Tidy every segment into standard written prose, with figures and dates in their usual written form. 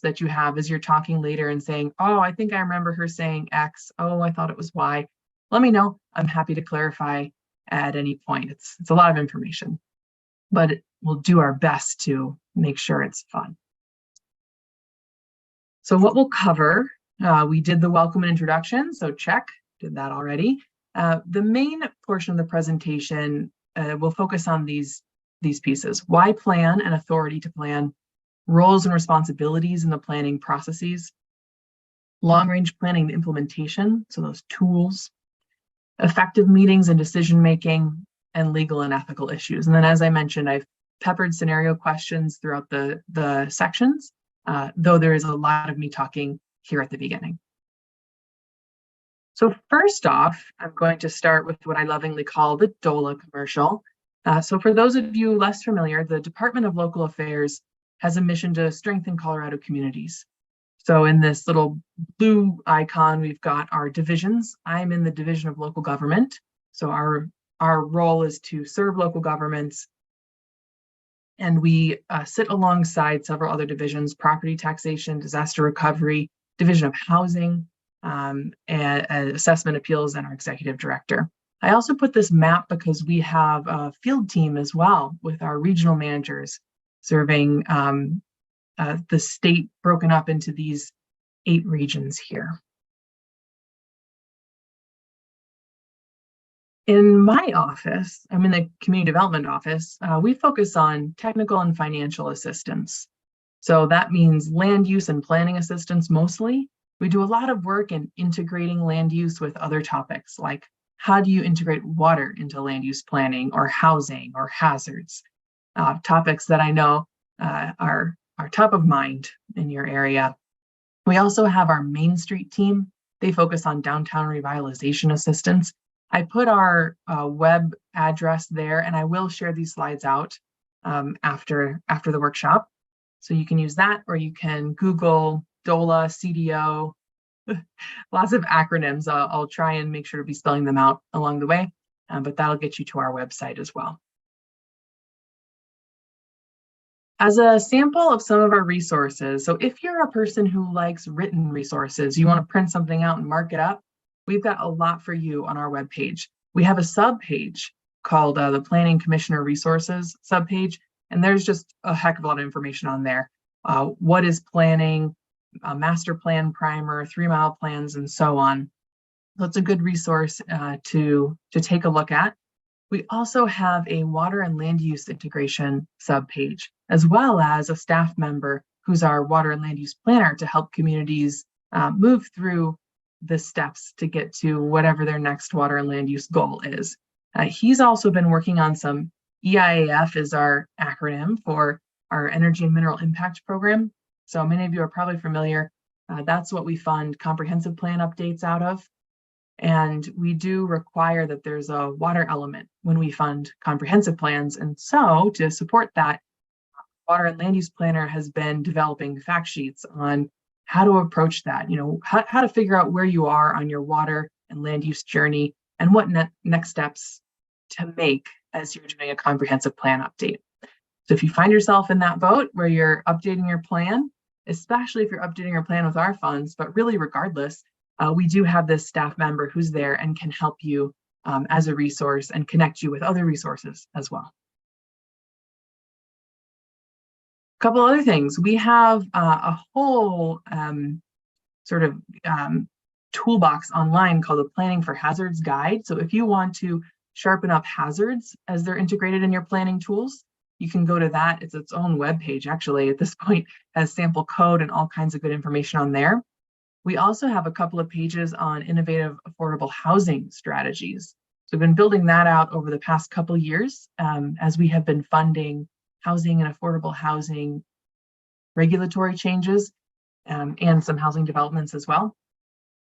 that you have as you're talking later and saying, oh, I think I remember her saying X. Oh, I thought it was Y. Let me know. I'm happy to clarify at any point. It's a lot of information, but we'll do our best to make sure it's fun. So what we'll cover, we did the welcome and introduction, so check, did that already. The main portion of the presentation will focus on these pieces: why plan and authority to plan, roles and responsibilities in the planning processes, long-range planning and implementation, so those tools, effective meetings and decision-making, and legal and ethical issues. And then, as I mentioned, I've peppered scenario questions throughout the sections, though there is a lot of me talking here at the beginning. So first off, I'm going to start with what I lovingly call the DOLA commercial. So for those of you less familiar, the Department of Local Affairs has a mission to strengthen Colorado communities. So in this little blue icon, we've got our divisions. I'm in the Division of Local Government. So our role is to serve local governments. And we sit alongside several other divisions: property taxation, disaster recovery, Division of Housing, and assessment appeals, and our executive director. I also put this map because we have a field team as well with our regional managers serving the state, broken up into these 8 regions here. In my office, I'm in the community development office, we focus on technical and financial assistance. So that means land use and planning assistance mostly. We do a lot of work in integrating land use with other topics, like how do you integrate water into land use planning, or housing, or hazards, topics that I know are top of mind in your area. We also have our Main Street team. They focus on downtown revitalization assistance. I put our web address there, and I will share these slides out after the workshop. So you can use that, or you can Google DOLA, CDO, lots of acronyms. I'll try and make sure to be spelling them out along the way, but that'll get you to our website as well. As a sample of some of our resources, so if you're a person who likes written resources, you want to print something out and mark it up, we've got a lot for you on our webpage. We have a sub-page called the Planning Commissioner Resources sub-page, and there's just a heck of a lot of information on there. What is planning, a master plan primer, 3-mile plans, and so on. So it's a good resource to take a look at. We also have a water and land use integration subpage, as well as a staff member who's our water and land use planner to help communities move through the steps to get to whatever their next water and land use goal is. He's also been working on some EIAF, is our acronym for our Energy and Mineral Impact Program. So many of you are probably familiar. That's what we fund comprehensive plan updates out of. And we do require that there's a water element when we fund comprehensive plans. And so to support that, Water and Land Use Planner has been developing fact sheets on how to approach that, how to figure out where you are on your water and land use journey, and what next steps to make as you're doing a comprehensive plan update. So if you find yourself in that boat where you're updating your plan, especially if you're updating your plan with our funds, but really regardless, we do have this staff member who's there and can help you as a resource and connect you with other resources as well. A couple other things. We have a whole toolbox online called the Planning for Hazards Guide. So if you want to sharpen up hazards as they're integrated in your planning tools, you can go to that. It's its own web page, actually, at this point, has sample code and all kinds of good information on there. We also have a couple of pages on innovative affordable housing strategies. So we've been building that out over the past couple of years as we have been funding housing and affordable housing regulatory changes and some housing developments as well.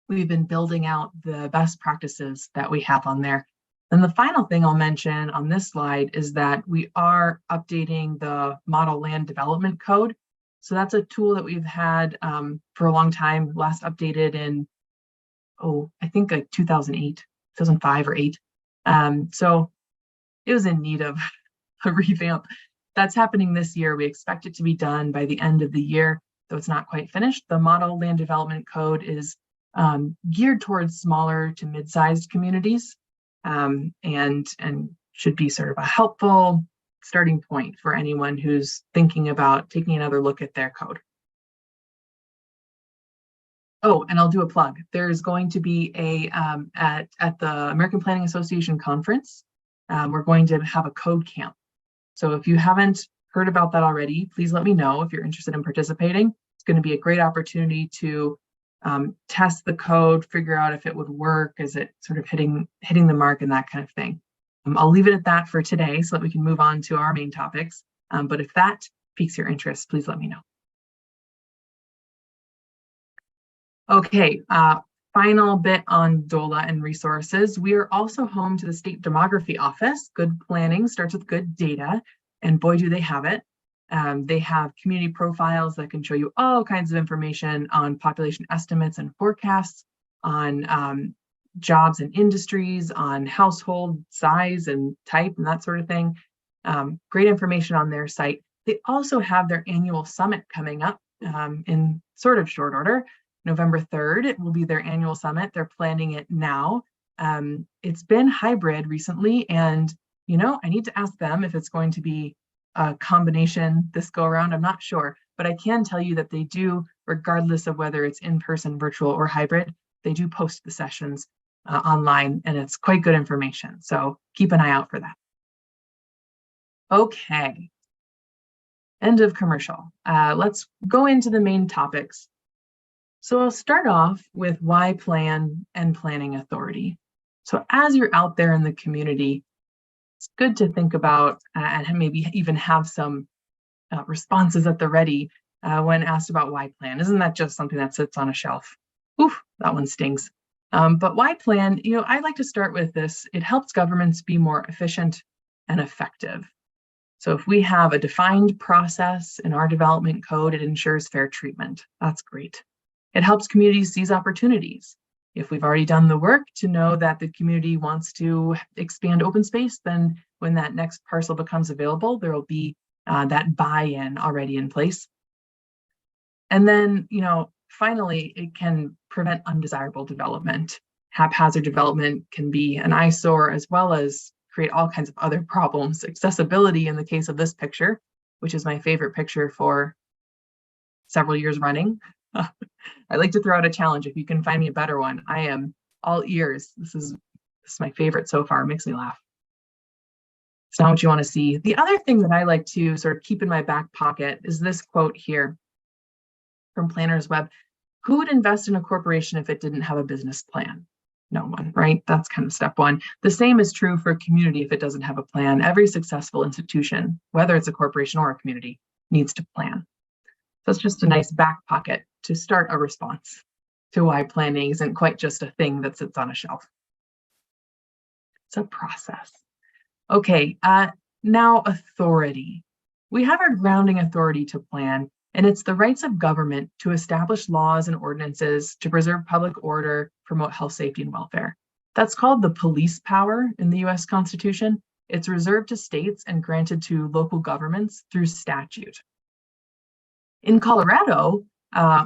We've been building out the best practices that we have on there. And the final thing I'll mention on this slide is that we are updating the Model Land Development Code. So that's a tool that we've had for a long time, last updated in, I think like 2008, 2005 or 8. So it was in need of a revamp. That's happening this year. We expect it to be done by the end of the year. though it's not quite finished. The Model Land Development Code is geared towards smaller to mid-sized communities, and should be sort of a helpful starting point for anyone who's thinking about taking another look at their code. Oh, and I'll do a plug. There's going to be at the American Planning Association conference, we're going to have a code camp. So if you haven't heard about that already, please let me know if you're interested in participating. It's going to be a great opportunity to test the code, figure out if it would work, is it sort of hitting the mark and that kind of thing. I'll leave it at that for today so that we can move on to our main topics. But if that piques your interest, please let me know. Okay, final bit on DOLA and resources. We are also home to the State Demography Office. Good planning starts with good data, and boy, do they have it. They have community profiles that can show you all kinds of information on population estimates and forecasts, on jobs and industries, on household size and type and that sort of thing. Great information on their site. They also have their annual summit coming up in sort of short order. November 3rd, it will be their annual summit. They're planning it now. It's been hybrid recently, and I need to ask them if it's going to be a combination this go around. I'm not sure, but I can tell you that they do, regardless of whether it's in-person, virtual, or hybrid, they do post the sessions online, and it's quite good information. So keep an eye out for that. Okay, end of commercial. Let's go into the main topics. So I'll start off with why plan and planning authority. So as you're out there in the community, it's good to think about and maybe even have some responses at the ready when asked about why plan. Isn't that just something that sits on a shelf? Oof, that one stings. But why plan? I like to start with this. It helps governments be more efficient and effective. So if we have a defined process in our development code, it ensures fair treatment. That's great. It helps communities seize opportunities. If we've already done the work to know that the community wants to expand open space, then when that next parcel becomes available, there will be that buy-in already in place. And then, finally, it can prevent undesirable development. Haphazard development can be an eyesore as well as create all kinds of other problems. Accessibility in the case of this picture, which is my favorite picture for several years running. I like to throw out a challenge. If you can find me a better one, I am all ears. This is my favorite so far. It makes me laugh. It's not what you want to see. The other thing that I like to sort of keep in my back pocket is this quote here from Planners Web. Who would invest in a corporation if it didn't have a business plan? No one, right? That's kind of step one. The same is true for a community if it doesn't have a plan. Every successful institution, whether it's a corporation or a community, needs to plan. So it's just a nice back pocket to start a response to why planning isn't quite just a thing that sits on a shelf. It's a process. Okay, now authority. We have our grounding authority to plan, and it's the rights of government to establish laws and ordinances to preserve public order, promote health, safety, and welfare. That's called the police power in the US Constitution. It's reserved to states and granted to local governments through statute. In Colorado,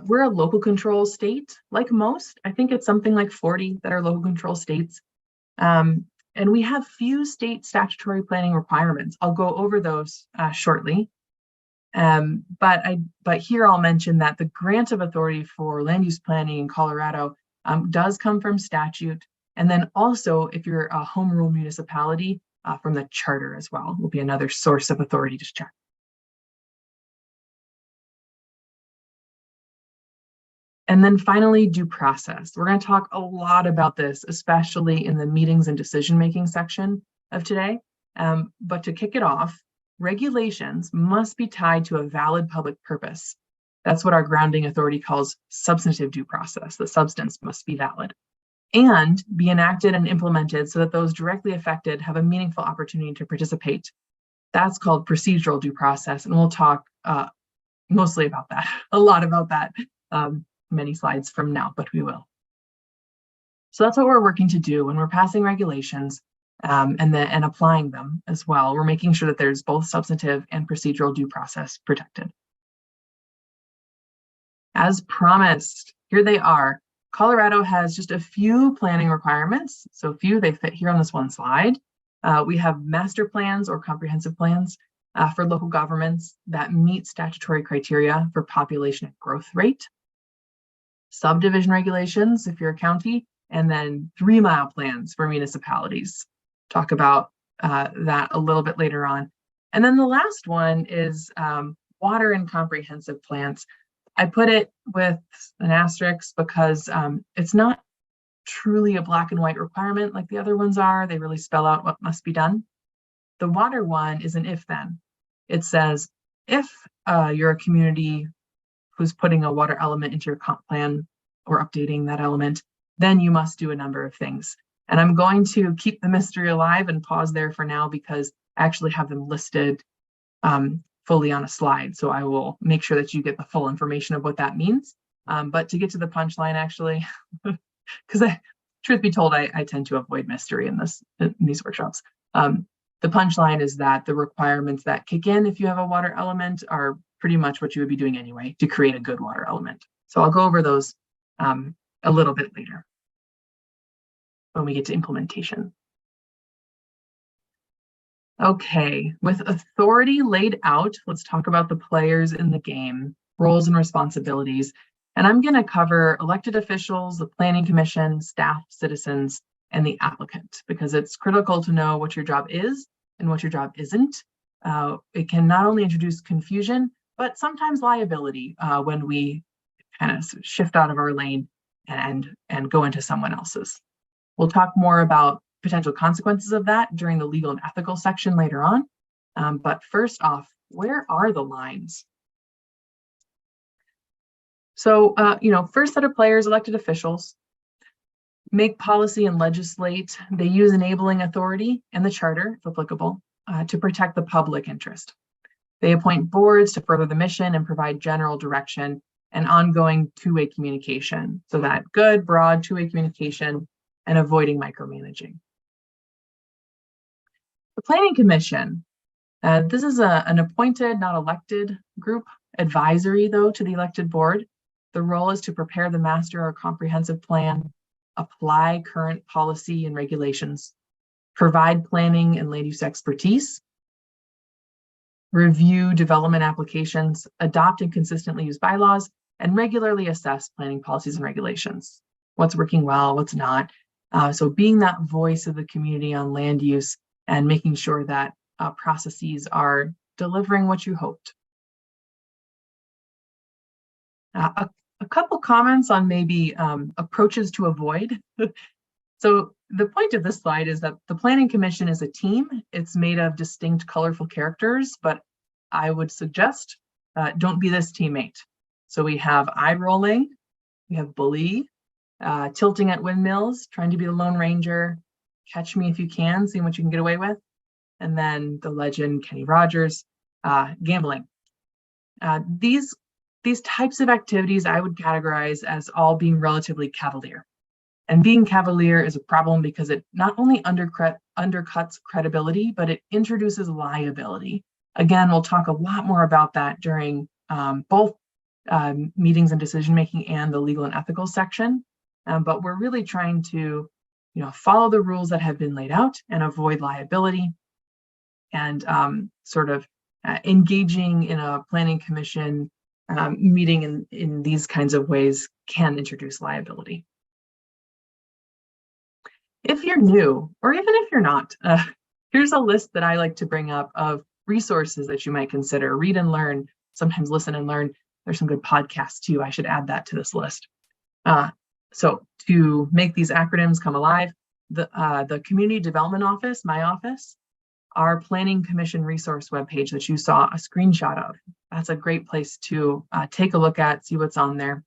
we're a local control state, like most. I think it's something like 40 that are local control states. And we have few state statutory planning requirements. I'll go over those shortly. But here I'll mention that the grant of authority for land use planning in Colorado does come from statute. And then also, if you're a home rule municipality, from the charter as well, will be another source of authority to check. And then finally, due process. We're going to talk a lot about this, especially in the meetings and decision-making section of today. But to kick it off, regulations must be tied to a valid public purpose. That's what our grounding authority calls substantive due process. The substance must be valid and be enacted and implemented so that those directly affected have a meaningful opportunity to participate. That's called procedural due process, and we'll talk mostly about that, a lot about that. Many slides from now, but we will. So that's what we're working to do when we're passing regulations and applying them as well. We're making sure that there's both substantive and procedural due process protected. As promised, here they are. Colorado has just a few planning requirements, so few, they fit here on this one slide. We have master plans or comprehensive plans for local governments that meet statutory criteria for population and growth rate, subdivision regulations if you're a county, and then 3-mile plans for municipalities. Talk about that a little bit later on. And then the last one is water and comprehensive plans. I put it with an asterisk because it's not truly a black and white requirement like the other ones are. They really spell out what must be done. The water one is an if-then. It says, if you're a community who's putting a water element into your comp plan or updating that element, then you must do a number of things. And I'm going to keep the mystery alive and pause there for now because I actually have them listed fully on a slide. So I will make sure that you get the full information of what that means. But to get to the punchline, actually, because truth be told, I tend to avoid mystery in these workshops. The punchline is that the requirements that kick in if you have a water element are pretty much what you would be doing anyway to create a good water element. So I'll go over those a little bit later when we get to implementation. Okay, with authority laid out, let's talk about the players in the game, roles and responsibilities. And I'm going to cover elected officials, the planning commission, staff, citizens, and the applicant, because it's critical to know what your job is and what your job isn't. It can not only introduce confusion, but sometimes liability when we kind of shift out of our lane and go into someone else's. We'll talk more about potential consequences of that during the legal and ethical section later on. But first off, where are the lines? So, first set of players, elected officials, make policy and legislate. They use enabling authority and the charter, if applicable, to protect the public interest. They appoint boards to further the mission and provide general direction and ongoing two-way communication. So that good, broad two-way communication and avoiding micromanaging. The Planning Commission, this is an appointed, not elected group, advisory though to the elected board. The role is to prepare the master or comprehensive plan, apply current policy and regulations, provide planning and land use expertise, review development applications, adopt and consistently use bylaws, and regularly assess planning policies and regulations. What's working well, what's not. So being that voice of the community on land use and making sure that processes are delivering what you hoped. A couple comments on maybe approaches to avoid. So the point of this slide is that the Planning Commission is a team. It's made of distinct, colorful characters, but I would suggest don't be this teammate. So we have eye rolling, we have bully, tilting at windmills, trying to be the Lone Ranger, catch me if you can, seeing what you can get away with. And then the legend, Kenny Rogers, gambling. These types of activities I would categorize as all being relatively cavalier. And being cavalier is a problem because it not only undercuts credibility, but it introduces liability. Again, we'll talk a lot more about that during both meetings and decision-making and the legal and ethical section. But we're really trying to follow the rules that have been laid out and avoid liability, and sort of engaging in a planning commission meeting in these kinds of ways can introduce liability. If you're new, or even if you're not, here's a list that I like to bring up of resources that you might consider. Read and learn, sometimes listen and learn. There's some good podcasts too. I should add that to this list. So to make these acronyms come alive, the Community Development Office, my office, our Planning Commission resource webpage that you saw a screenshot of. That's a great place to take a look at, see what's on there.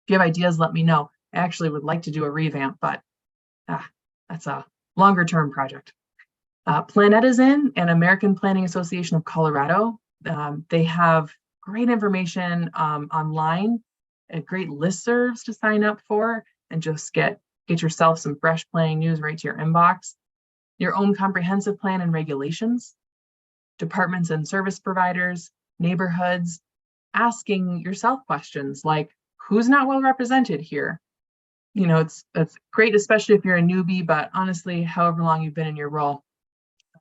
If you have ideas, let me know. I actually would like to do a revamp, but that's a longer term project. Planetizen and American Planning Association of Colorado, they have great information online, great listservs to sign up for, and just get yourself some fresh planning news right to your inbox. Your own comprehensive plan and regulations, departments and service providers, neighborhoods, asking yourself questions like, who's not well represented here? It's great, especially if you're a newbie, but honestly, however long you've been in your role,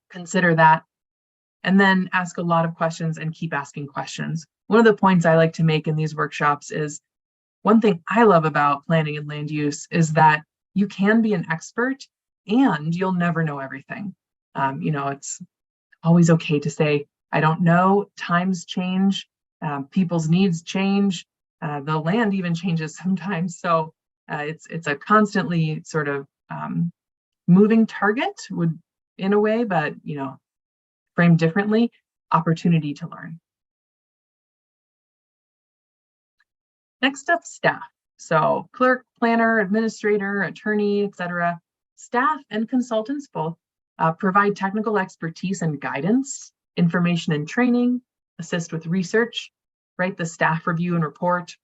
consider that. And then ask a lot of questions and keep asking questions. One of the points I like to make in these workshops is one thing I love about planning and land use is that you can be an expert and you'll never know everything. It's always okay to say, I don't know, times change, people's needs change, the land even changes sometimes. So it's a constantly sort of moving target in a way, but framed differently, opportunity to learn. Next up, staff. So clerk, planner, administrator, attorney, etc. Staff and consultants both provide technical expertise and guidance, information and training, assist with research, write the staff review and report.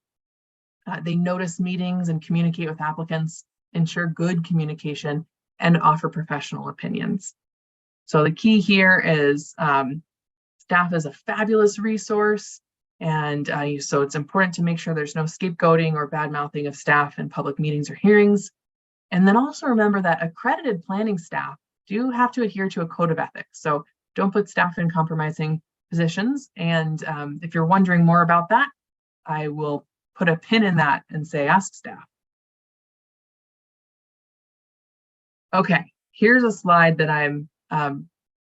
They notice meetings and communicate with applicants, ensure good communication, and offer professional opinions. So the key here is staff is a fabulous resource. And so it's important to make sure there's no scapegoating or bad mouthing of staff in public meetings or hearings. And then also remember that accredited planning staff do have to adhere to a code of ethics. So don't put staff in compromising positions. And if you're wondering more about that, I will put a pin in that and say, ask staff. Okay, here's a slide that I'm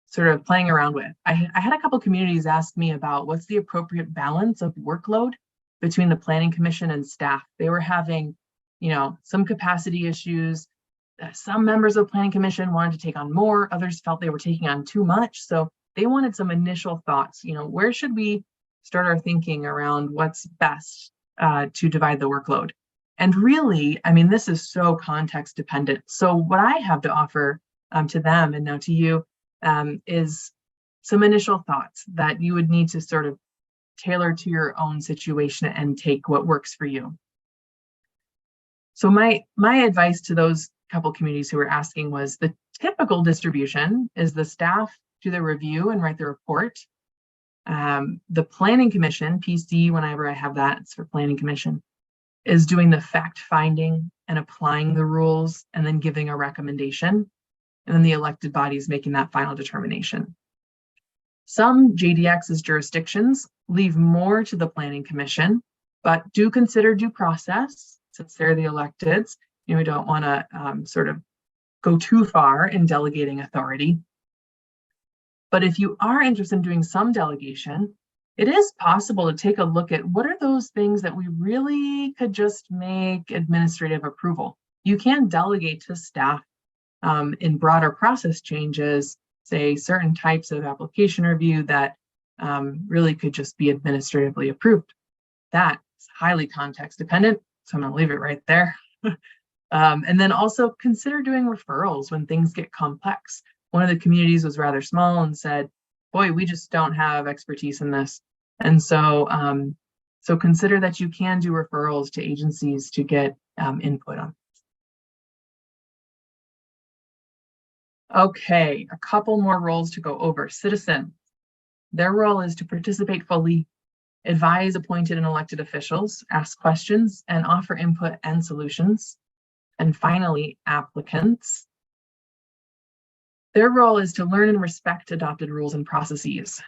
sort of playing around with. I had a couple communities ask me about what's the appropriate balance of workload between the Planning Commission and staff. They were having, some capacity issues. Some members of the Planning Commission wanted to take on more, others felt they were taking on too much. So they wanted some initial thoughts, where should we start our thinking around what's best to divide the workload? And really, this is so context dependent. So what I have to offer to them and now to you is some initial thoughts that you would need to sort of tailor to your own situation and take what works for you. So my advice to those couple communities who were asking was the typical distribution is the staff do the review and write the report. The Planning Commission, PC, whenever I have that, it's for Planning Commission, is doing the fact finding and applying the rules and then giving a recommendation. And then the elected body is making that final determination. Some JDX's jurisdictions leave more to the Planning Commission, but do consider due process since they're the electeds. We don't want to sort of go too far in delegating authority. But if you are interested in doing some delegation, it is possible to take a look at what are those things that we really could just make administrative approval. You can delegate to staff in broader process changes, say certain types of application review that really could just be administratively approved. That's highly context dependent, so I'm going to leave it right there. And then also consider doing referrals when things get complex. One of the communities was rather small and said, boy, we just don't have expertise in this. And so, so consider that you can do referrals to agencies to get input on. Okay, a couple more roles to go over. Citizen, their role is to participate fully, advise appointed and elected officials, ask questions, and offer input and solutions. And finally, applicants. Their role is to learn and respect adopted rules and processes,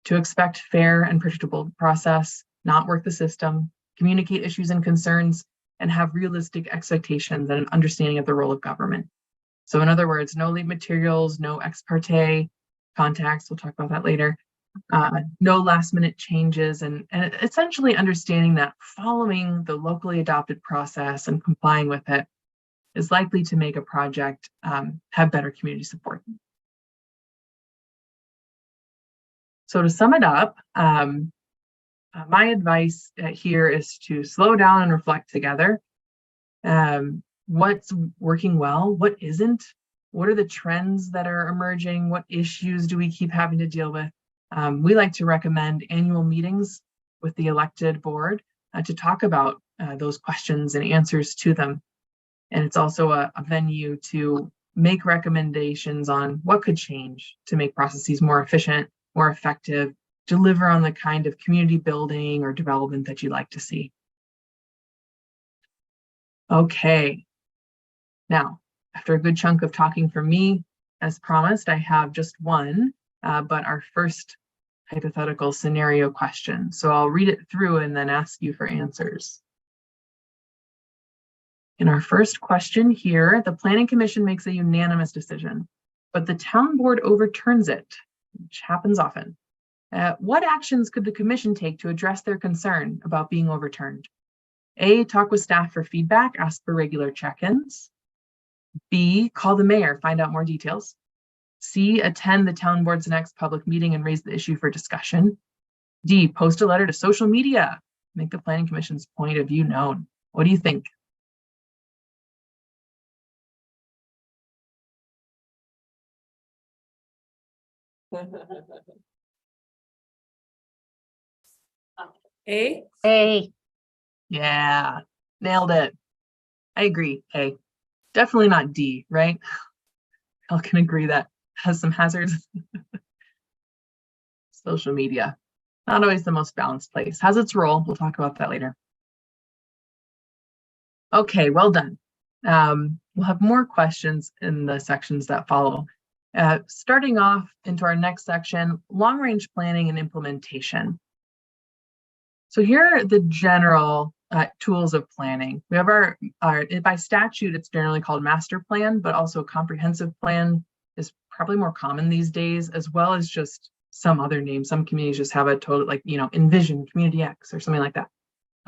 to expect fair and predictable process, not work the system, communicate issues and concerns, and have realistic expectations and an understanding of the role of government. So in other words, no lead materials, no ex parte contacts, we'll talk about that later, no last minute changes, and essentially understanding that following the locally adopted process and complying with it is likely to make a project have better community support. So to sum it up, my advice here is to slow down and reflect together. What's working well, what isn't, what are the trends that are emerging, what issues do we keep having to deal with? We like to recommend annual meetings with the elected board to talk about those questions and answers to them. And it's also a venue to make recommendations on what could change to make processes more efficient, more effective, deliver on the kind of community building or development that you'd like to see. Okay, now, after a good chunk of talking from me, as promised, I have just one, but our first hypothetical scenario question. So I'll read it through and then ask you for answers. In our first question here, the Planning Commission makes a unanimous decision, but the town board overturns it, which happens often. What actions could the commission take to address their concern about being overturned? A, talk with staff for feedback, ask for regular check-ins. B, call the mayor, find out more details. C, attend the town board's next public meeting and raise the issue for discussion. D, post a letter to social media, make the Planning Commission's point of view known. What do you think? A? A. Yeah, nailed it. I agree. A. Definitely not D, right? I can agree that has some hazards. Social media, not always the most balanced place. Has its role. We'll talk about that later. Okay, well done. We'll have more questions in the sections that follow. Starting off into our next section, long-range planning and implementation. So here are the general tools of planning. We have our by statute, it's generally called master plan, but also comprehensive plan is probably more common these days, as well as just some other names. Some communities just have a total, like, Envision, Community X, or something like that.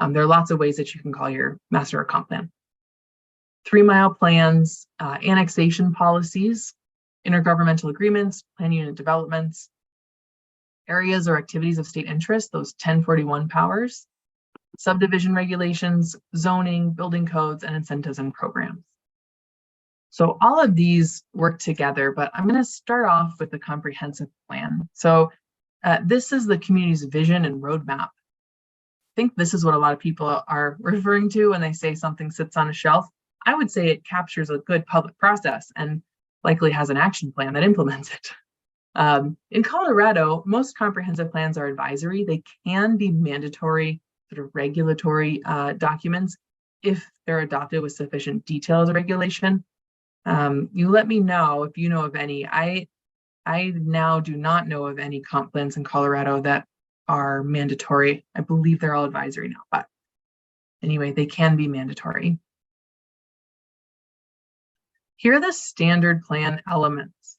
There are lots of ways that you can call your master or comp plan. 3-mile plans, annexation policies, intergovernmental agreements, plan unit developments, areas or activities of state interest, those 1041 powers, subdivision regulations, zoning, building codes, and incentives and programs. So all of these work together, but I'm going to start off with the comprehensive plan. So this is the community's vision and roadmap. I think this is what a lot of people are referring to when they say something sits on a shelf. I would say it captures a good public process and likely has an action plan that implements it. In Colorado, most comprehensive plans are advisory. They can be mandatory sort of regulatory documents if they're adopted with sufficient detail as a regulation. You let me know if you know of any. I now do not know of any comp plans in Colorado that are mandatory. I believe they're all advisory now, but anyway, they can be mandatory. Here are the standard plan elements.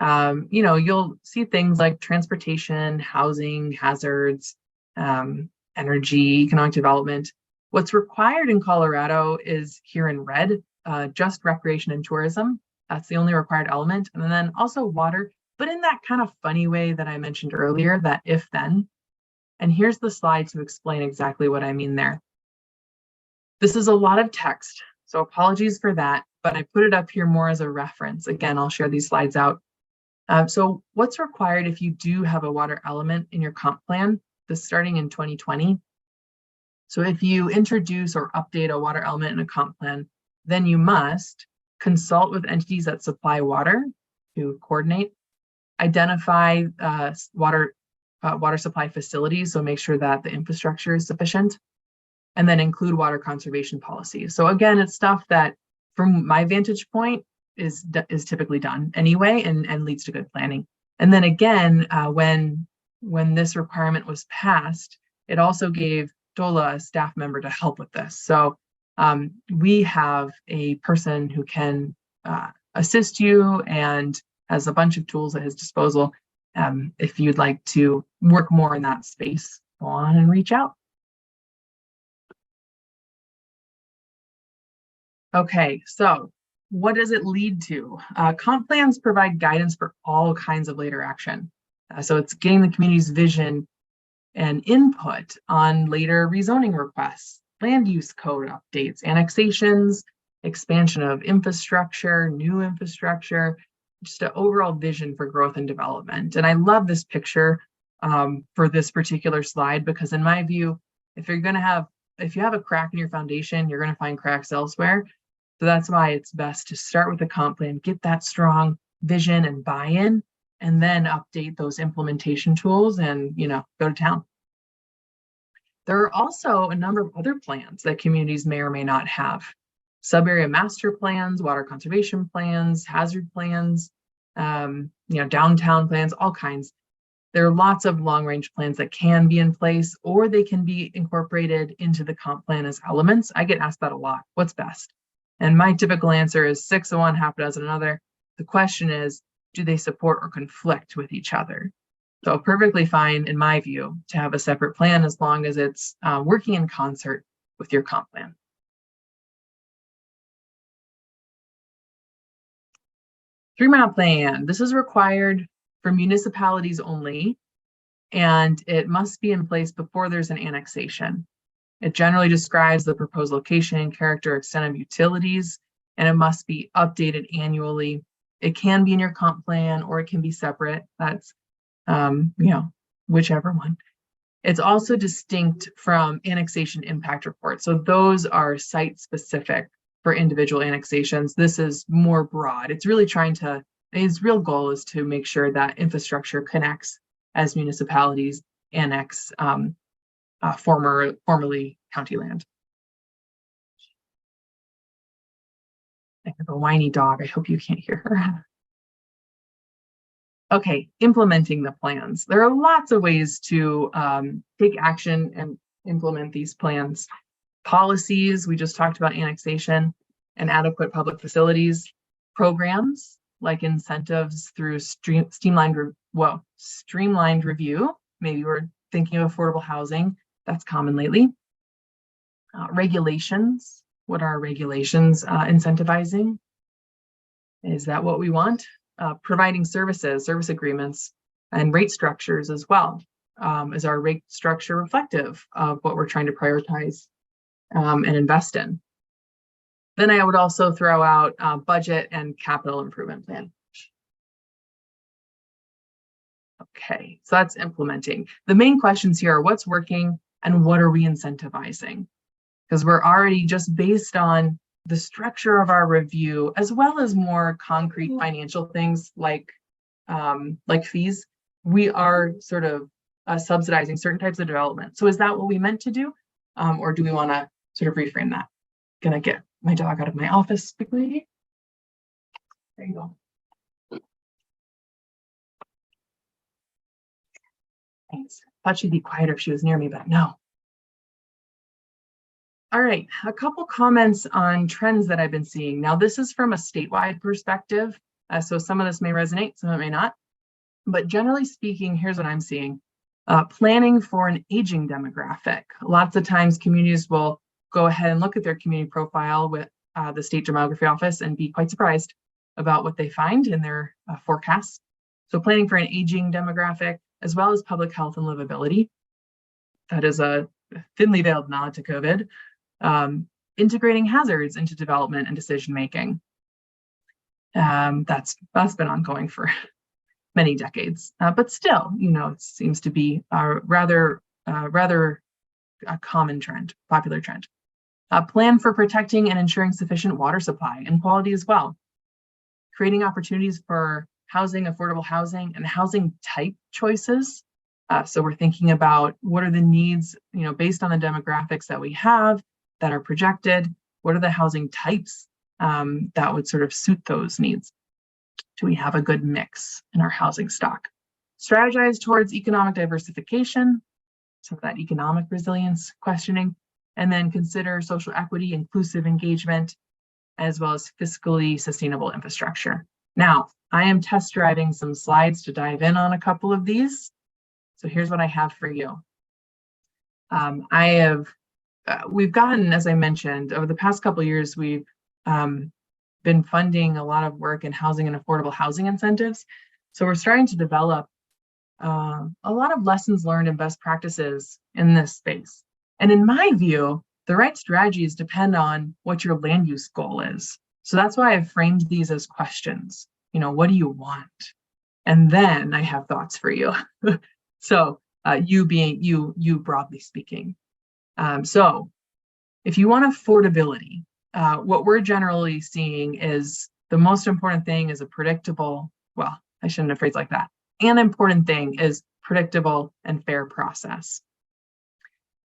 You'll see things like transportation, housing, hazards, energy, economic development. What's required in Colorado is here in red, just recreation and tourism. That's the only required element. And then also water, but in that kind of funny way that I mentioned earlier, that if then. And here's the slide to explain exactly what I mean there. This is a lot of text, so apologies for that, but I put it up here more as a reference. Again, I'll share these slides out. So what's required if you do have a water element in your comp plan, this starting in 2020. So if you introduce or update a water element in a comp plan, then you must consult with entities that supply water to coordinate, identify water supply facilities, so make sure that the infrastructure is sufficient, and then include water conservation policies. So again, it's stuff that from my vantage point is typically done anyway and leads to good planning. And then again, when this requirement was passed, it also gave DOLA a staff member to help with this. So we have a person who can assist you and has a bunch of tools at his disposal. If you'd like to work more in that space, go on and reach out. Okay, so what does it lead to? Comp plans provide guidance for all kinds of later action. So it's getting the community's vision and input on later rezoning requests, land use code updates, annexations, expansion of infrastructure, new infrastructure, just an overall vision for growth and development. And I love this picture for this particular slide, because in my view, if you have a crack in your foundation, you're going to find cracks elsewhere. So that's why it's best to start with a comp plan, get that strong vision and buy-in, and then update those implementation tools and, go to town. There are also a number of other plans that communities may or may not have. Sub-area master plans, water conservation plans, hazard plans, downtown plans, all kinds. There are lots of long-range plans that can be in place, or they can be incorporated into the comp plan as elements. I get asked that a lot. What's best? And my typical answer is 6 of one, half a dozen another. The question is, do they support or conflict with each other? So perfectly fine, in my view, to have a separate plan as long as it's working in concert with your comp plan. Three-mile plan. This is required for municipalities only, and it must be in place before there's an annexation. It generally describes the proposed location, character, extent of utilities, and it must be updated annually. It can be in your comp plan or it can be separate. That's, whichever one. It's also distinct from annexation impact reports. So those are site specific for individual annexations. This is more broad. It's really its real goal is to make sure that infrastructure connects as municipalities annex formerly county land. I have a whiny dog. I hope you can't hear her. Okay, implementing the plans. There are lots of ways to take action and implement these plans. Policies, we just talked about annexation and adequate public facilities. Programs like incentives through streamlined review. Maybe we're thinking of affordable housing. That's common lately. Regulations. What are regulations incentivizing? Is that what we want? Providing service agreements, and rate structures as well. Is our rate structure reflective of what we're trying to prioritize and invest in? Then I would also throw out budget and capital improvement plan. Okay, so that's implementing. The main questions here are what's working and what are we incentivizing? Because we're already, just based on the structure of our review, as well as more concrete financial things like fees, we are sort of subsidizing certain types of development. So is that what we meant to do? Or do we want to sort of reframe that? Gonna get my dog out of my office quickly. There you go. Thanks. Thought she'd be quieter if she was near me, but no. All right, a couple comments on trends that I've been seeing. Now, this is from a statewide perspective, so some of this may resonate, some of it may not. But generally speaking, here's what I'm seeing. Planning for an aging demographic. Lots of times communities will go ahead and look at their community profile with the State Demography Office and be quite surprised about what they find in their forecasts. So planning for an aging demographic, as well as public health and livability. That is a thinly veiled nod to COVID. Integrating hazards into development and decision-making. That's been ongoing for many decades, but still, it seems to be a rather a common trend, popular trend. Plan for protecting and ensuring sufficient water supply and quality as well. Creating opportunities for housing, affordable housing, and housing type choices. So we're thinking about what are the needs, based on the demographics that we have that are projected, what are the housing types that would sort of suit those needs? Do we have a good mix in our housing stock? Strategize towards economic diversification, some of that economic resilience questioning, and then consider social equity, inclusive engagement, as well as fiscally sustainable infrastructure. Now, I am test driving some slides to dive in on a couple of these. So here's what I have for you. We've gotten, as I mentioned, over the past couple of years, we've been funding a lot of work in housing and affordable housing incentives. So we're starting to develop a lot of lessons learned and best practices in this space. And in my view, the right strategies depend on what your land use goal is. So that's why I've framed these as questions. What do you want? And then I have thoughts for you. So you being you broadly speaking. So if you want affordability, what we're generally seeing is the most important thing is a predictable, well, I shouldn't have phrased like that. An important thing is predictable and fair process.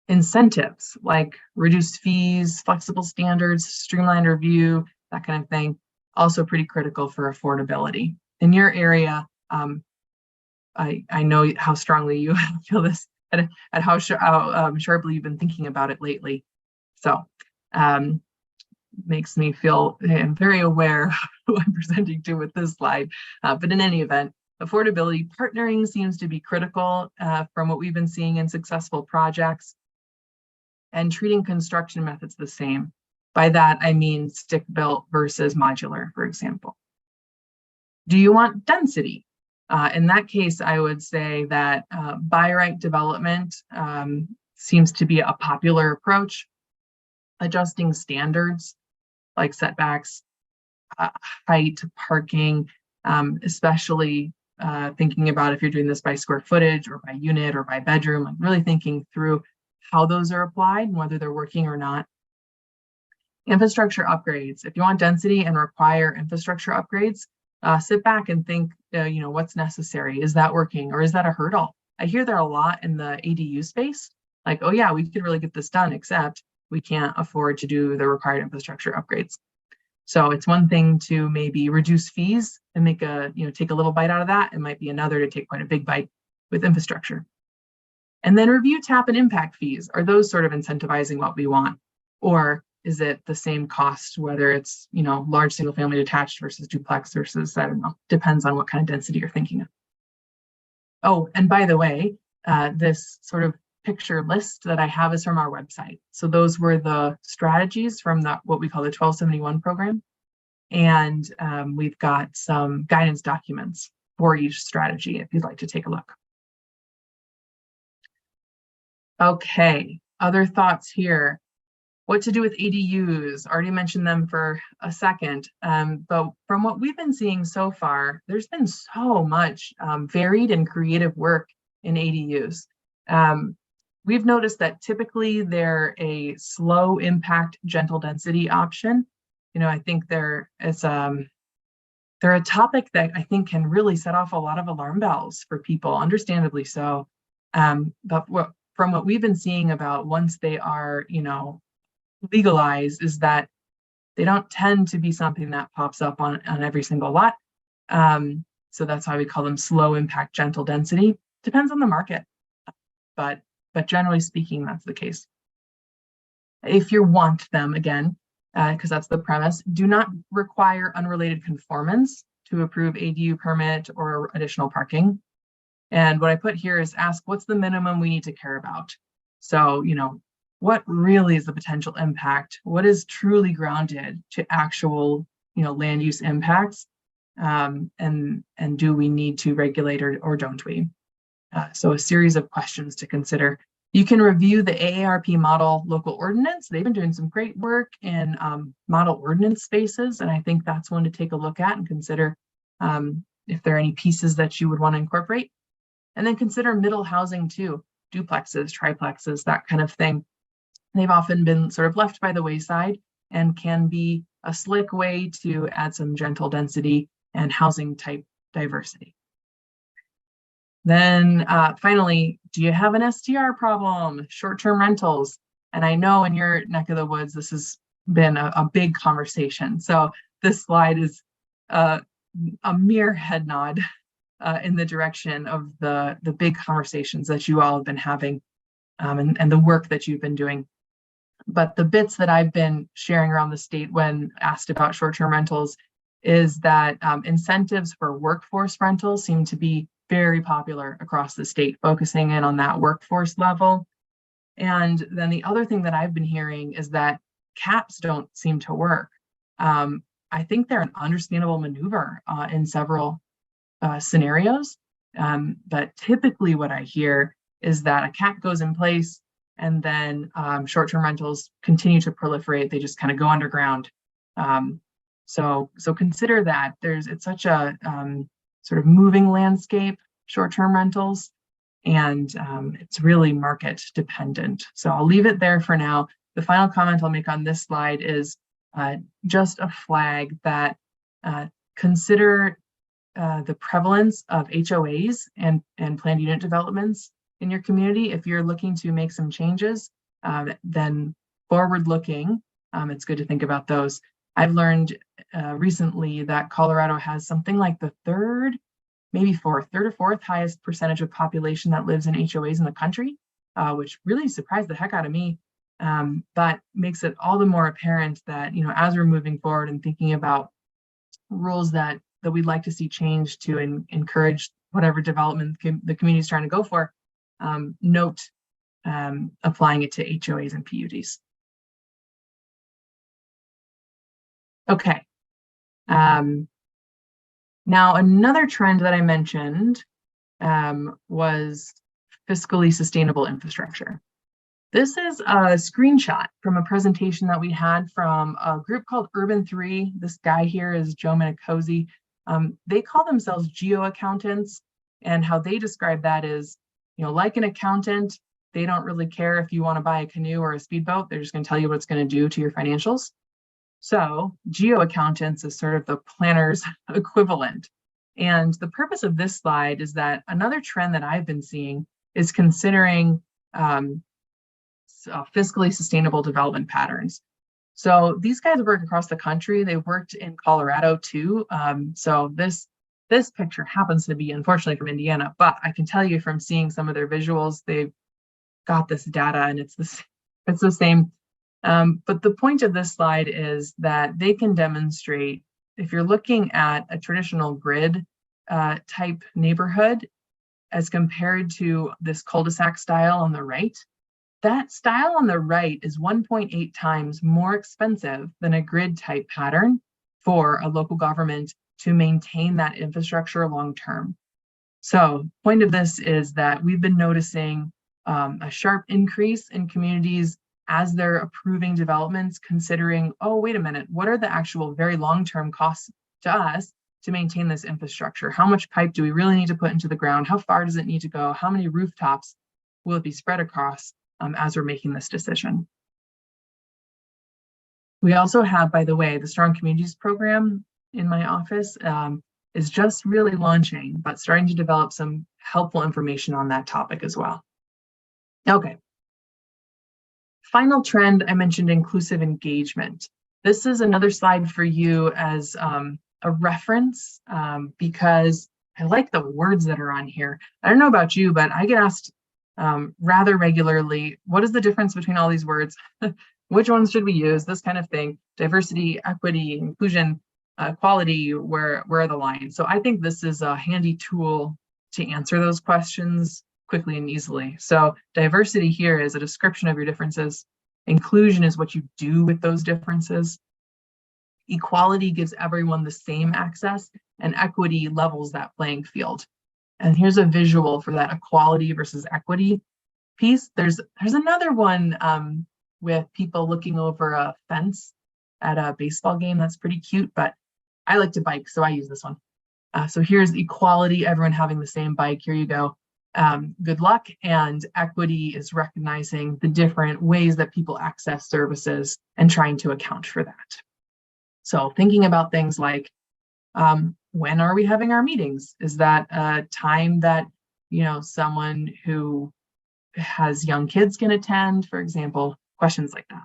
Incentives like reduced fees, flexible standards, streamlined review, that kind of thing, also pretty critical for affordability. In your area, I know how strongly you feel this and how sharply you've been thinking about it lately. So makes me feel very aware of who I'm presenting to with this slide. But in any event, affordability partnering seems to be critical from what we've been seeing in successful projects, and treating construction methods the same. By that, I mean stick-built versus modular, for example. Do you want density? In that case, I would say that by right development seems to be a popular approach. Adjusting standards like setbacks, height, parking, especially thinking about if you're doing this by square footage or by unit or by bedroom, like really thinking through how those are applied and whether they're working or not. Infrastructure upgrades. If you want density and require infrastructure upgrades, sit back and think, what's necessary? Is that working or is that a hurdle? I hear there a lot in the ADU space, like, oh yeah, we could really get this done, except we can't afford to do the required infrastructure upgrades. So it's one thing to maybe reduce fees and make take a little bite out of that. It might be another to take quite a big bite with infrastructure. And then review, tap, and impact fees. Are those sort of incentivizing what we want? Or is it the same cost, whether it's, large single family detached versus duplex versus, I don't know, depends on what kind of density you're thinking of. Oh, and by the way, this sort of picture list that I have is from our website. So those were the strategies from what we call the 1271 program. And we've got some guidance documents for each strategy if you'd like to take a look. Okay, other thoughts here. What to do with ADUs? Already mentioned them for a second, but from what we've been seeing so far, there's been so much varied and creative work in ADUs. We've noticed that typically they're a slow impact, gentle density option. I think they're a topic that I think can really set off a lot of alarm bells for people, understandably so. But from what we've been seeing about once they are, legalized, is that they don't tend to be something that pops up on every single lot. So that's why we call them slow impact, gentle density. Depends on the market, but generally speaking, that's the case. If you want them, again, because that's the premise, do not require unrelated conformance to approve ADU permit or additional parking. And what I put here is ask, what's the minimum we need to care about? So, what really is the potential impact? What is truly grounded to actual, land use impacts? And do we need to regulate or don't we? So a series of questions to consider. You can review the AARP model local ordinance. They've been doing some great work in model ordinance spaces, and I think that's one to take a look at and consider if there are any pieces that you would want to incorporate. And then consider middle housing too, duplexes, triplexes, that kind of thing. They've often been sort of left by the wayside and can be a slick way to add some gentle density and housing type diversity. Then finally, do you have an STR problem? Short-term rentals. And I know in your neck of the woods, this has been a big conversation. So this slide is a mere head nod in the direction of the big conversations that you all have been having and the work that you've been doing. But the bits that I've been sharing around the state when asked about short-term rentals is that incentives for workforce rentals seem to be very popular across the state, focusing in on that workforce level. And then the other thing that I've been hearing is that caps don't seem to work. I think they're an understandable maneuver in several scenarios. But typically what I hear is that a cap goes in place and then short-term rentals continue to proliferate. They just kind of go underground. So consider that it's such a sort of moving landscape, short-term rentals, and it's really market dependent. So I'll leave it there for now. The final comment I'll make on this slide is just a flag that consider the prevalence of HOAs and planned unit developments in your community. If you're looking to make some changes, then forward-looking, it's good to think about those. I've learned recently that Colorado has something like the third or fourth highest percentage of population that lives in HOAs in the country, which really surprised the heck out of me, but makes it all the more apparent that, as we're moving forward and thinking about rules that we'd like to see change to encourage whatever development the community is trying to go for, note applying it to HOAs and PUDs. Okay. Now, another trend that I mentioned was fiscally sustainable infrastructure. This is a screenshot from a presentation that we had from a group called Urban 3. This guy here is Joe Minicozy. They call themselves geo-accountants, and how they describe that is, like an accountant, they don't really care if you want to buy a canoe or a speedboat. They're just going to tell you what it's going to do to your financials. So geo-accountants is sort of the planner's equivalent. And the purpose of this slide is that another trend that I've been seeing is considering fiscally sustainable development patterns. So these guys work across the country. They worked in Colorado too. So this picture happens to be, unfortunately, from Indiana, but I can tell you from seeing some of their visuals, they've got this data and it's the same. But the point of this slide is that they can demonstrate, if you're looking at a traditional grid type neighborhood as compared to this cul-de-sac style on the right, that style on the right is 1.8 times more expensive than a grid type pattern for a local government to maintain that infrastructure long term. So point of this is that we've been noticing a sharp increase in communities as they're approving developments, considering, oh, wait a minute, what are the actual very long-term costs to us to maintain this infrastructure? How much pipe do we really need to put into the ground? How far does it need to go? How many rooftops will it be spread across as we're making this decision? We also have, by the way, the Strong Communities program in my office is just really launching, but starting to develop some helpful information on that topic as well. Okay. Final trend, I mentioned inclusive engagement. This is another slide for you as a reference because I like the words that are on here. I don't know about you, but I get asked rather regularly, what is the difference between all these words? Which ones should we use? This kind of thing. Diversity, equity, inclusion, equality, where are the lines? So I think this is a handy tool to answer those questions quickly and easily. So diversity here is a description of your differences. Inclusion is what you do with those differences. Equality gives everyone the same access, and equity levels that playing field. And here's a visual for that equality versus equity piece. There's another one with people looking over a fence at a baseball game. That's pretty cute, but I like to bike, so I use this one. So here's equality, everyone having the same bike. Here you go. Good luck. And equity is recognizing the different ways that people access services and trying to account for that. So thinking about things like, when are we having our meetings? Is that a time that, someone who has young kids can attend, for example, questions like that.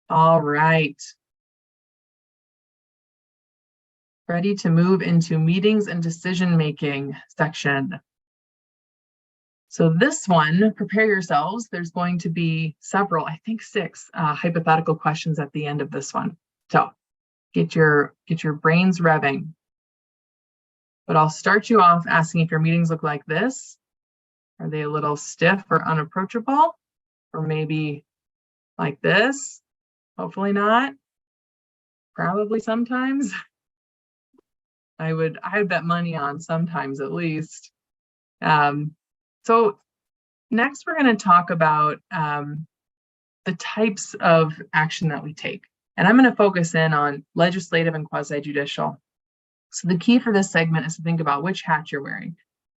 All right. Ready to move into meetings and decision-making section. So this one, prepare yourselves. There's going to be several, I think 6 hypothetical questions at the end of this one. So get your brains revving. But I'll start you off asking if your meetings look like this. Are they a little stiff or unapproachable? Or maybe like this? Hopefully not. Probably sometimes. I would bet money on sometimes at least. So next we're going to talk about the types of action that we take. And I'm going to focus in on legislative and quasi-judicial. So the key for this segment is to think about which hat you're wearing.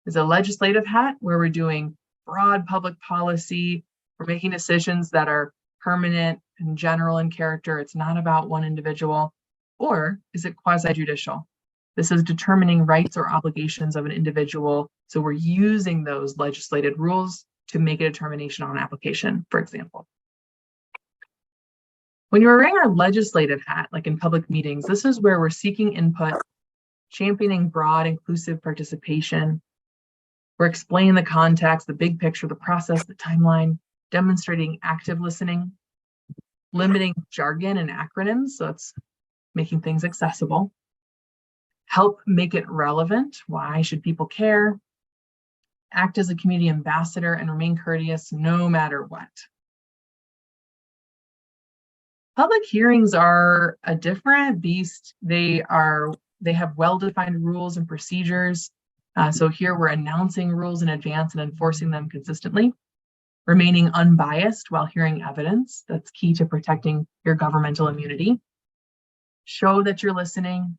Is a legislative hat where we're doing broad public policy, we're making decisions that are permanent and general in character? It's not about one individual. Or is it quasi-judicial? This is determining rights or obligations of an individual. So we're using those legislated rules to make a determination on application, for example. When you're wearing our legislative hat, like in public meetings, this is where we're seeking input, championing broad, inclusive participation. We're explaining the context, the big picture, the process, the timeline, demonstrating active listening, limiting jargon and acronyms, so it's making things accessible. Help make it relevant. Why should people care? Act as a community ambassador and remain courteous no matter what. Public hearings are a different beast. They have well-defined rules and procedures. So here we're announcing rules in advance and enforcing them consistently, remaining unbiased while hearing evidence. That's key to protecting your governmental immunity. Show that you're listening.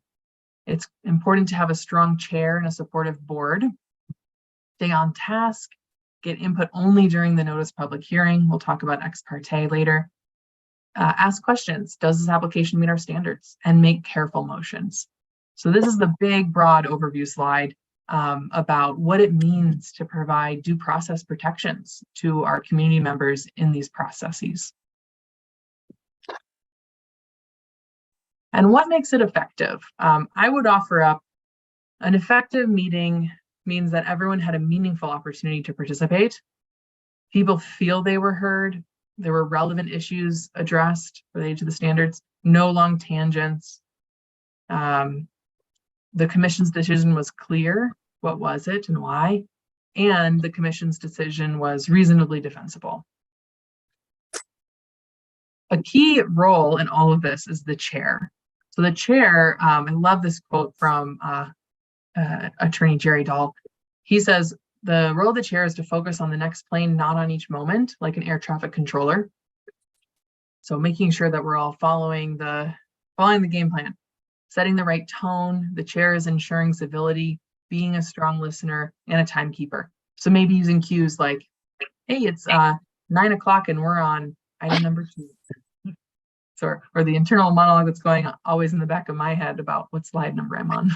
It's important to have a strong chair and a supportive board. Stay on task, get input only during the notice public hearing. We'll talk about ex parte later. Ask questions. Does this application meet our standards? And make careful motions. So this is the big, broad overview slide about what it means to provide due process protections to our community members in these processes. And what makes it effective? I would offer up an effective meeting means that everyone had a meaningful opportunity to participate. People feel they were heard. There were relevant issues addressed related to the standards, no long tangents. The commission's decision was clear. What was it and why? And the commission's decision was reasonably defensible. A key role in all of this is the chair. So the chair, I love this quote from Attorney Jerry Dahl. He says, the role of the chair is to focus on the next plane, not on each moment, like an air traffic controller. So making sure that we're all following the game plan, setting the right tone. The chair is ensuring civility, being a strong listener, and a timekeeper. So maybe using cues like, hey, it's 9 o'clock and we're on item number 2. Or the internal monologue that's going on always in the back of my head about what slide number I'm on.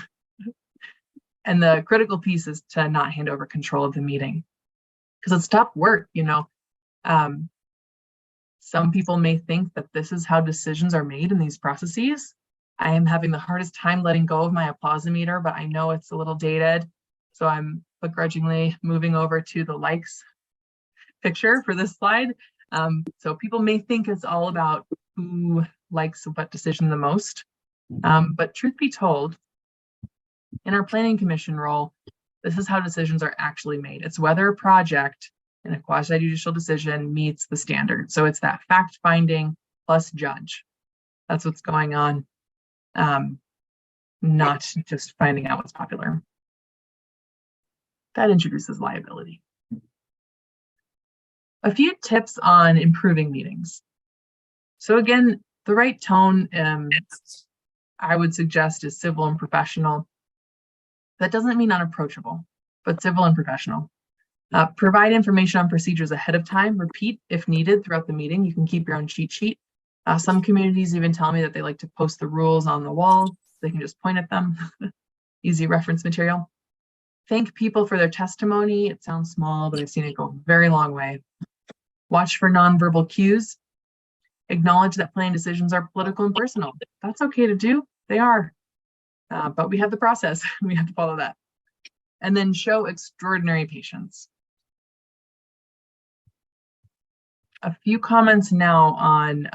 And the critical piece is to not hand over control of the meeting, because it's tough work, you know. Some people may think that this is how decisions are made in these processes. I am having the hardest time letting go of my applause-o-meter, but I know it's a little dated. So I'm begrudgingly moving over to the likes picture for this slide. So people may think it's all about who likes what decision the most. But truth be told, in our planning commission role, this is how decisions are actually made. It's whether a project in a quasi-judicial decision meets the standard. So it's that fact-finding plus judge. That's what's going on, not just finding out what's popular. That introduces liability. A few tips on improving meetings. So again, the right tone, I would suggest, is civil and professional. That doesn't mean unapproachable, but civil and professional. Provide information on procedures ahead of time. Repeat if needed throughout the meeting. You can keep your own cheat sheet. Some communities even tell me that they like to post the rules on the wall so they can just point at them. Easy reference material. Thank people for their testimony. It sounds small, but I've seen it go a very long way. Watch for nonverbal cues. Acknowledge that planning decisions are political and personal. That's okay to do. They are. But we have the process. We have to follow that. And then show extraordinary patience. A few comments now on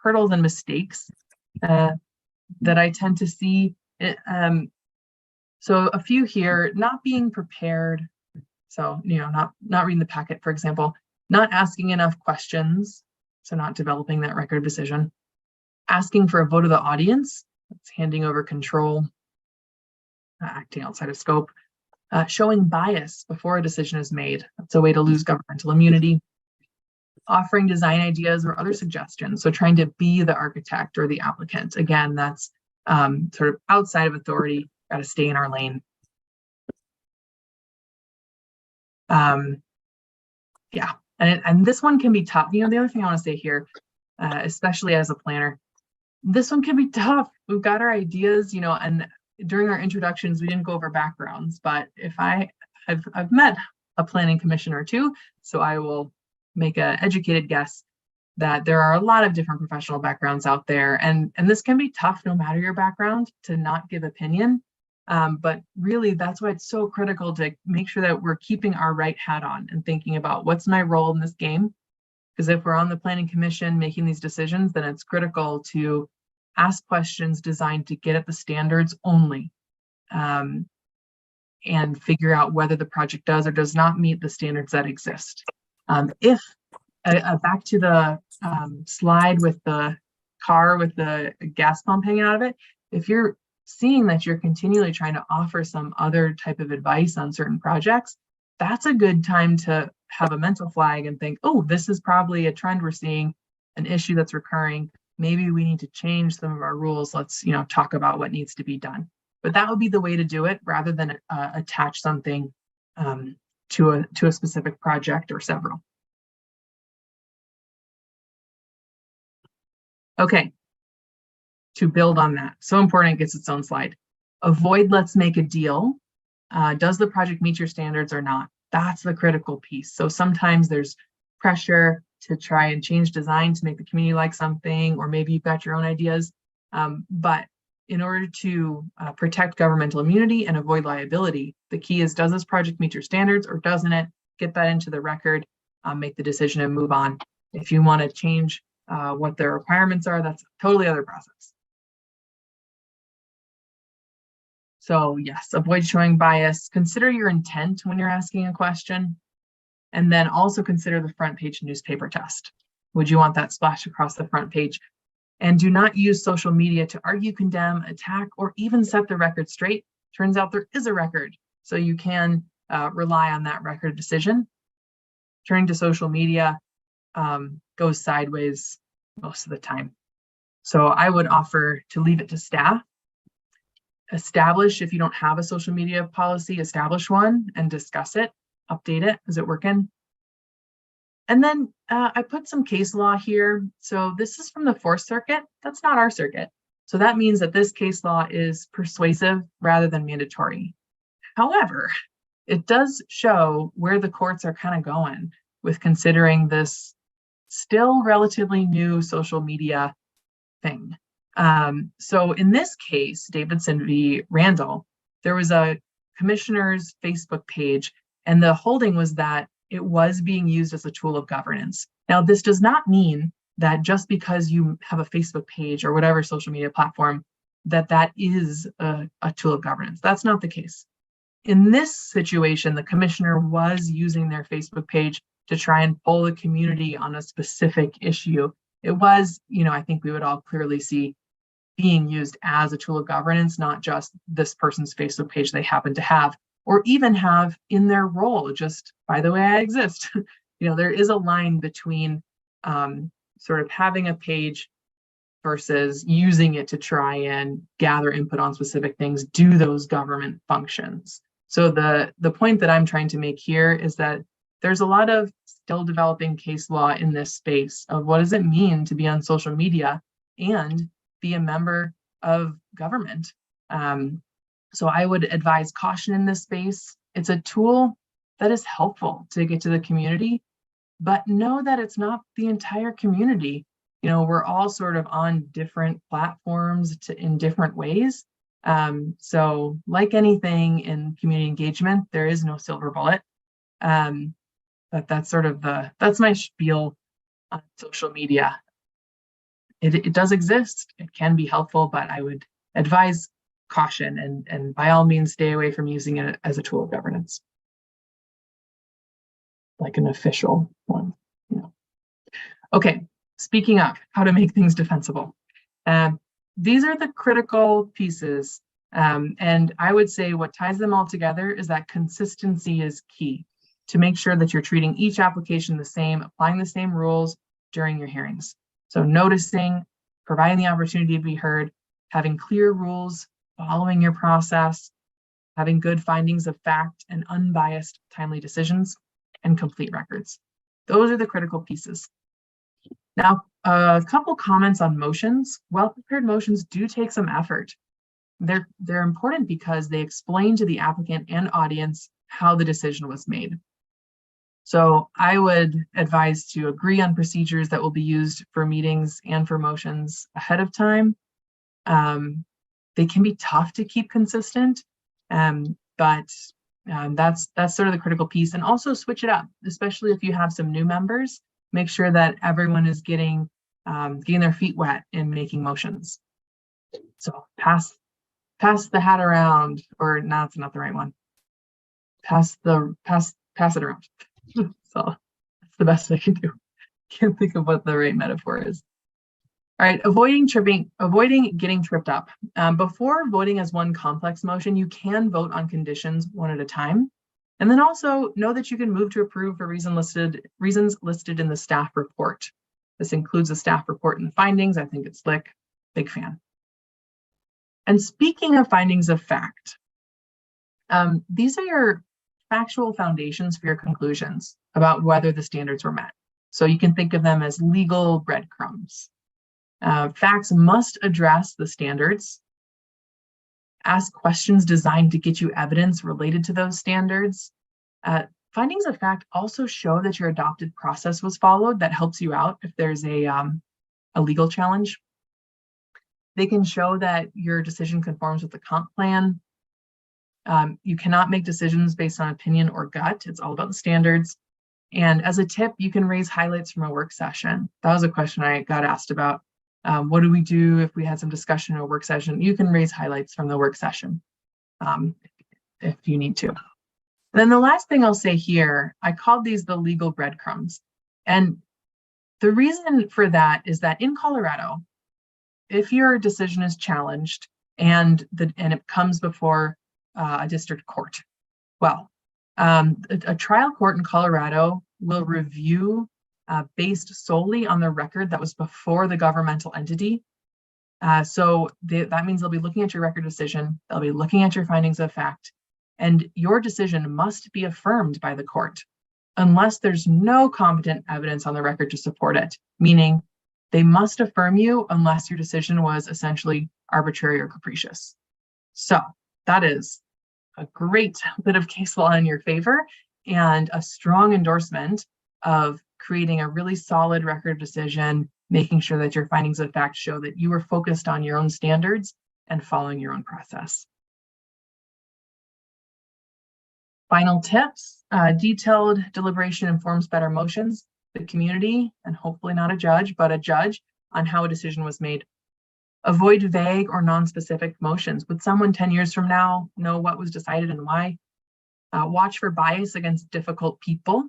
hurdles and mistakes that I tend to see. So a few here: not being prepared. So, you know, not reading the packet, for example, not asking enough questions. So not developing that record of decision. Asking for a vote of the audience. That's handing over control, acting outside of scope. Showing bias before a decision is made. That's a way to lose governmental immunity. Offering design ideas or other suggestions. So trying to be the architect or the applicant. Again, that's sort of outside of authority. Got to stay in our lane. Yeah, and this one can be tough. You know, the other thing I want to say here, especially as a planner. This one can be tough. We've got our ideas, and during our introductions, we didn't go over backgrounds, but if I've met a planning commission or two, so I will make an educated guess that there are a lot of different professional backgrounds out there. And this can be tough no matter your background to not give opinion. But really, that's why it's so critical to make sure that we're keeping our right hat on and thinking about what's my role in this game. Because if we're on the planning commission making these decisions, then it's critical to ask questions designed to get at the standards only, and figure out whether the project does or does not meet the standards that exist. If back to the slide with the car with the gas pump hanging out of it, if you're seeing that you're continually trying to offer some other type of advice on certain projects, that's a good time to have a mental flag and think, oh, this is probably a trend we're seeing, an issue that's recurring. Maybe we need to change some of our rules. Let's, talk about what needs to be done. But that would be the way to do it rather than attach something to a specific project or several. Okay, to build on that, so important, it gets its own slide. Avoid let's make a deal. Does the project meet your standards or not? That's the critical piece. So sometimes there's pressure to try and change design to make the community like something, or maybe you've got your own ideas. But in order to protect governmental immunity and avoid liability, the key is, does this project meet your standards or doesn't it? Get that into the record, make the decision and move on. If you want to change what their requirements are, that's a totally other process. So yes, avoid showing bias. Consider your intent when you're asking a question. And then also consider the front page newspaper test. Would you want that splashed across the front page? And do not use social media to argue, condemn, attack, or even set the record straight. Turns out there is a record, so you can rely on that record decision. Turning to social media goes sideways most of the time. So I would offer to leave it to staff. Establish, if you don't have a social media policy, establish one and discuss it, update it. Is it working? And then I put some case law here. So this is from the Fourth Circuit. That's not our circuit. So that means that this case law is persuasive rather than mandatory. However, it does show where the courts are kind of going with considering this still relatively new social media thing. So in this case, Davidson v. Randall, there was a commissioner's Facebook page, and the holding was that it was being used as a tool of governance. Now, this does not mean that just because you have a Facebook page or whatever social media platform, that is a tool of governance. That's not the case. In this situation, the commissioner was using their Facebook page to try and poll the community on a specific issue. It was, I think we would all clearly see being used as a tool of governance, not just this person's Facebook page they happen to have, or even have in their role, just by the way I exist. There is a line between sort of having a page versus using it to try and gather input on specific things, do those government functions. So the point that I'm trying to make here is that there's a lot of still developing case law in this space of what does it mean to be on social media and be a member of government. So I would advise caution in this space. It's a tool that is helpful to get to the community, but know that it's not the entire community. We're all sort of on different platforms in different ways. So like anything in community engagement, there is no silver bullet. But that's my spiel on social media. It does exist. It can be helpful, but I would advise caution and by all means stay away from using it as a tool of governance, like an official one. Okay, speaking of how to make things defensible, these are the critical pieces, and I would say what ties them all together is that consistency is key to make sure that you're treating each application the same, applying the same rules during your hearings. So noticing, providing the opportunity to be heard, having clear rules, following your process, having good findings of fact and unbiased, timely decisions, and complete records. Those are the critical pieces. Now, a couple comments on motions. Well-prepared motions do take some effort. They're important because they explain to the applicant and audience how the decision was made. So I would advise to agree on procedures that will be used for meetings and for motions ahead of time. They can be tough to keep consistent, but that's sort of the critical piece. And also switch it up, especially if you have some new members. Make sure that everyone is getting their feet wet in making motions. So pass the hat around, or no, it's not the right one. Pass it around. So that's the best I can do. Can't think of what the right metaphor is. All right, avoiding getting tripped up. Before voting as one complex motion, you can vote on conditions one at a time. And then also know that you can move to approve for reasons listed in the staff report. This includes the staff report and findings. I think it's slick, big fan. And speaking of findings of fact, these are your factual foundations for your conclusions about whether the standards were met. So you can think of them as legal breadcrumbs. Facts must address the standards, ask questions designed to get you evidence related to those standards. Findings of fact also show that your adopted process was followed. That helps you out if there's a legal challenge. They can show that your decision conforms with the comp plan. You cannot make decisions based on opinion or gut. It's all about the standards. And as a tip, you can raise highlights from a work session. That was a question I got asked about. What do we do if we had some discussion in a work session? You can raise highlights from the work session if you need to. And then the last thing I'll say here, I called these the legal breadcrumbs. And the reason for that is that in Colorado, if your decision is challenged and it comes before a district court, well, a trial court in Colorado will review based solely on the record that was before the governmental entity. So that means they'll be looking at your record decision, they'll be looking at your findings of fact, and your decision must be affirmed by the court unless there's no competent evidence on the record to support it, meaning they must affirm you unless your decision was essentially arbitrary or capricious. So that is a great bit of case law in your favor and a strong endorsement of creating a really solid record decision, making sure that your findings of fact show that you were focused on your own standards and following your own process. Final tips, detailed deliberation informs better motions, the community, and hopefully not a judge, but a judge on how a decision was made. Avoid vague or non-specific motions. Would someone 10 years from now know what was decided and why? Watch for bias against difficult people.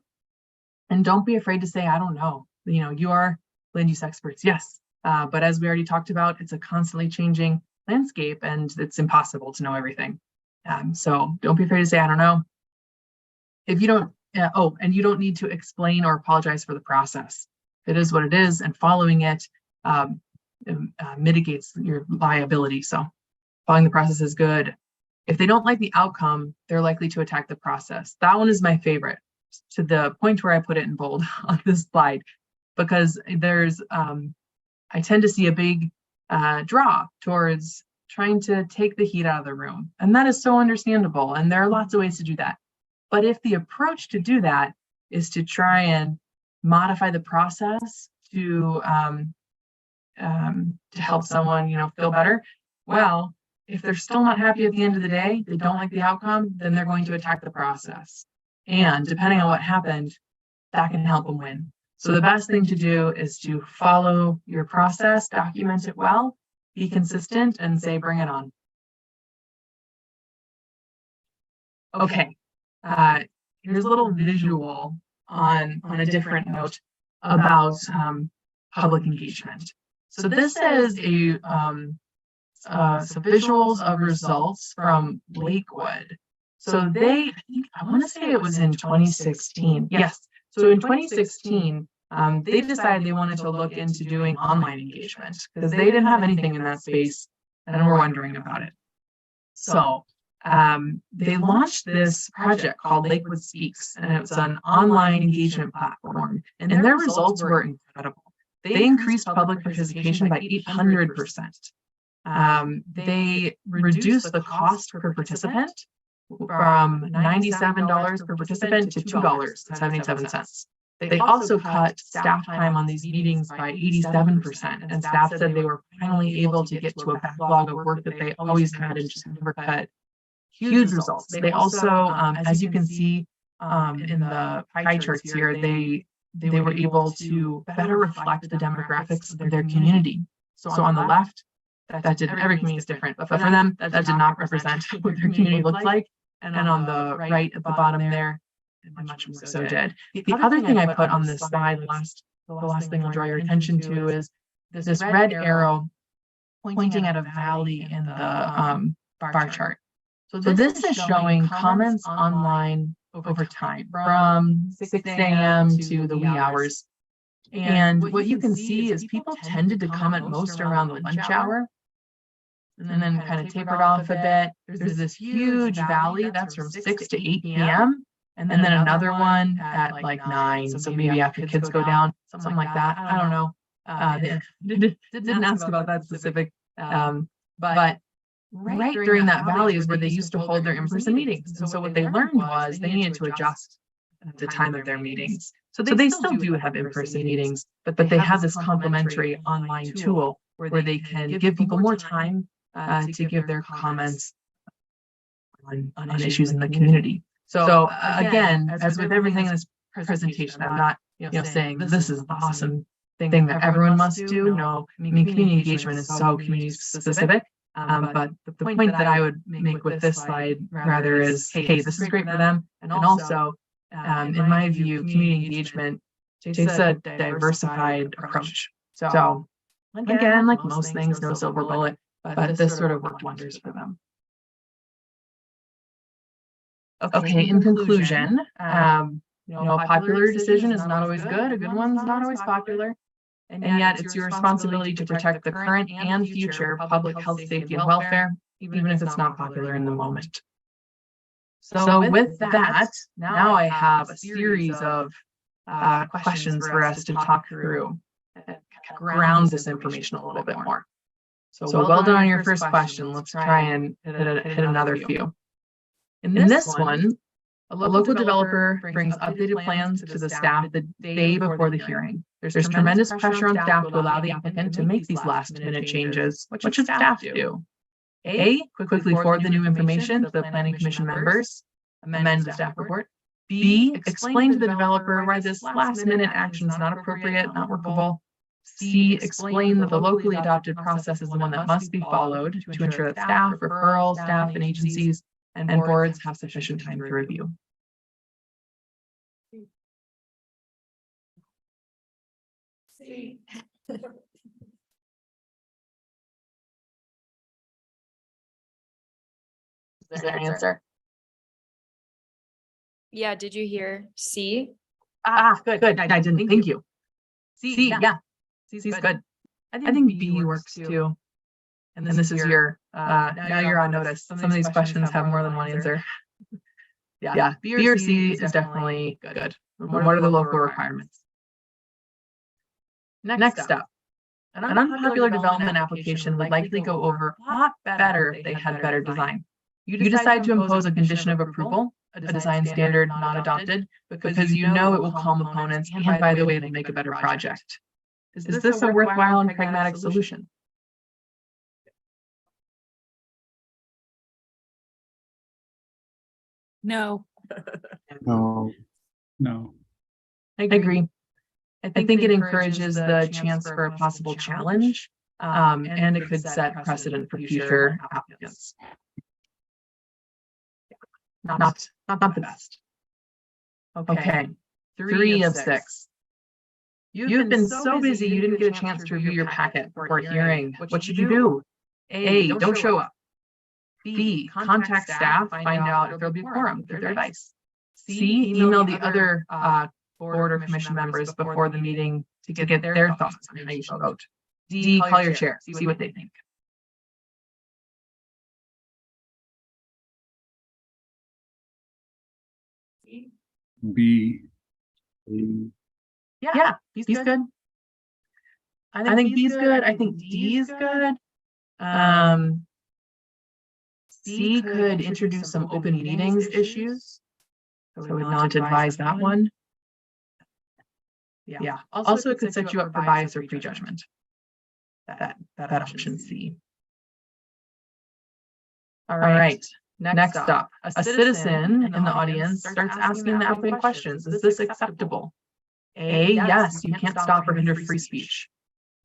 And don't be afraid to say, I don't know. You are land use experts, yes. But as we already talked about, it's a constantly changing landscape and it's impossible to know everything. So don't be afraid to say, I don't know. If you don't, and you don't need to explain or apologize for the process. It is what it is, and following it mitigates your liability. So following the process is good. If they don't like the outcome, they're likely to attack the process. That one is my favorite, to the point where I put it in bold on this slide, because there's, I tend to see a big draw towards trying to take the heat out of the room. And that is so understandable. And there are lots of ways to do that. But if the approach to do that is to try and modify the process to help someone, feel better, well, if they're still not happy at the end of the day, they don't like the outcome, then they're going to attack the process. And depending on what happened, that can help them win. So the best thing to do is to follow your process, document it well, be consistent, and say, bring it on. Okay. Here's a little visual on a different note about public engagement. So this is some visuals of results from Lakewood. So I want to say it was in 2016. Yes. So in 2016, they decided they wanted to look into doing online engagement because they didn't have anything in that space and were wondering about it. So they launched this project called Lakewood Speaks, and it was an online engagement platform, and their results were incredible. they increased public participation by 800%. They reduced the cost per participant from $97 per participant to $2.77. They also cut staff time on these meetings by 87%, and staff said they were finally able to get to a backlog of work that they always had and just never cut. Huge results. They also, as you can see in the pie charts here, they were able to better reflect the demographics of their community. So on the left, that did, every community is different, but for them, that did not represent what their community looked like. And on the right at the bottom there, much more so did. The other thing I put on this slide, the last thing I'll draw your attention to is this red arrow pointing at a valley in the bar chart. So this is showing comments online over time from 6 a.m. to the wee hours. And what you can see is people tended to comment most around the lunch hour and then kind of tapered off a bit. There's this huge valley that's from 6 to 8 p.m. And then another one at like 9. So maybe after kids go down, something like that. I don't know. Didn't ask about that specific. But right during that valley is where they used to hold their in-person meetings. And so what they learned was they needed to adjust the time of their meetings. So they still do have in-person meetings, but they have this complementary online tool where they can give people more time to give their comments on issues in the community. So again, as with everything in this presentation, I'm not saying this is the awesome thing that everyone must do. No, I mean, community engagement is so community specific. But the point that I would make with this slide rather is, hey, this is great for them. And also, in my view, community engagement takes a diversified approach. So again, like most things, no silver bullet, but this sort of worked wonders for them. Okay, in conclusion, a popular decision is not always good. A good one's not always popular. And yet it's your responsibility to protect the current and future public health, safety, and welfare, even if it's not popular in the moment. So with that, now I have a series of questions for us to talk through, ground this information a little bit more. So well done on your first question. Let's try and hit another few. In this one, a local developer brings updated plans to the staff the day before the hearing. There's tremendous pressure on staff to allow the applicant to make these last-minute changes. What should staff do? A, quickly forward the new information to the Planning Commission members, amend the staff report. B, explain to the developer why this last-minute action is not appropriate, not workable. C, explain that the locally adopted process is the one that must be followed to ensure that staff, referral, staff, and agencies and boards have sufficient time to review. C. Is there an answer? Yeah, did you hear C? Good. I didn't. Thank you. C, yeah. C's good. I think B works too. And this is your, now you're on notice. Some of these questions have more than one answer. Yeah, B or C is definitely good. What are the local requirements? Next up, an unpopular development application would likely go over a lot better if they had better design. You decide to impose a condition of approval, a design standard not adopted, because you know it will calm opponents, and by the way, it'll make a better project. Is this a worthwhile and pragmatic solution? No. No. I agree. I think it encourages the chance for a possible challenge, and it could set precedent for future applicants. Not the best. Okay, 3 of 6. You've been so busy you didn't get a chance to review your packet before hearing. What should you do? A, don't show up. B, contact staff, find out if there'll be a quorum, give their advice. C, email the other board or commission members before the meeting to get their thoughts on how you should vote. D, call your chair, see what they think. B. Yeah, he's good. I think B is good. I think D is good. C could introduce some open meetings issues. So we would not advise that one. Yeah. Also, it could set you up for bias or prejudgment. That option C. All right. Next up, a citizen in the audience starts asking the applicant questions. Is this acceptable? A, yes, you can't stop or hinder free speech.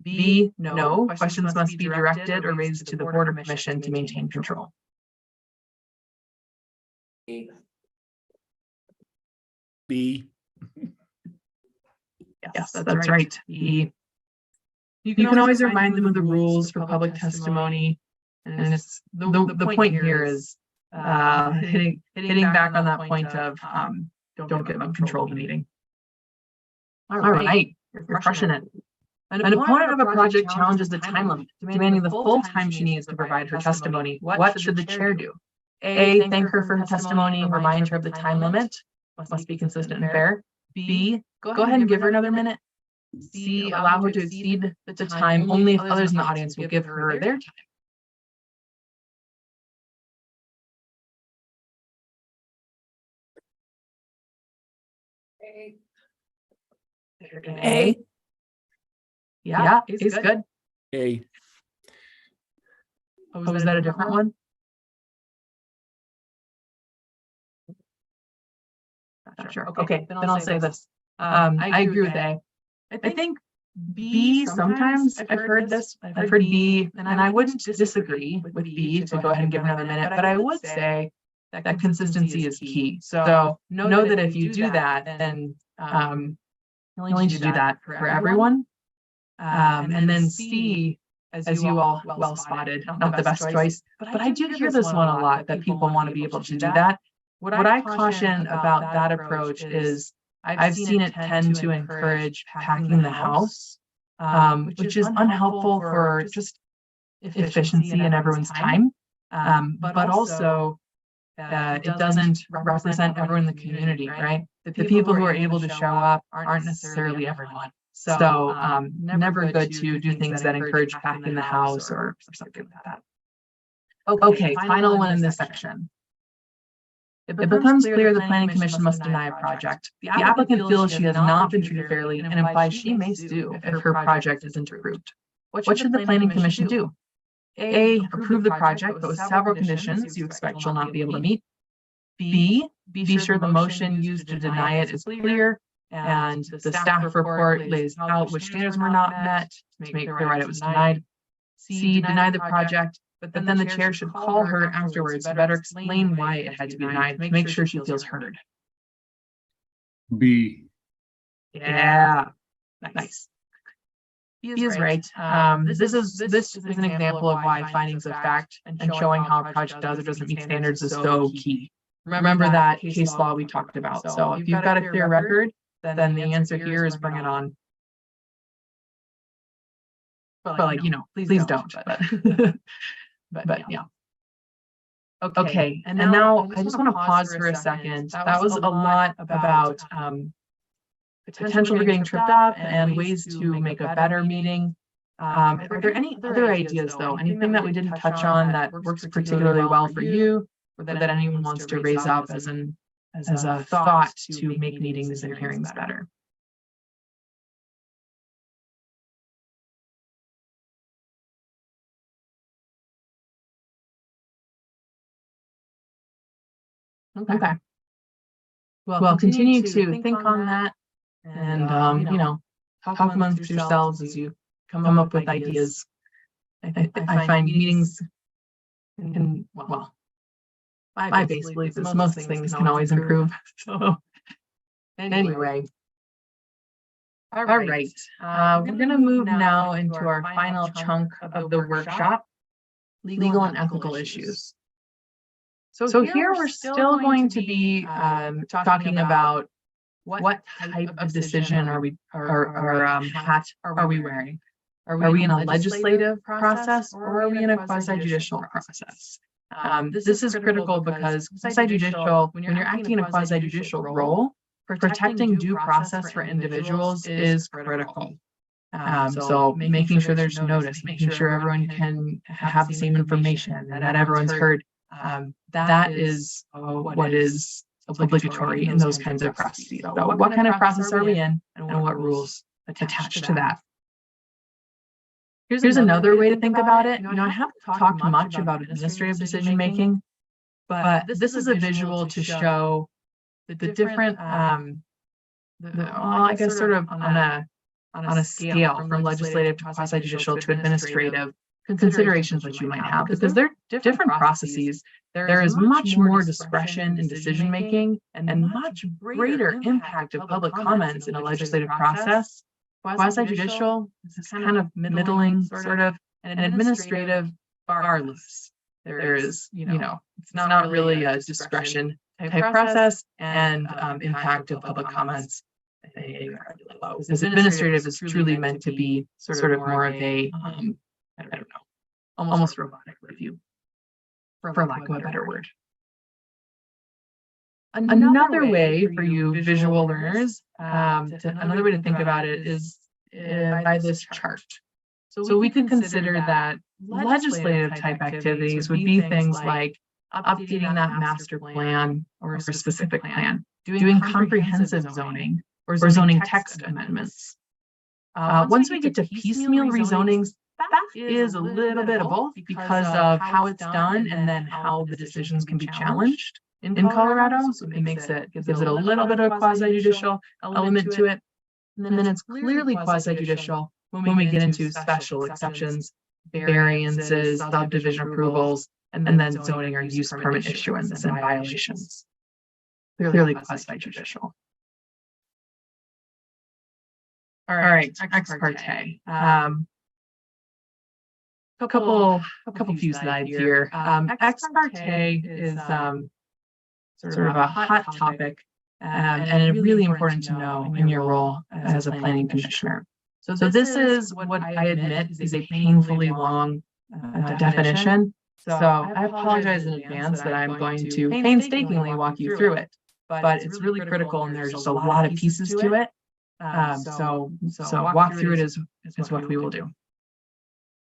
B, no, questions must be directed or raised to the board or commission to maintain control. B. Yes, that's right. B. You can always remind them of the rules for public testimony. And it's the point here is hitting back on that point of don't give them control of the meeting. All right, you're crushing it. An opponent of a project challenges the time limit, demanding the full time she needs to provide her testimony. What should the chair do? A, thank her for her testimony, remind her of the time limit, must be consistent and fair. B, go ahead and give her another minute. C, allow her to exceed the time only if others in the audience will give her their time. A. Yeah, is good. A. Oh, was that a different one? Not sure. Okay, then I'll say this. I agree with A. I think B, sometimes I've heard this. I've heard B, and I wouldn't disagree with B to go ahead and give another minute, but I would say that consistency is key. So know that if you do that, then you'll need to do that for everyone. And then C, as you all well spotted, not the best choice, but I do hear this one a lot, that people want to be able to do that. What I caution about that approach is I've seen it tend to encourage packing the house, which is unhelpful for just efficiency and everyone's time. But also it doesn't represent everyone in the community, right? The people who are able to show up aren't necessarily everyone. So never good to do things that encourage packing the house or something like that. Okay, final one in this section. It becomes clear the planning commission must deny a project. The applicant feels she has not been treated fairly and implies she may sue if her project isn't approved. What should the planning commission do? A, approve the project, but with several conditions you expect she'll not be able to meet. B, be sure the motion used to deny it is clear and the staff report lays out which standards were not met to make clear why it was denied. C, deny the project, but then the chair should call her afterwards to better explain why it had to be denied to make sure she feels heard. B. Yeah, nice. He is right. This is an example of why findings of fact and showing how a project does or doesn't meet standards is so key. Remember that case law we talked about. So if you've got a clear record, then the answer here is bring it on. But like, please don't. But yeah. Okay. And now I just want to pause for a second. That was a lot about potential for getting tripped up and ways to make a better meeting. Are there any other ideas though? Anything that we didn't touch on that works particularly well for you, or that anyone wants to raise up as a thought to make meetings and hearings better? Okay. Well, continue to think on that and, talk amongst yourselves as you come up with ideas. I find meetings can, well, my base belief is most things can always improve. So anyway. All right. We're going to move now into our final chunk of the workshop, legal and ethical issues. So here we're still going to be talking about what type of decision are we hat are we wearing? Are we in a legislative process or are we in a quasi-judicial process? This is critical because quasi-judicial, when you're acting in a quasi-judicial role, protecting due process for individuals is critical. So making sure there's notice, making sure everyone can have the same information and that everyone's heard. That is what is obligatory in those kinds of processes. So what kind of process are we in and what rules attached to that? Here's another way to think about it. I haven't talked much about administrative decision making, but this is a visual to show the different, I guess sort of on a scale from legislative to quasi-judicial to administrative considerations that you might have, because they're different processes. There is much more discretion in decision making and much greater impact of public comments in a legislative process. Quasi-judicial is kind of middling sort of, and administrative far less. There is, it's not really a discretion type process, and impact of public comments. Because administrative is truly meant to be sort of more of a, I don't know, almost robotic review, for lack of a better word. Another way for you visual learners, another way to think about it is by this chart. So we could consider that legislative type activities would be things like updating that master plan or a specific plan, doing comprehensive zoning or zoning text amendments. Once we get to piecemeal rezonings, that is a little bit of both because of how it's done and then how the decisions can be challenged in Colorado. So it gives it a little bit of a quasi-judicial element to it. And then it's clearly quasi-judicial when we get into special exceptions, variances, subdivision approvals, and then zoning or use permit issuance and violations. Clearly quasi-judicial. All right, ex parte. A couple few slides here. Ex parte is sort of a hot topic, and really important to know in your role as a planning commissioner. So this is what I admit is a painfully long definition. So I apologize in advance that I'm going to painstakingly walk you through it, but it's really critical and there's just a lot of pieces to it. So walk through it is what we will do.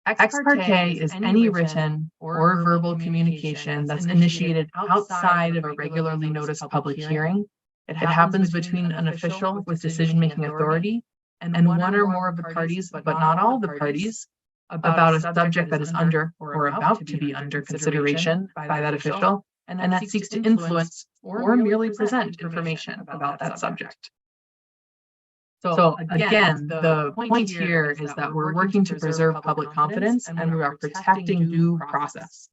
Ex parte is any written or verbal communication that's initiated outside of a regularly noticed public hearing. It happens between an official with decision-making authority and one or more of the parties, but not all the parties, about a subject that is under or about to be under consideration by that official, and that seeks to influence or merely present information about that subject. So again, the point here is that we're working to preserve public confidence and we are protecting due process.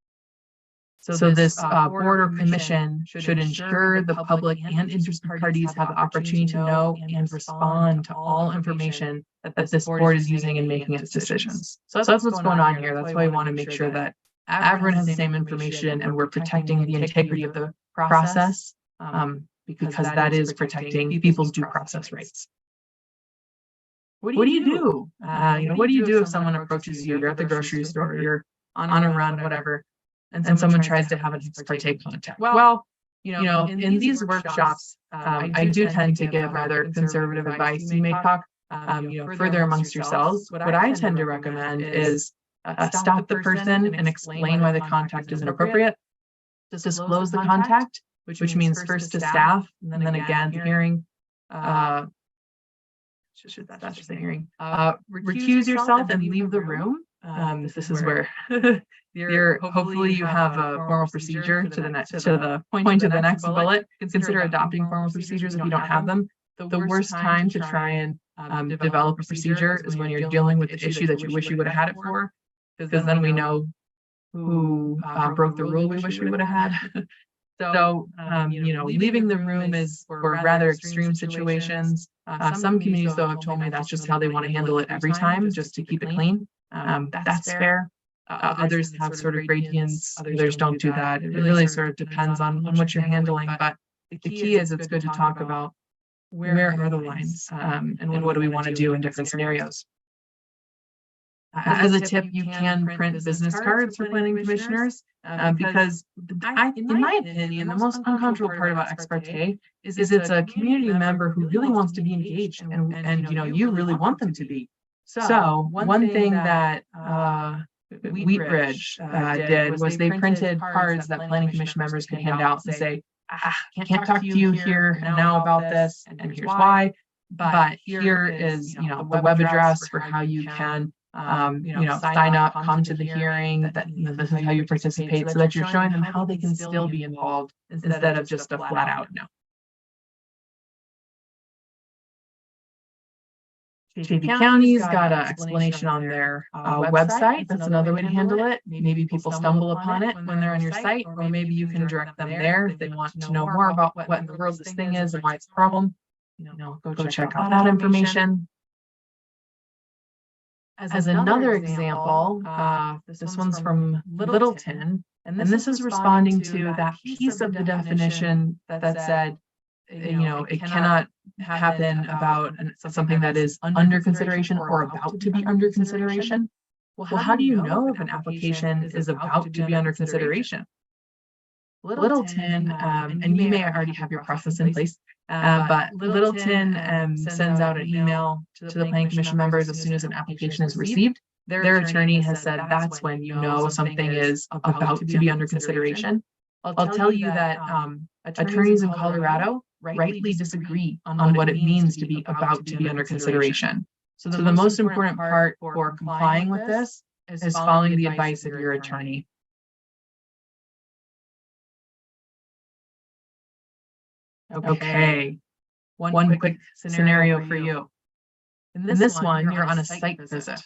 So this board or commission should ensure the public and interested parties have the opportunity to know and respond to all information that this board is using in making its decisions. So that's what's going on here. That's why we want to make sure that everyone has the same information and we're protecting the integrity of the process, because that is protecting people's due process rights. What do you do? What do you do if someone approaches you? You're at the grocery store, you're on a run, whatever, and someone tries to have an ex parte contact. Well, in these workshops, I do tend to give rather conservative advice. You may talk, further amongst yourselves. What I tend to recommend is stop the person and explain why the contact is inappropriate. Disclose the contact, which means first to staff, and then again the hearing. That's just the hearing. Recuse yourself and leave the room. This is where hopefully you have a formal procedure to the point of the next bullet. Consider adopting formal procedures if you don't have them. The worst time to try and develop a procedure is when you're dealing with the issue that you wish you would have had it for, because then we know who broke the rule we wish we would have had. So, leaving the room is for rather extreme situations. Some communities, though, have told me that's just how they want to handle it every time, just to keep it clean. That's fair. Others have sort of gradients. Others don't do that. It really sort of depends on what you're handling. But the key is it's good to talk about where are the lines and what do we want to do in different scenarios. As a tip, you can print business cards for planning commissioners, because in my opinion, the most uncomfortable part about ex parte is it's a community member who really wants to be engaged and you really want them to be. So one thing that Wheat Ridge did was they printed cards that planning commission members could hand out and say, can't talk to you here and now about this, and here's why. But here is, the web address for how you can, sign up, come to the hearing, that this is how you participate, so that you're showing them how they can still be involved instead of just a flat out no. Chaffey County's got an explanation on their website. That's another way to handle it. Maybe people stumble upon it when they're on your site, or maybe you can direct them there if they want to know more about what in the world this thing is and why it's a problem. Go check out that information. As another example, this one's from Littleton, and this is responding to that piece of the definition that said, it cannot happen about something that is under consideration or about to be under consideration. Well, how do you know if an application is about to be under consideration? Littleton, and you may already have your process in place, but Littleton sends out an email to the planning commission members as soon as an application is received. Their attorney has said that's when you know something is about to be under consideration. I'll tell you that attorneys in Colorado rightly disagree on what it means to be about to be under consideration. So the most important part for complying with this is following the advice of your attorney. Okay, one quick scenario for you. In this one, you're on a site visit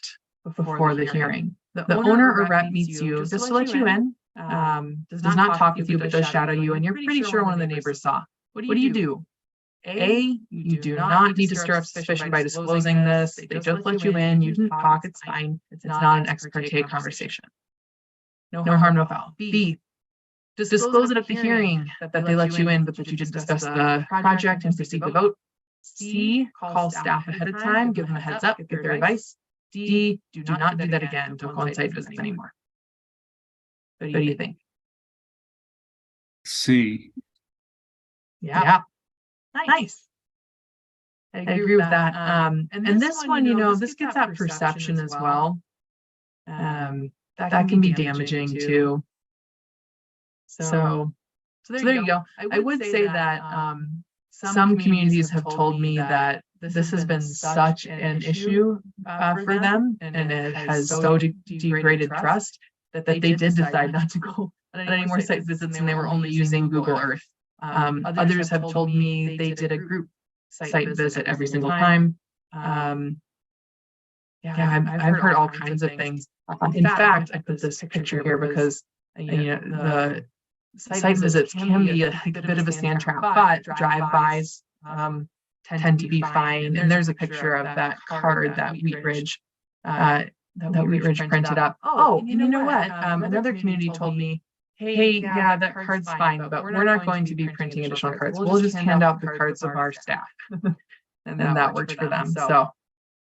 before the hearing. The owner or rep meets you just to let you in, does not talk with you, but does shadow you, and you're pretty sure one of the neighbors saw. What do you do? A, you do not need to stir up suspicion by disclosing this. They just let you in. You didn't talk. It's fine. It's not an ex parte conversation. No harm, no foul. B, disclose it at the hearing that they let you in, but that you just discuss the project and proceed to vote. C, call staff ahead of time, give them a heads up, get their advice. D, do not do that again. Don't go on site visits anymore. What do you think? C. Yeah. Nice. I agree with that. And this one, this gets at perception as well. That can be damaging too. So there you go. I would say that some communities have told me that this has been such an issue for them, and it has so degraded trust that they did decide not to go on any more site visits, and they were only using Google Earth. Others have told me they did a group site visit every single time. I've heard all kinds of things. In fact, I put this picture here because the site visits can be a bit of a sand trap, but drive-bys tend to be fine. And there's a picture of that card that Wheat Ridge printed up. Oh, you know what? Another community told me, hey, yeah, that card's fine, but we're not going to be printing additional cards. We'll just hand out the cards of our staff. and that worked for them. So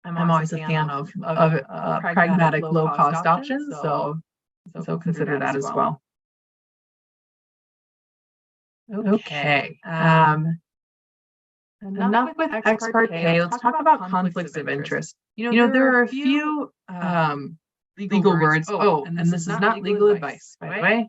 I'm always a fan of pragmatic, low-cost options. So consider that as well. Okay. Enough with ex parte. Let's talk about conflicts of interest. There are a few legal words. Oh, and this is not legal advice, by the way.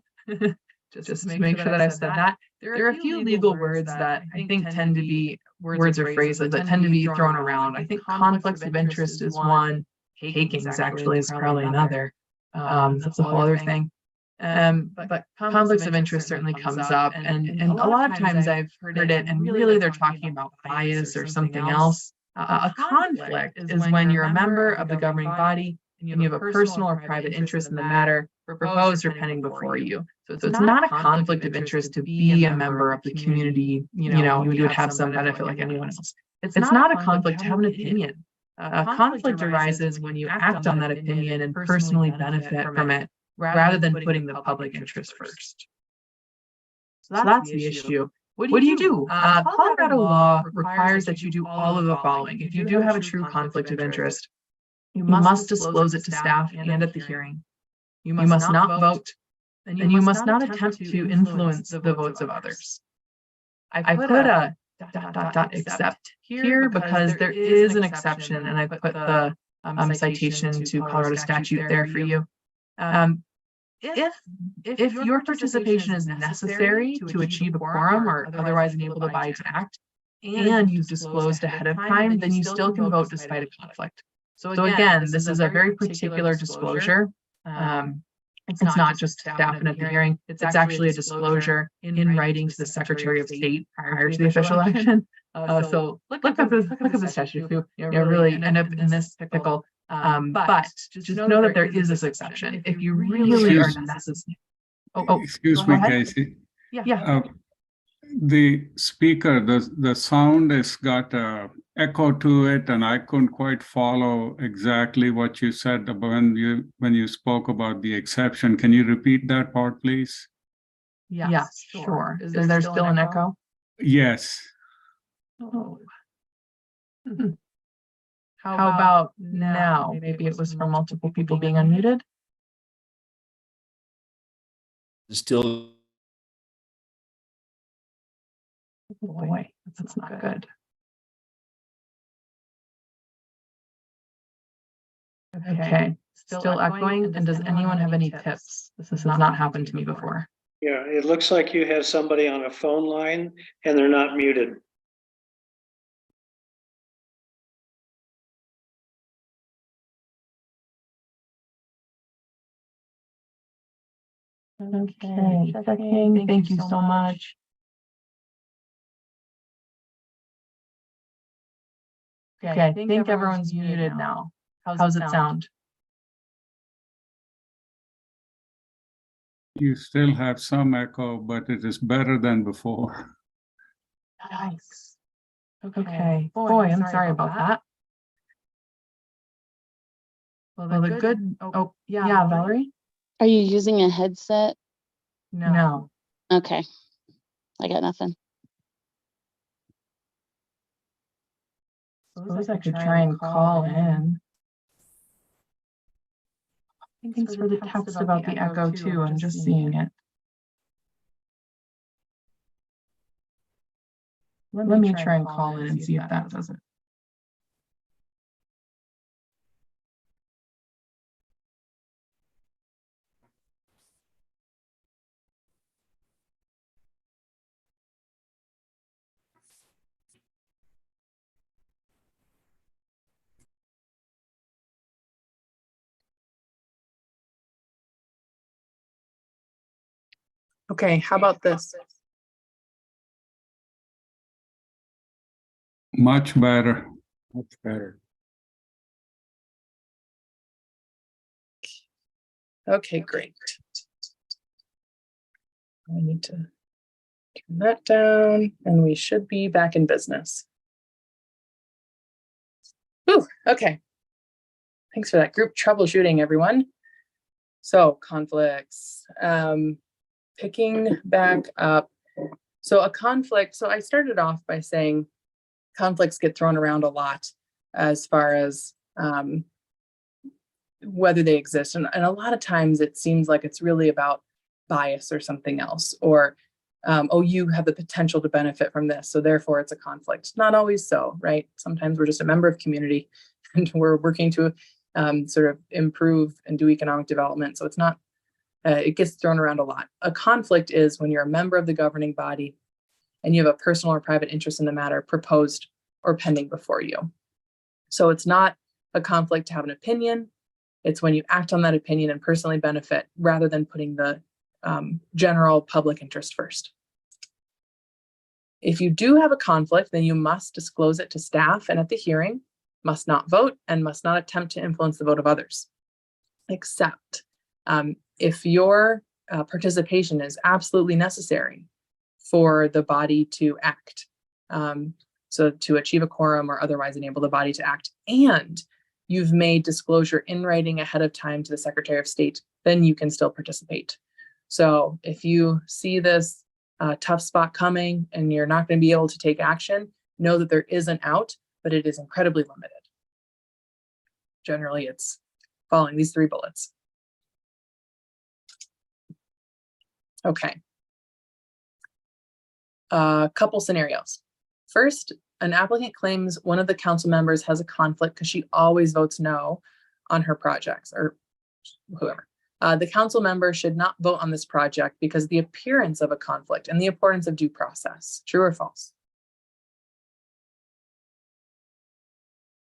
just to make sure that I've said that. There are a few legal words that I think tend to be words or phrases that tend to be thrown around. I think conflicts of interest is one. Takings actually is probably another. That's a whole other thing. But conflicts of interest certainly comes up, and a lot of times I've heard it, and really they're talking about bias or something else. A conflict is when you're a member of the governing body and you have a personal or private interest in the matter proposed or pending before you. So it's not a conflict of interest to be a member of the community. You would have some benefit like anyone else. It's not a conflict to have an opinion. A conflict arises when you act on that opinion and personally benefit from it, rather than putting the public interest first. So that's the issue. What do you do? Colorado law requires that you do all of the following. If you do have a true conflict of interest, you must disclose it to staff and at the hearing. You must not vote, and you must not attempt to influence the votes of others. I put a ... except here because there is an exception, and I put the citation to Colorado statute there for you. If your participation is necessary to achieve a quorum or otherwise enable the body to act, and you've disclosed ahead of time, then you still can vote despite a conflict. So again, this is a very particular disclosure. It's not just to happen at the hearing. It's actually a disclosure in writing to the Secretary of State prior to the official action. So look up the statute if you really end up in this pickle. But just know that there is this exception. If you really are necessary. Excuse go me, ahead. Casey. Yeah. The speaker, the sound has got a echo to it, and I couldn't quite follow exactly what you said about when you spoke about the exception. Can you repeat that part, please? Yes, sure. Is there still an echo? Yes. Oh. How about now? Maybe it was from multiple people being unmuted. Still, Oh boy, that's not good. Okay, still echoing. And does anyone have any tips? This has not happened to me before. Yeah, it looks like you have somebody on a phone line and they're not muted. Okay, checking. Thank you so much. Okay, I think everyone's muted now. How's it sound? You still have some echo, but it is better than before. Yikes. Okay. Boy, I'm sorry about that. Well, the good. Oh, yeah, Valerie? Are you using a headset? No. Okay. I got nothing. Suppose I could try and call in. Thanks for the text about the echo too. I'm just seeing it. Let me try and call in and see if that does it. Okay, how about this? Much better. much better. Okay, great. I need to turn that down and we should be back in business. Ooh, okay. Thanks for that group troubleshooting, everyone. So conflicts, picking back up. So a conflict, so I started off by saying conflicts get thrown around a lot as far as whether they exist. And a lot of times it seems like it's really about bias or something else, or, oh, you have the potential to benefit from this, so therefore it's a conflict. Not always so, right? Sometimes we're just a member of community and we're working to sort of improve and do economic development. So it's not, it gets thrown around a lot. A conflict is when you're a member of the governing body and you have a personal or private interest in the matter proposed or pending before you. So it's not a conflict to have an opinion. It's when you act on that opinion and personally benefit rather than putting the general public interest first. If you do have a conflict, then you must disclose it to staff and at the hearing, must not vote, and must not attempt to influence the vote of others, except if your participation is absolutely necessary for the body to act. So to achieve a quorum or otherwise enable the body to act, and you've made disclosure in writing ahead of time to the Secretary of State, then you can still participate. So if you see this tough spot coming and you're not going to be able to take action, know that there is an out, but it is incredibly limited. Generally, it's following these 3 bullets. Okay. A couple scenarios. First, an applicant claims one of the council members has a conflict because she always votes no on her projects or whoever. The council member should not vote on this project because of the appearance of a conflict and the importance of due process. True or false?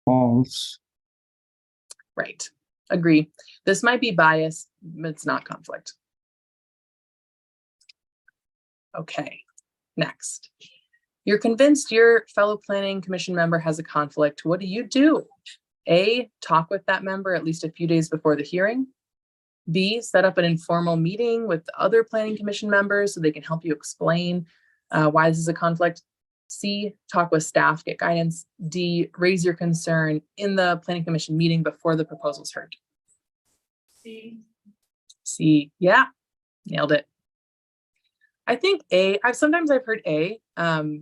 False. Right. Agree. This might be biased, but it's not conflict. Okay, next. You're convinced your fellow planning commission member has a conflict. What do? A, talk with that member at least a few days before the hearing. B, set up an informal meeting with the other planning commission members so they can help you explain why this is a conflict. C, talk with staff, get guidance. D, raise your concern in the planning commission meeting before the proposal's heard. C, yeah, nailed it. I think A, sometimes I've heard A,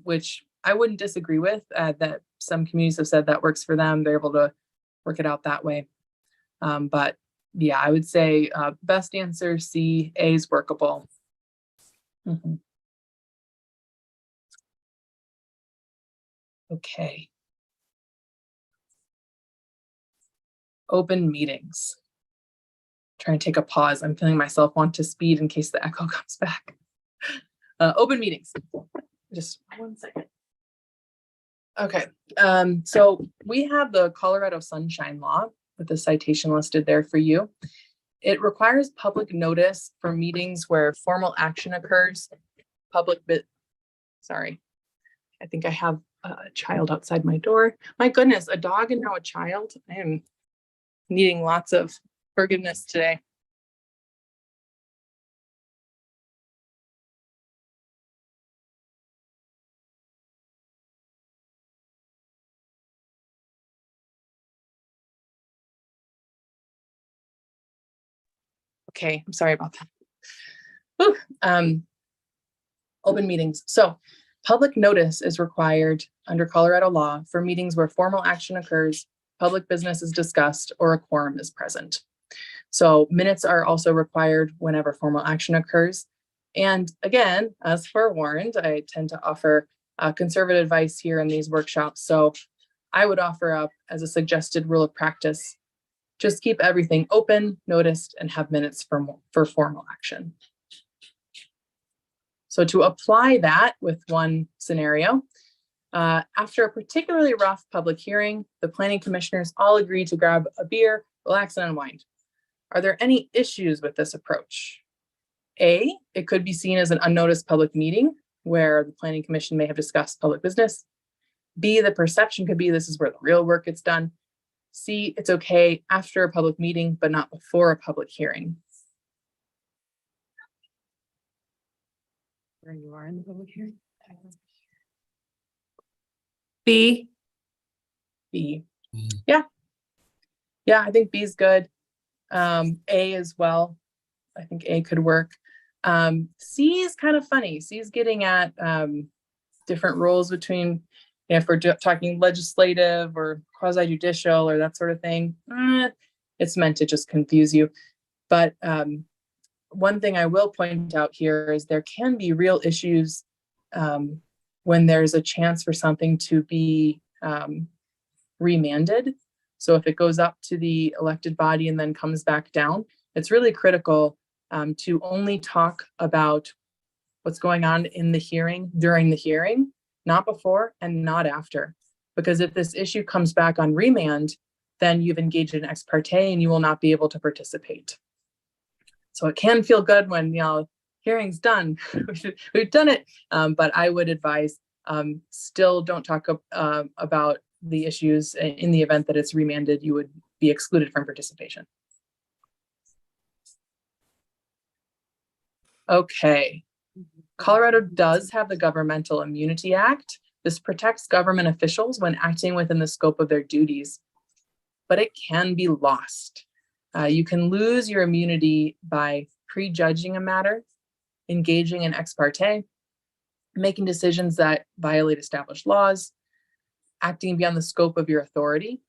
which I wouldn't disagree with, that some communities have said that works for them. They're able to work it out that way. But yeah, I would say best answer C, A is workable. Mhm. Okay. Open meetings. Trying to take a pause. I'm feeling myself want to speed in case the echo comes back. Open meetings. Just 1 second. Okay, so we have the Colorado Sunshine Law with the citation listed there for you. It requires public notice for meetings where formal action occurs. Sorry, I think I have a child outside my door. My goodness, a dog and now a child. I am needing lots of forgiveness today. Okay, I'm sorry about that. Whew. Open meetings. So public notice is required under Colorado law for meetings where formal action occurs, public business is discussed, or a quorum is present. So minutes are also required whenever formal action occurs. And again, as forewarned, I tend to offer conservative advice here in these workshops. So I would offer up as a suggested rule of practice, just keep everything open, noticed, and have minutes for formal action. So to apply that with one scenario, after a particularly rough public hearing, the planning commissioners all agree to grab a beer, relax, and unwind. Are there any issues with this approach? A, it could be seen as an unnoticed public meeting where the planning commission may have discussed public business. B, the perception could be this is where the real work gets done. C, it's okay after a public meeting, but not before a public hearing. Where you are in the public hearing? B. B. Yeah. Yeah, I think B is good. A as well. I think A could work. C is kind of funny. C is getting at different roles between, if we're talking legislative or quasi-judicial or that sort of thing. It's meant to just confuse you. But one thing I will point out here is there can be real issues when there's a chance for something to be remanded. So if it goes up to the elected body and then comes back down, it's really critical to only talk about what's going on in the hearing during the hearing, not before and not after. Because if this issue comes back on remand, then you've engaged in ex parte and you will not be able to participate. So it can feel good when, hearing's done, we've done it. But I would advise still don't talk about the issues in the event that it's remanded, you would be excluded from participation. Okay. Colorado does have the Governmental Immunity Act. This protects government officials when acting within the scope of their duties, but it can be lost. You can lose your immunity by prejudging a matter, engaging in ex parte, making decisions that violate established laws, acting beyond the scope of your authority,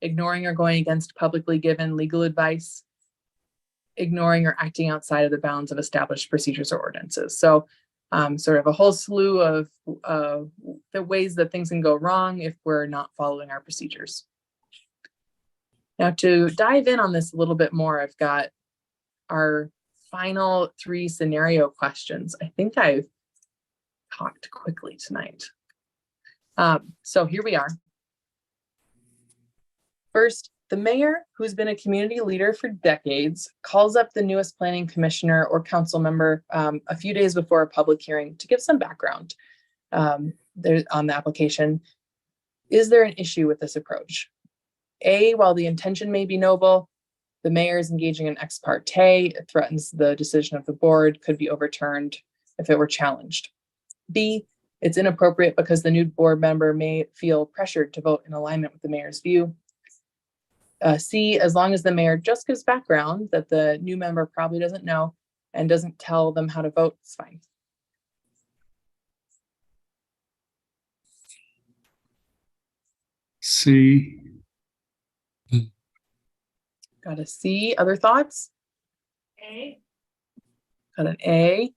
ignoring or going against publicly given legal advice, ignoring or acting outside of the bounds of established procedures or ordinances. So sort of a whole slew of the ways that things can go wrong if we're not following our procedures. Now, to dive in on this a little bit more, I've got our final 3 scenario questions. I think I've talked quickly tonight. So here we are. First, the mayor, who's been a community leader for decades, calls up the newest planning commissioner or council member a few days before a public hearing to give some background on the application. Is there an issue with this approach? A, while the intention may be noble, the mayor is engaging in ex parte, it threatens the decision of the board, could be overturned if it were challenged. B, it's inappropriate because the new board member may feel pressured to vote in alignment with the mayor's view. C, as long as the mayor just gives background that the new member probably doesn't know and doesn't tell them how to vote, it's fine. C. Got a C. Other thoughts? A. Got an A.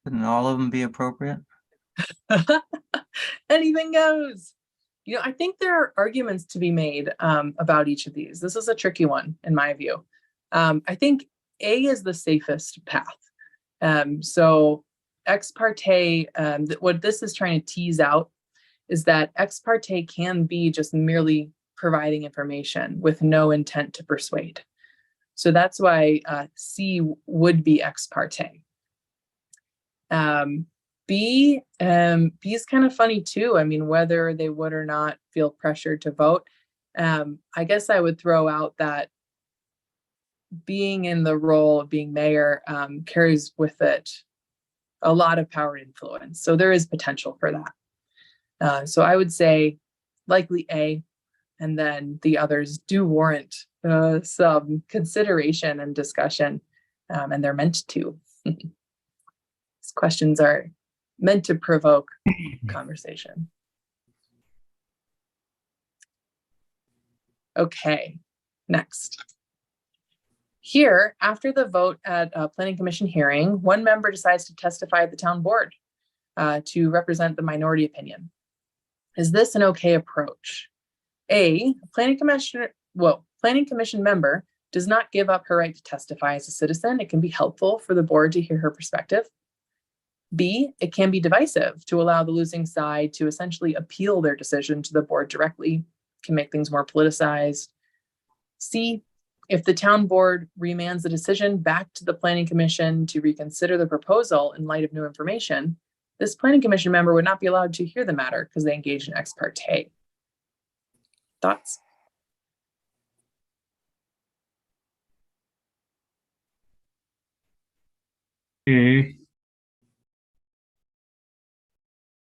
Couldn't all of them be appropriate? Anything goes. You know, I think there are arguments to be made about each of these. This is a tricky one, in my view. I think A is the safest path. So ex parte, what this is trying to tease out is that ex parte can be just merely providing information with no intent to persuade. So that's why C would be ex parte. B is kind of funny too. I mean, whether they would or not feel pressured to vote. I guess I would throw out that being in the role of being mayor carries with it a lot of power and influence. So there is potential for that. So I would say likely A, and then the others do warrant some consideration and discussion, and they're meant to. These questions are meant to provoke conversation. Okay, next. Here, after the vote at a planning commission hearing, one member decides to testify at the town board to represent the minority opinion. Is this an okay approach? A, planning commission member does not give up her right to testify as a citizen. It can be helpful for the board to hear her perspective. B, it can be divisive to allow the losing side to essentially appeal their decision to the board directly, can make things more politicized. C, if the town board remands the decision back to the planning commission to reconsider the proposal in light of new information, this planning commission member would not be allowed to hear the matter because they engaged in ex parte. Thoughts? A.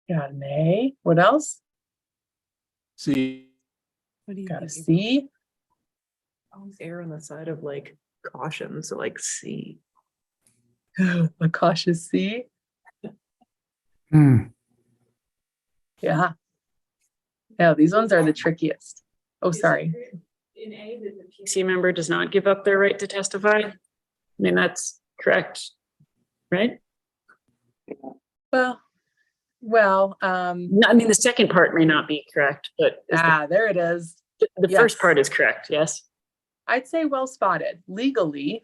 Got an A. What else? See, What do you Got a think? C. Always err on the side of like caution, so like C. A cautious C. Hmm. Yeah. Yeah, these ones are the trickiest. Oh, sorry. In A, that the PC member does not give up their right to testify. I mean, that's correct, right? Well, No, I mean, the second part may not be correct, but there it is. the yes. first part is correct, yes? I'd say well spotted. Legally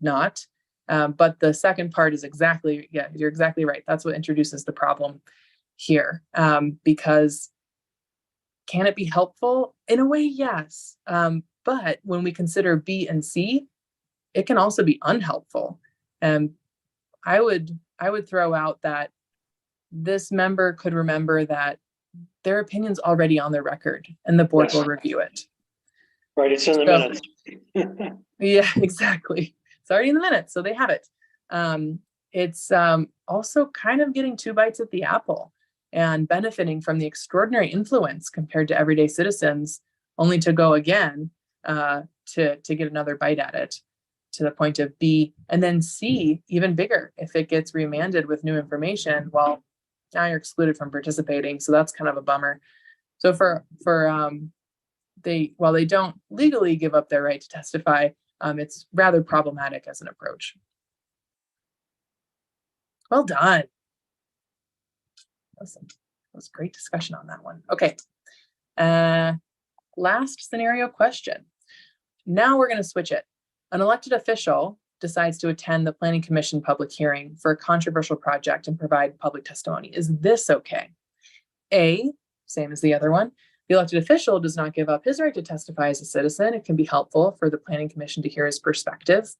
not. But the second part is exactly, yeah, you're exactly right. That's what introduces the problem here. Because can it be helpful? In a way, yes. But when we consider B and C, it can also be unhelpful. And I would throw out that this member could remember that their opinion's already on their record and the board Yes. will review it. Right, it's in the minutes. Yeah, exactly. It's already in the minutes, so they have it. It's also kind of getting 2 bites at the apple and benefiting from the extraordinary influence compared to everyday citizens, only to go again to get another bite at it, to the point of B, and then C, even bigger. If it gets remanded with new information, well, now you're excluded from participating. So that's kind of a bummer. So while they don't legally give up their right to testify, it's rather problematic as an approach. Well done. Awesome. That was great discussion on that one. Okay. Last scenario question. Now we're going to switch it. An elected official decides to attend the Planning Commission public hearing for a controversial project and provide public testimony. Is this okay? A, same as the other one, the elected official does not give up his right to testify as a citizen. It can be helpful for the Planning Commission to hear his perspective.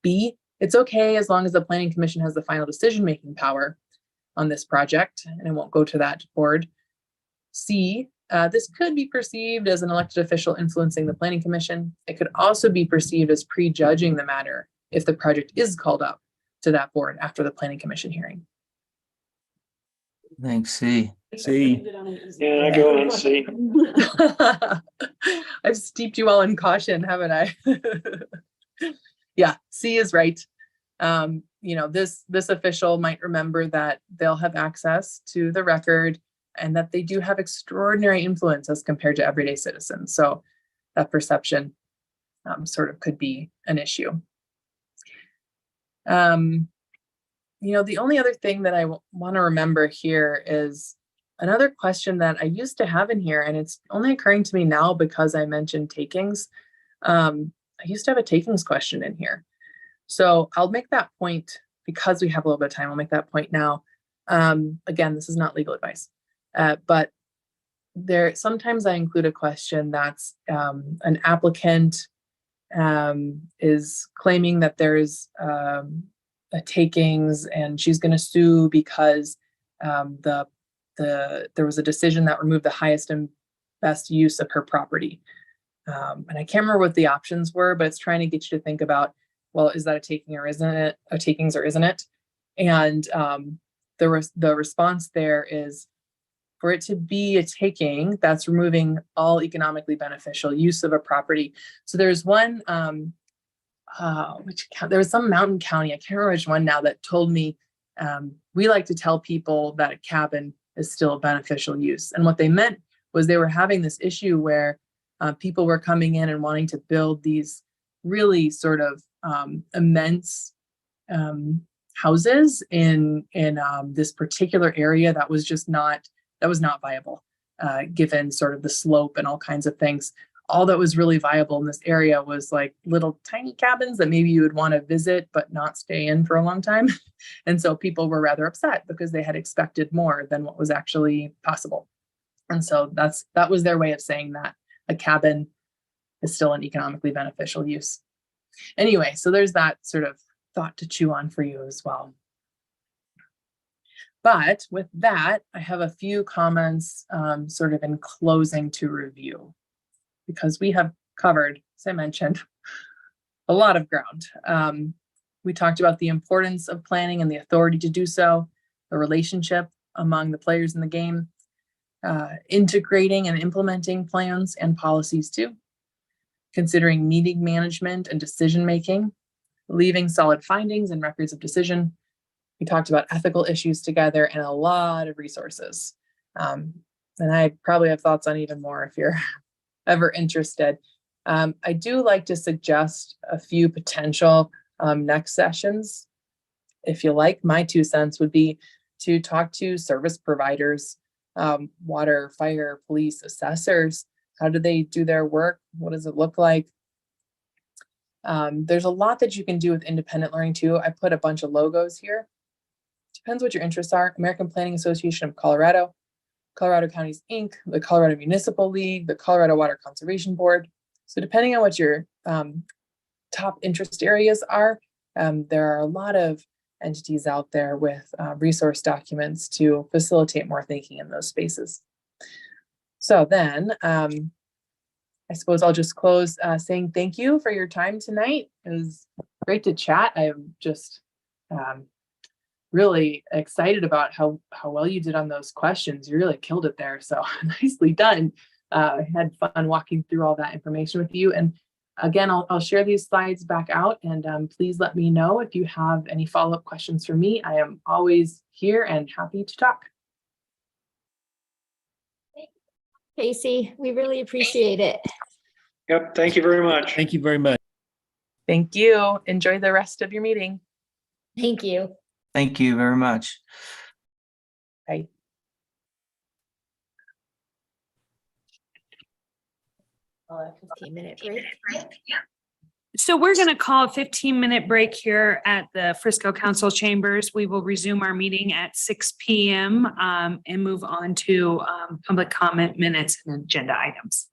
B, it's okay as long as the Planning Commission has the final decision-making power on this project, and it won't go to that board. C, this could be perceived as an elected official influencing the Planning Commission. It could also be perceived as prejudging the matter if the project is called up to that board after the Planning Commission hearing. I think C. C. Yeah, I go on C. I've steeped you all in caution, haven't I? Yeah, C is right. This official might remember that they'll have access to the record and that they do have extraordinary influence as compared to everyday citizens. So that perception sort of could be an issue. The only other thing that I want to remember here is another question that I used to have in here, and it's only occurring to me now because I mentioned takings. I used to have a takings question in here. So I'll make that point because we have a little bit of time. I'll make that point now. Again, this is not legal advice, but sometimes I include a question that's an applicant is claiming that there's a takings and she's going to sue because there was a decision that removed the highest and best use of her property. And I can't remember what the options were, but it's trying to get you to think about, well, is that a taking or isn't it? A takings or isn't it? And the response there is, for it to be a taking, that's removing all economically beneficial use of a property. So there's one, there was some mountain county, I can't remember which one now, that told me we like to tell people that a cabin is still a beneficial use. And what they meant was they were having this issue where people were coming in and wanting to build these really sort of immense houses in this particular area that was just not viable, given sort of the slope and all kinds of things. All that was really viable in this area was like little tiny cabins that maybe you would want to visit but not stay in for a long time. And so people were rather upset because they had expected more than what was actually possible. And so that was their way of saying that a cabin is still an economically beneficial use. Anyway, so there's that sort of thought to chew on for you as well. But with that, I have a few comments sort of in closing to review, because we have covered, as I mentioned, a lot of ground. We talked about the importance of planning and the authority to do so, the relationship among the players in the game, integrating and implementing plans and policies too, considering meeting management and decision-making, leaving solid findings and records of decision. We talked about ethical issues together and a lot of resources. And I probably have thoughts on even more if you're ever interested. I do like to suggest a few potential next sessions. If you like, my 2 cents would be to talk to service providers, water, fire, police, assessors. How do they do their work? What does it look like? There's a lot that you can do with independent learning too. I put a bunch of logos here. Depends what your interests are. American Planning Association of Colorado, Colorado Counties, Inc., the Colorado Municipal League, the Colorado Water Conservation Board. So depending on what your top interest areas are, there are a lot of entities out there with resource documents to facilitate more thinking in those spaces. So then I suppose I'll just close saying thank you for your time tonight. It was great to chat. I'm just really excited about how well you did on those questions. You really killed it there. So nicely done. I had fun walking through all that information with you. And again, I'll share these slides back out, and please let me know if you have any follow-up questions for me. I am always here and happy to talk. Casey, we really appreciate it. Yep, thank you very much. Thank you very much. Thank you. Enjoy the rest of your meeting. Thank you. Thank you very much. Bye. Oh, a 15-minute break. So we're going to call a 15-minute break here at the Frisco Council Chambers. We will resume our meeting at 6 p.m. And move on to public comment minutes and agenda items.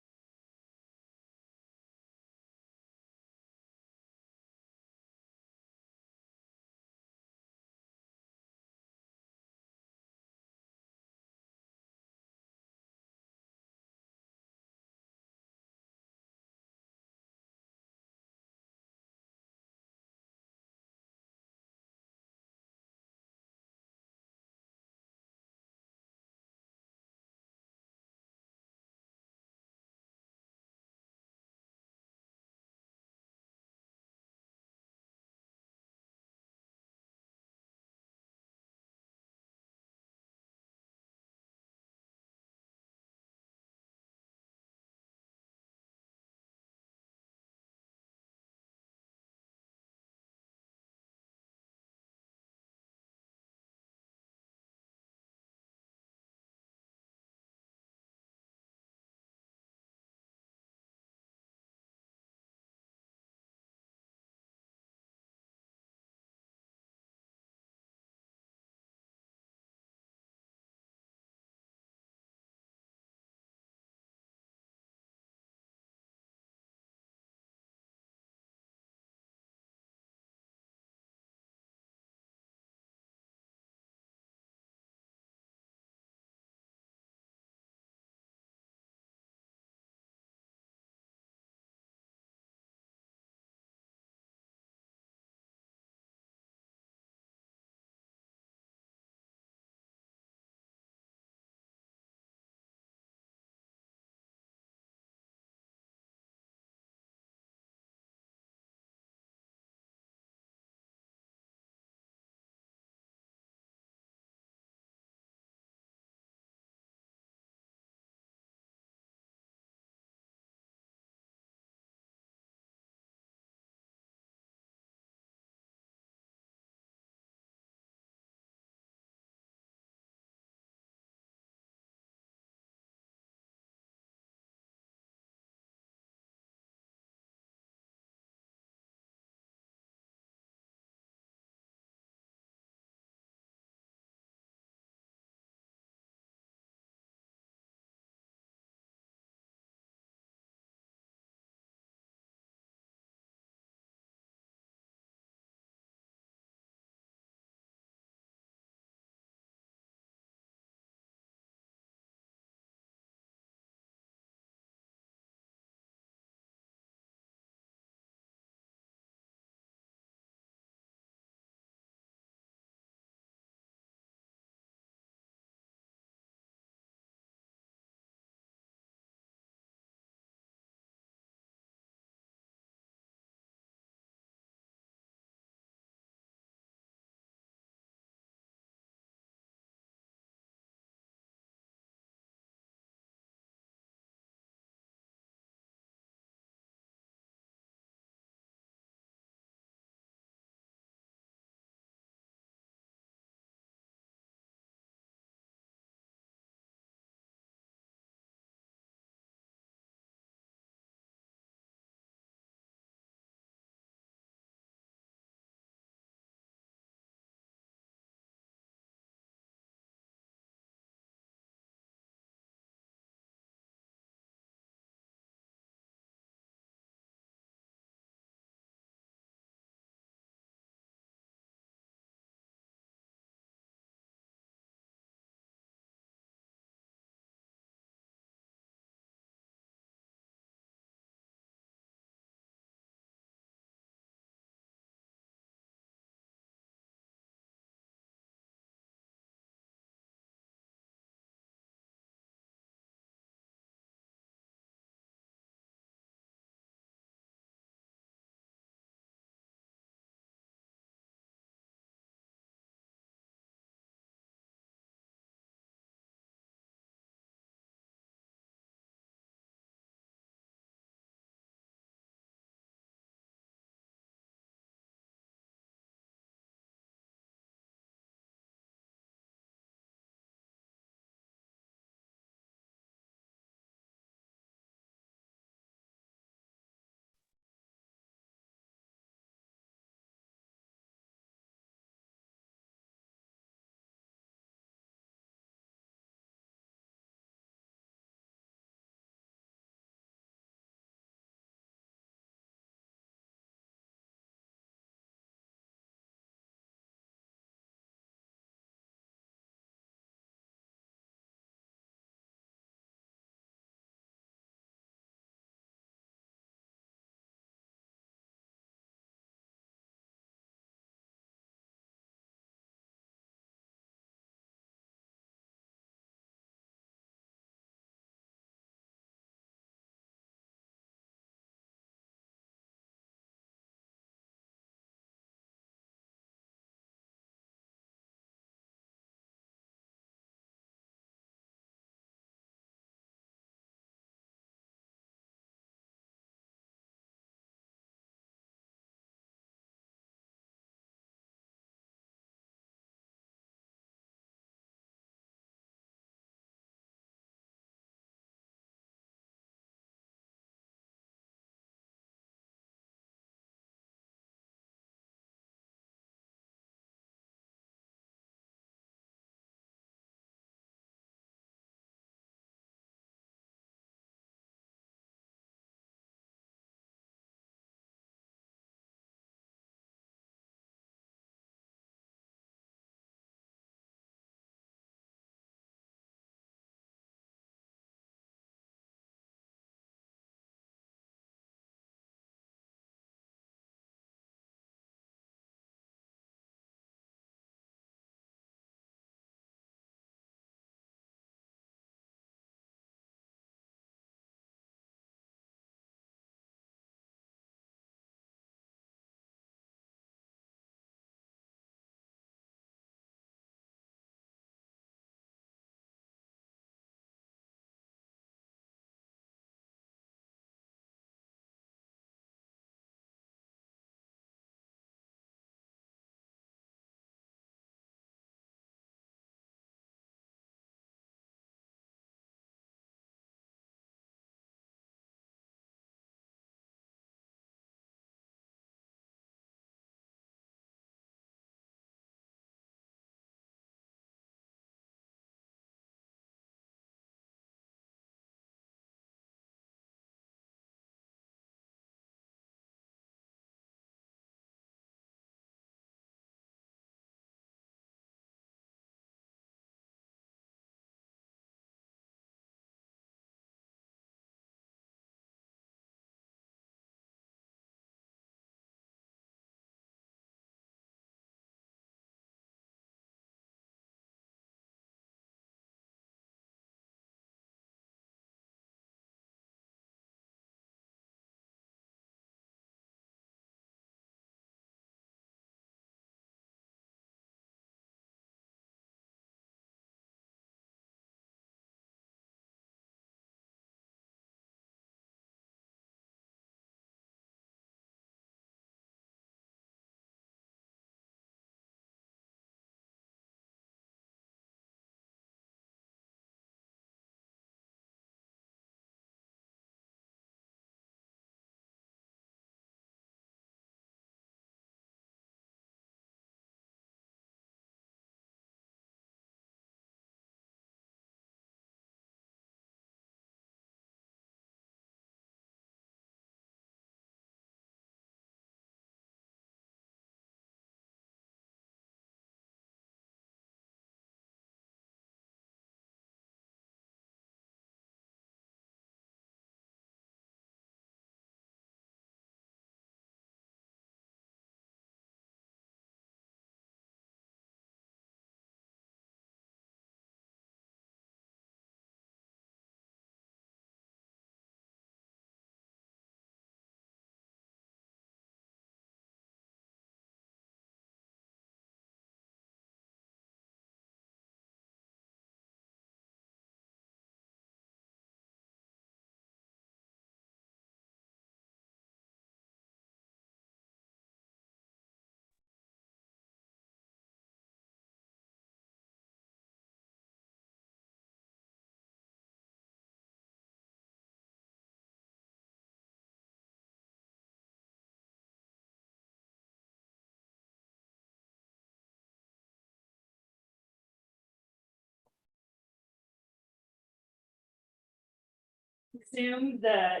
Resume the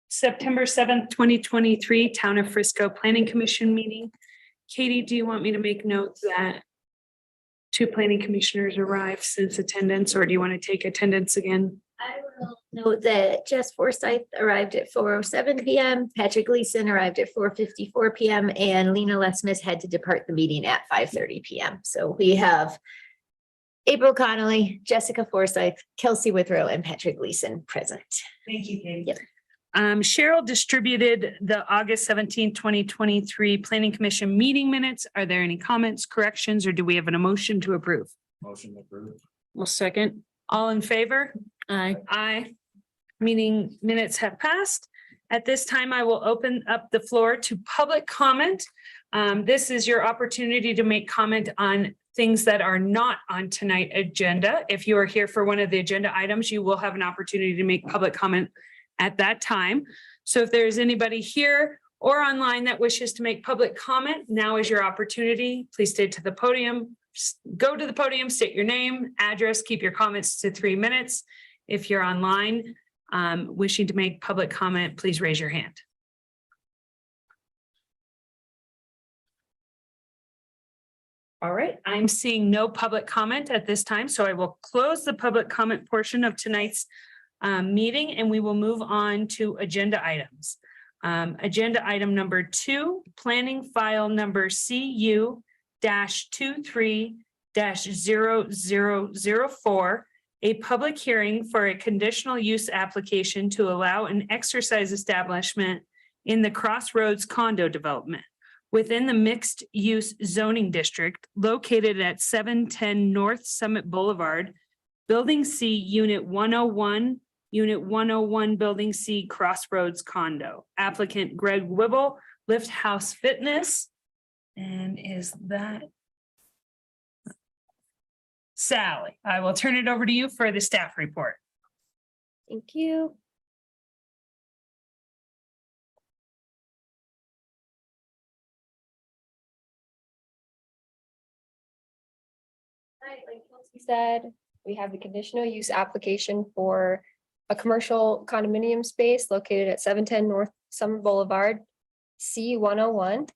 September 7th, 2023 Town of Frisco Planning Commission meeting. Katie, do you want me to make note that two planning commissioners arrived since attendance, or do you want to take attendance again? I will note that Jess Forsyth arrived at 4:07 PM, Patrick Gleason arrived at 4:54 PM, and Lena Lesmis had to depart the meeting at 5:30 PM. So we have April Connolly, Jessica Forsyth, Kelsey Withrow, and Patrick Gleason present. Thank you, Katie. Yep. Cheryl distributed the August 17th, 2023 Planning Commission meeting minutes. Are there any comments, corrections, or do we have an emotion to approve? Motion approved. Well, second, all in favor? Aye. Aye. Meeting minutes have passed. At this time, I will open up the floor to public comment. This is your opportunity to make comment on things that are not on tonight's agenda. If you are here for one of the agenda items, you will have an opportunity to make public comment at that time. So if there is anybody here or online that wishes to make public comment, now is your opportunity. Please stay to the podium, go to the podium, state your name, address, keep your comments to 3 minutes. If you're online, wishing to make public comment, please raise your hand. All right, I'm seeing no public comment at this time, so I will close the public comment portion of tonight's meeting, and we will move on to agenda items. Agenda item number 2, planning file number CU-23-0004, a public hearing for a conditional use application to allow an exercise establishment in the Crossroads condo development within the mixed use zoning district located at 710 North Summit Boulevard, Building C, Unit 101, Unit 101, Building C, Crossroads condo. Applicant Greg Wibble, Lift House Fitness. And is that Sally? I will turn it over to you for the staff report. Thank you. Right, like Kelsey said, we have the conditional use application for a commercial condominium space located at 710 North Summit Boulevard, C101.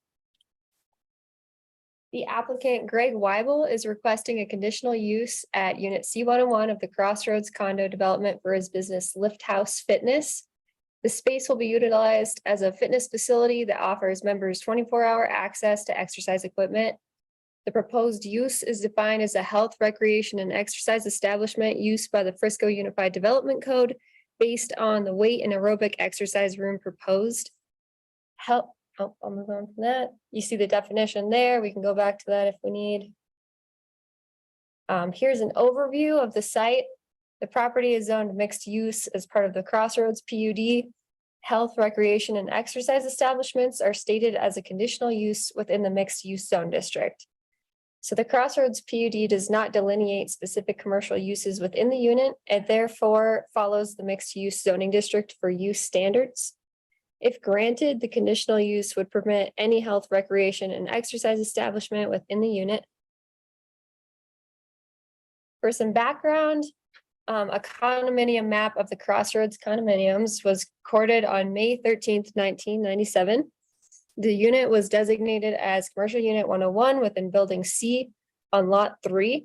The applicant Greg Weibel is requesting a conditional use at unit C101 of the Crossroads condo development for his business Lift House Fitness. The space will be utilized as a fitness facility that offers members 24-hour access to exercise equipment. The proposed use is defined as a health, recreation, and exercise establishment used by the Frisco Unified Development Code based on the weight and aerobic exercise room proposed. I'll move on from that. You see the definition there. We can go back to that if we need. Here's an overview of the site. The property is zoned mixed use as part of the Crossroads PUD. Health, recreation, and exercise establishments are stated as a conditional use within the mixed use zone district. So the Crossroads PUD does not delineate specific commercial uses within the unit and therefore follows the mixed use zoning district for use standards. If granted, the conditional use would permit any health, recreation, and exercise establishment within the unit. For some background, a condominium map of the Crossroads condominiums was recorded on May 13th, 1997. The unit was designated as Commercial Unit 101 within Building C on Lot 3.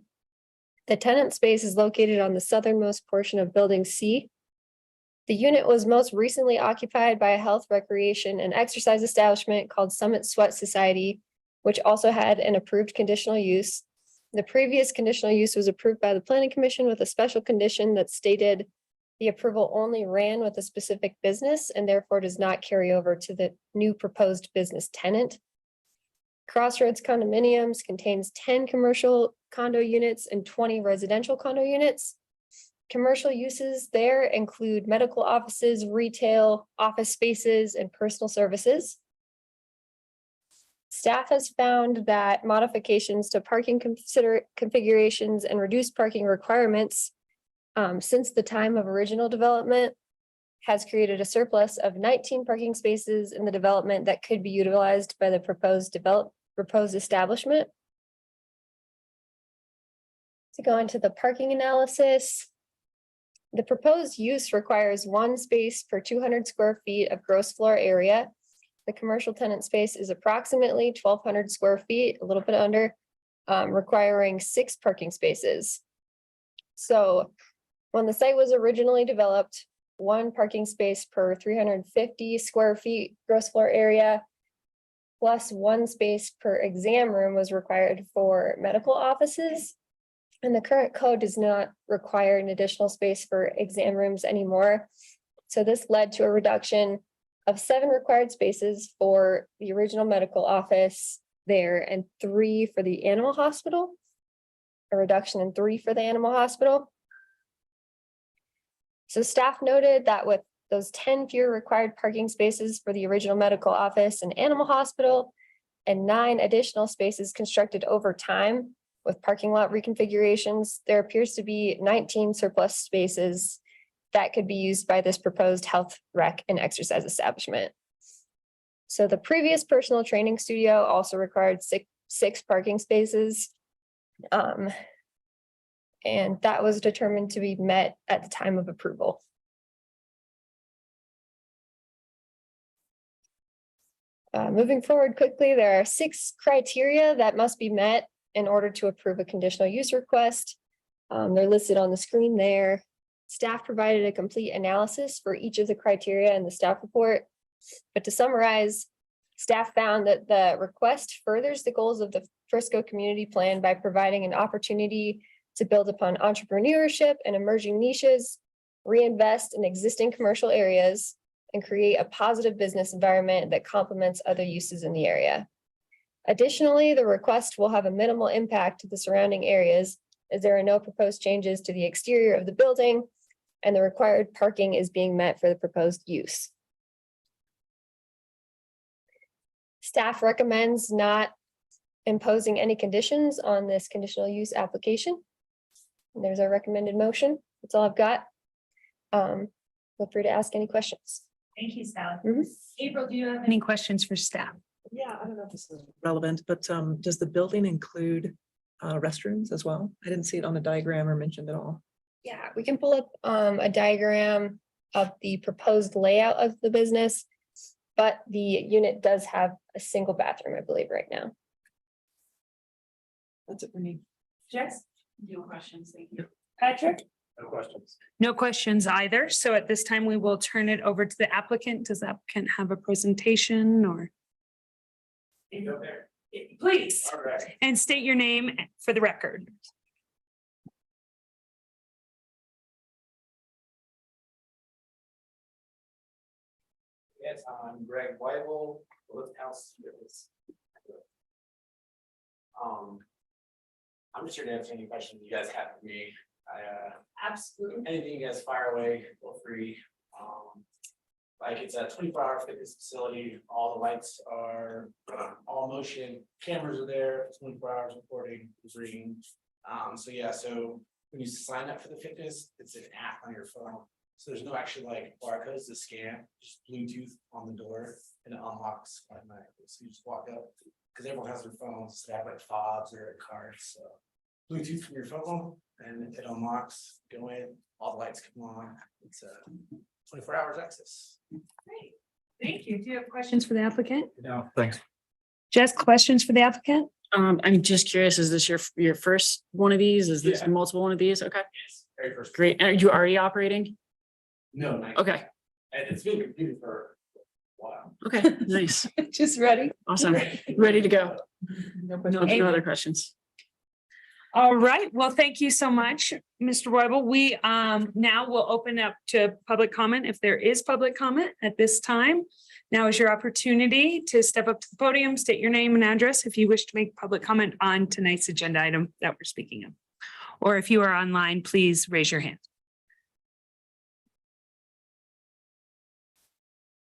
The tenant space is located on the southernmost portion of Building C. The unit was most recently occupied by a health, recreation, and exercise establishment called Summit Sweat Society, which also had an approved conditional use. The previous conditional use was approved by the Planning Commission with a special condition that stated the approval only ran with a specific business and therefore does not carry over to the new proposed business tenant. Crossroads condominiums contains 10 commercial condo units and 20 residential condo units. Commercial uses there include medical offices, retail, office spaces, and personal services. Staff has found that modifications to parking configurations and reduced parking requirements since the time of original development has created a surplus of 19 parking spaces in the development that could be utilized by the proposed establishment. To go into the parking analysis, The proposed use requires 1 space per 200 square feet of gross floor area. The commercial tenant space is approximately 1,200 square feet, a little bit under, requiring 6 parking spaces. So when the site was originally developed, 1 parking space per 350 square feet gross floor area, plus 1 space per exam room was required for medical offices. And the current code does not require an additional space for exam rooms anymore. So this led to a reduction of 7 required spaces for the original medical office there and 3 for the animal hospital. A reduction in 3 for the animal hospital. So staff noted that with those 10 fewer required parking spaces for the original medical office and animal hospital, and 9 additional spaces constructed over time with parking lot reconfigurations, there appears to be 19 surplus spaces that could be used by this proposed health, rec, and exercise establishment. So the previous personal training studio also required six parking spaces. And that was determined to be met at the time of approval. Moving forward quickly, there are 6 criteria that must be met in order to approve a conditional use request. They're listed on the screen there. Staff provided a complete analysis for each of the criteria in the staff report. But to summarize, staff found that the request furthers the goals of the Frisco Community Plan by providing an opportunity to build upon entrepreneurship and emerging niches, reinvest in existing commercial areas, and create a positive business environment that complements other uses in the area. Additionally, the request will have a minimal impact to the surrounding areas as there are no proposed changes to the exterior of the building and the required parking is being met for the proposed use. Staff recommends not imposing any conditions on this conditional use application. And there's our recommended motion. That's all I've got. Feel free to ask any questions. Thank you, Sally. Mhm. April, do you have any questions for staff? Yeah, I don't know if this is relevant, but does the building include restrooms as well? I didn't see it on the diagram or mentioned at all. Yeah, we can pull up a diagram of the proposed layout of the business, but the unit does have a single bathroom, I believe, right now. That's it for me. Jess? No questions, thank you. Patrick? No questions. No questions either. So at this time, we will turn it over to the applicant. Does the applicant have a presentation or? Please, All right. and state your name for the record. Yes, I'm Greg Weibel, Lift House. I'm just here to answer any questions you guys have for me. Absolutely. Anything you guys fire away, feel free. Like it's a 24-hour fitness facility. All the lights are all motion. Cameras are there. 24 hours recording, reading. So yeah, so when you sign up for the fitness, it's an app on your phone. So there's no actually like barcodes to scan, just Bluetooth on the door and it unlocks automatically. So you just walk up because everyone has their phones. So they have like fobs or cards. So Bluetooth from your phone and it unlocks, go in, all the lights come on. It's 24 hours access. Great. Thank you. Do you have questions for the applicant? No, thanks. Jess, questions for the applicant? I'm just curious, is this your first one of these? Is this Yeah. multiple one of these? Okay, Yes, very first. great. Are you already operating? No, not yet. Okay, And it's been completed for a while. okay, nice. Just ready. Awesome. Ready to go. No No, no other questions. All right. Well, thank you so much, Mr. Roybal. We now will open up to public comment if there is public comment at this time. Now is your opportunity to step up to the podium, state your name and address if you wish to make public comment on tonight's agenda item that we're speaking of. Or if you are online, please raise your hand.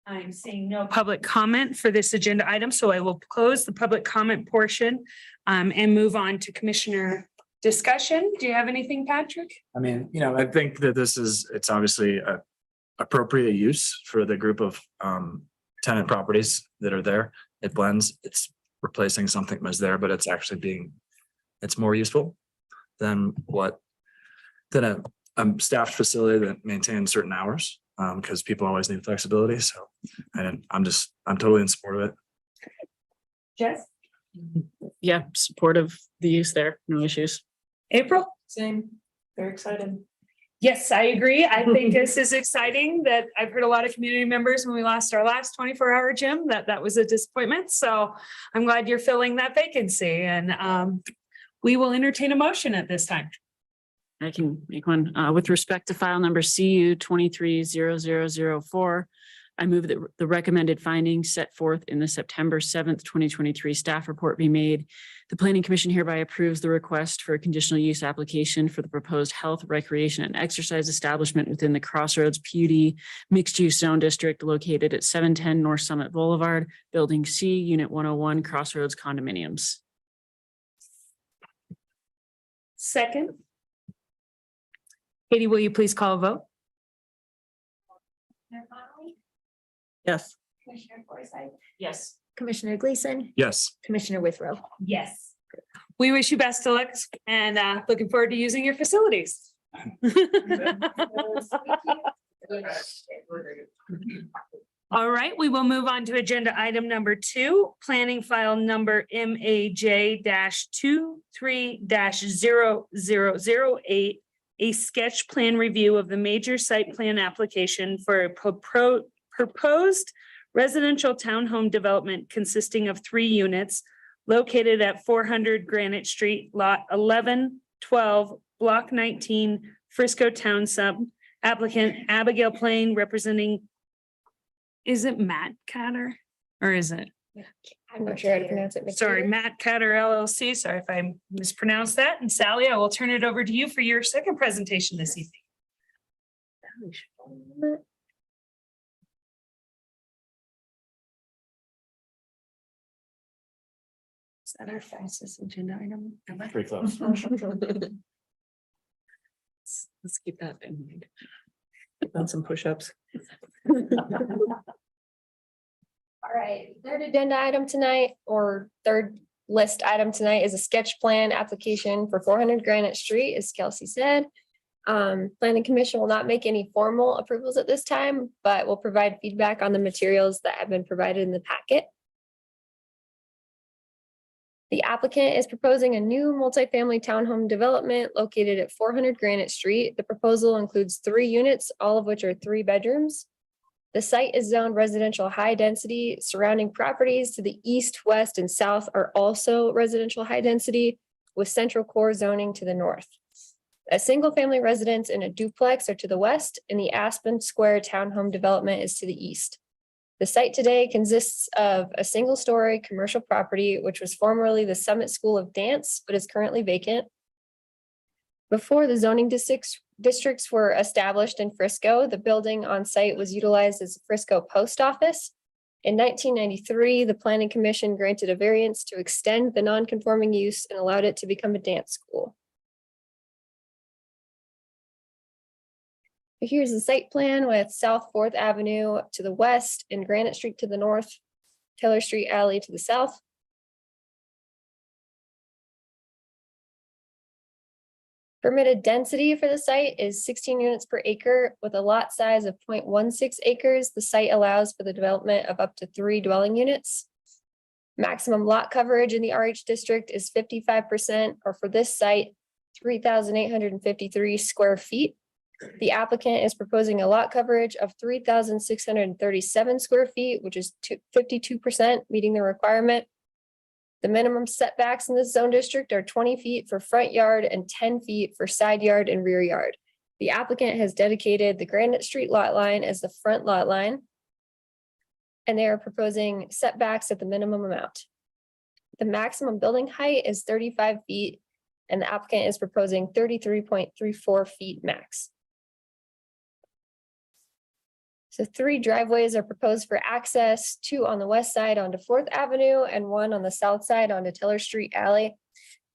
I'm seeing no public comment for this agenda item, so I will close the public comment portion and move on to commissioner discussion. Do you have anything, Patrick? I mean, I think that it's obviously a appropriate use for the group of tenant properties that are there. It blends, it's replacing something that was there, but it's actually it's more useful than a staffed facility that maintains certain hours, because people always need flexibility. So I'm totally in support of it. Jess? Yeah, supportive the use there, no issues. April? Same, very excited. Yes, I agree. I think this is exciting that I've heard a lot of community members when we lost our last 24-hour gym, that was a disappointment. So I'm glad you're filling that vacancy, and we will entertain a motion at this time. I can make one. With respect to file number CU 230004, I move that the recommended findings set forth in the September 7th, 2023 staff report be made. The Planning Commission hereby approves the request for a conditional use application for the proposed health, recreation, and exercise establishment within the Crossroads PUD mixed-use zone district located at 710 North Summit Boulevard, Building C, Unit 101, Crossroads Condominiums. Second. Katie, will you please call a vote? Commissioner Connolly, Yes. Commissioner Forsythe, Yes. Commissioner Gleason, Yes. Commissioner Withrow. Yes. We wish you best of luck and looking forward to using your facilities. All right, we will move on to agenda item number 2, planning file number MAJ-23-0008, a sketch plan review of the major site plan application for a proposed residential townhome development consisting of 3 units located at 400 Granite Street, lot 1112, block 19, Frisco Town Sub. Applicant Abigail Plain representing, is it Matt Catter or is it? I'm not sure how to pronounce it. Sorry, Matt Catter LLC. Sorry if I mispronounced that. And Sally, I will turn it over to you for your second presentation this evening. Is that our fastest agenda item? Pretty close. Let's keep that in mind. Done some push-ups. All right, third agenda item tonight, or third list item tonight, is a sketch plan application for 400 Granite Street, as Kelsey said. Planning Commission will not make any formal approvals at this time, but will provide feedback on the materials that have been provided in the packet. The applicant is proposing a new multifamily townhome development located at 400 Granite Street. The proposal includes 3 units, all of which are 3 bedrooms. The site is zoned residential high density. Surrounding properties to the east, west, and south are also residential high density, with central core zoning to the north. A single family residence and a duplex are to the west, and the Aspen Square townhome development is to the east. The site today consists of a single-story commercial property, which was formerly the Summit School of Dance, but is currently vacant. Before the zoning districts were established in Frisco, the building on site was utilized as a Frisco post office. In 1993, the Planning Commission granted a variance to extend the non-conforming use and allowed it to become a dance school. Here's the site plan with South 4th Avenue to the west and Granite Street to the north, Taylor Street Alley to the south. Permitted density for the site is 16 units per acre with a lot size of 0.16 acres. The site allows for the development of up to 3 dwelling units. Maximum lot coverage in the RH district is 55%, or for this site, 3,853 square feet. The applicant is proposing a lot coverage of 3,637 square feet, which is 52%, meeting the requirement. The minimum setbacks in this zone district are 20 feet for front yard and 10 feet for side yard and rear yard. The applicant has dedicated the Granite Street lot line as the front lot line, and they are proposing setbacks at the minimum amount. The maximum building height is 35 feet, and the applicant is proposing 33.34 feet max. So 3 driveways are proposed for access, 2 on the west side onto 4th Avenue and 1 on the south side onto Taylor Street Alley.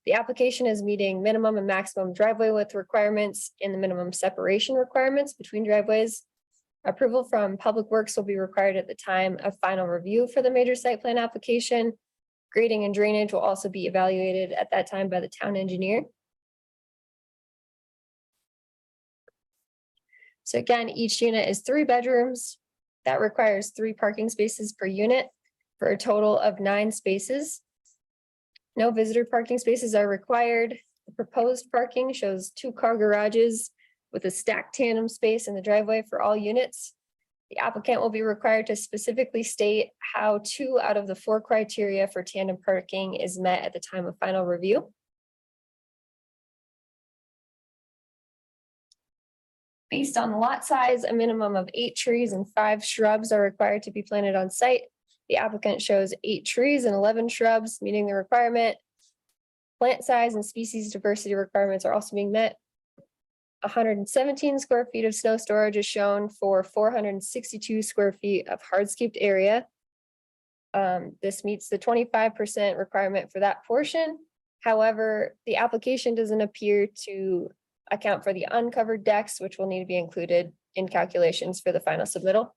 The application is meeting minimum and maximum driveway width requirements and the minimum separation requirements between driveways. Approval from Public Works will be required at the time of final review for the major site plan application. Grading and drainage will also be evaluated at that time by the town engineer. So again, each unit is 3 bedrooms. That requires 3 parking spaces per unit for a total of 9 spaces. No visitor parking spaces are required. The proposed parking shows 2 car garages with a stacked tandem space in the driveway for all units. The applicant will be required to specifically state how 2 out of the 4 criteria for tandem parking is met at the time of final review. Based on the lot size, a minimum of 8 trees and 5 shrubs are required to be planted on site. The applicant shows 8 trees and 11 shrubs, meeting the requirement. Plant size and species diversity requirements are also being met. 117 square feet of snow storage is shown for 462 square feet of hardscaped area. This meets the 25% requirement for that portion. However, the application doesn't appear to account for the uncovered decks, which will need to be included in calculations for the final submittal.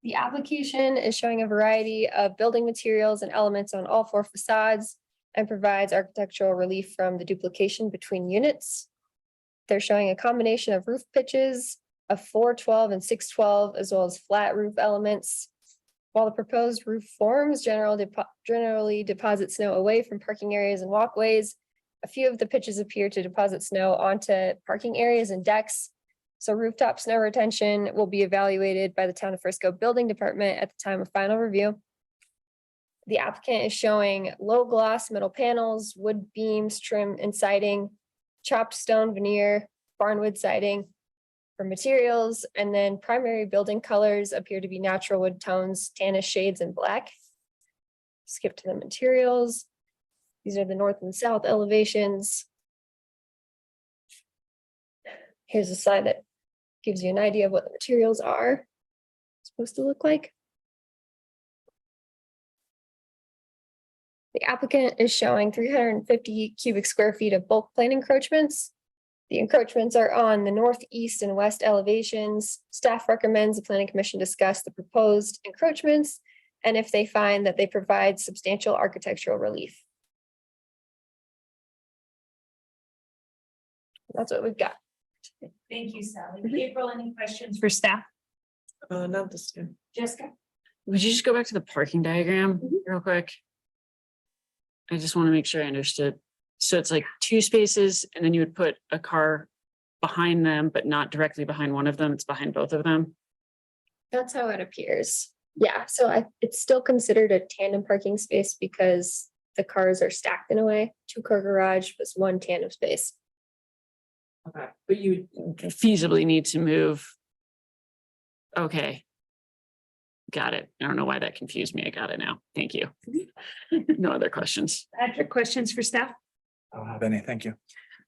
The application is showing a variety of building materials and elements on all 4 facades and provides architectural relief from the duplication between units. They're showing a combination of roof pitches of 412 and 612, as well as flat roof elements. While the proposed roof forms generally deposit snow away from parking areas and walkways, a few of the pitches appear to deposit snow onto parking areas and decks. So rooftop snow retention will be evaluated by the Town of Frisco Building Department at the time of final review. The applicant is showing low gloss metal panels, wood beams, trim and siding, chopped stone veneer, barnwood siding for materials, and then primary building colors appear to be natural wood tones, tannish shades, and black. Skip to the materials. These are the north and south elevations. Here's a slide that gives you an idea of what the materials are supposed to look like. The applicant is showing 350 cubic square feet of bulk plane encroachments. The encroachments are on the northeast and west elevations. Staff recommends the planning commission discuss the proposed encroachments and if they find that they provide substantial architectural relief. That's what we've got. Thank you, Sally. April, any questions for staff? Not this year. Jessica? Would you just go back to the parking diagram real quick? I just want to make sure I understood. So it's like 2 spaces and then you would put a car behind them, but not directly behind one of them. It's behind both of them. That's how it appears. Yeah, so it's still considered a tandem parking space because the cars are stacked in a way. 2 car garage was 1 tandem space. Okay. But you feasibly need to move. Okay. Got it. I don't know why that confused me. I got it now. Thank you. No other questions. Patrick, questions for staff? I don't have any, thank you.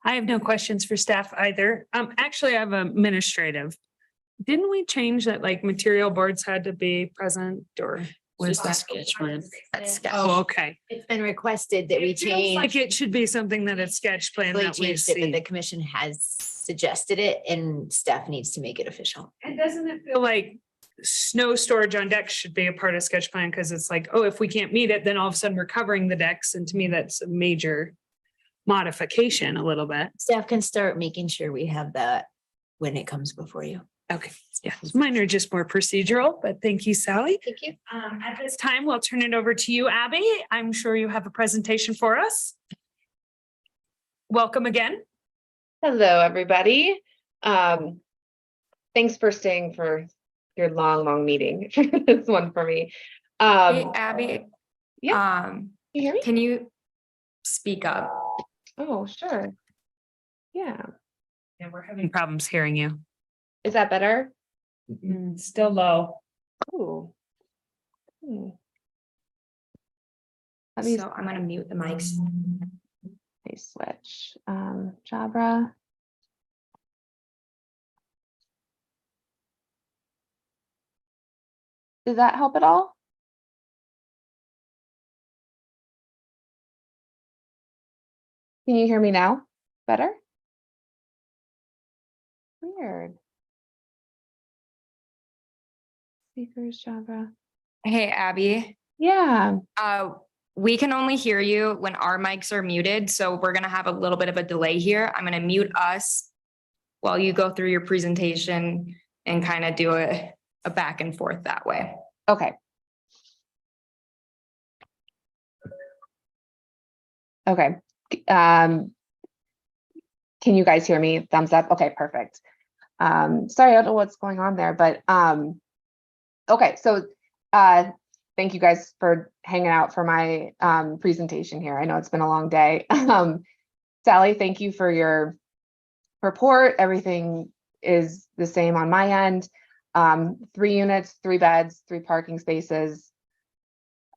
I have no questions for staff either. Actually, I have administrative. Didn't we change that like material boards had to be present or was Just a that? sketch plan. That's sketch. Oh, okay. It's been requested that we It feels change. like it should be something that it's sketch plan We that we changed it, but the see. commission has suggested it and staff needs to make it official. And doesn't it feel like snow storage on decks should be a part of sketch plan? Because it's like, oh, if we can't meet it, then all of a sudden we're covering the decks. And to me, that's a major modification a little bit. Staff can start making sure we have that when it comes before you. Okay, yeah, mine are just more procedural, but thank you, Sally. Thank you. At this time, we'll turn it over to you, Abby. I'm sure you have a presentation for us. Welcome again. Hello, everybody. Thanks for staying for your long meeting. This one for me. Hey, Abby. Yeah. Can you hear me? Can you speak up? Oh, sure. Yeah. Yeah, we're having problems hearing you. Is that better? Still low. Oh. So I'm gonna mute the mics. Let me switch. Jabra. Does that help at all? Can you hear me now? Better? Weird. Speakers, Jabra. Hey, Abby. Yeah. we can only hear you when our mics are muted, so we're gonna have a little bit of a delay here. I'm gonna mute us while you go through your presentation and kind of do a back and forth that way. Okay. Okay. Can you guys hear me? Thumbs up. Okay, perfect. Sorry, I don't know what's going on there, but okay, so thank you guys for hanging out for my presentation here. I know it's been a long day. Sally, thank you for your report. Everything is the same on my end. 3 units, 3 beds, 3 parking spaces.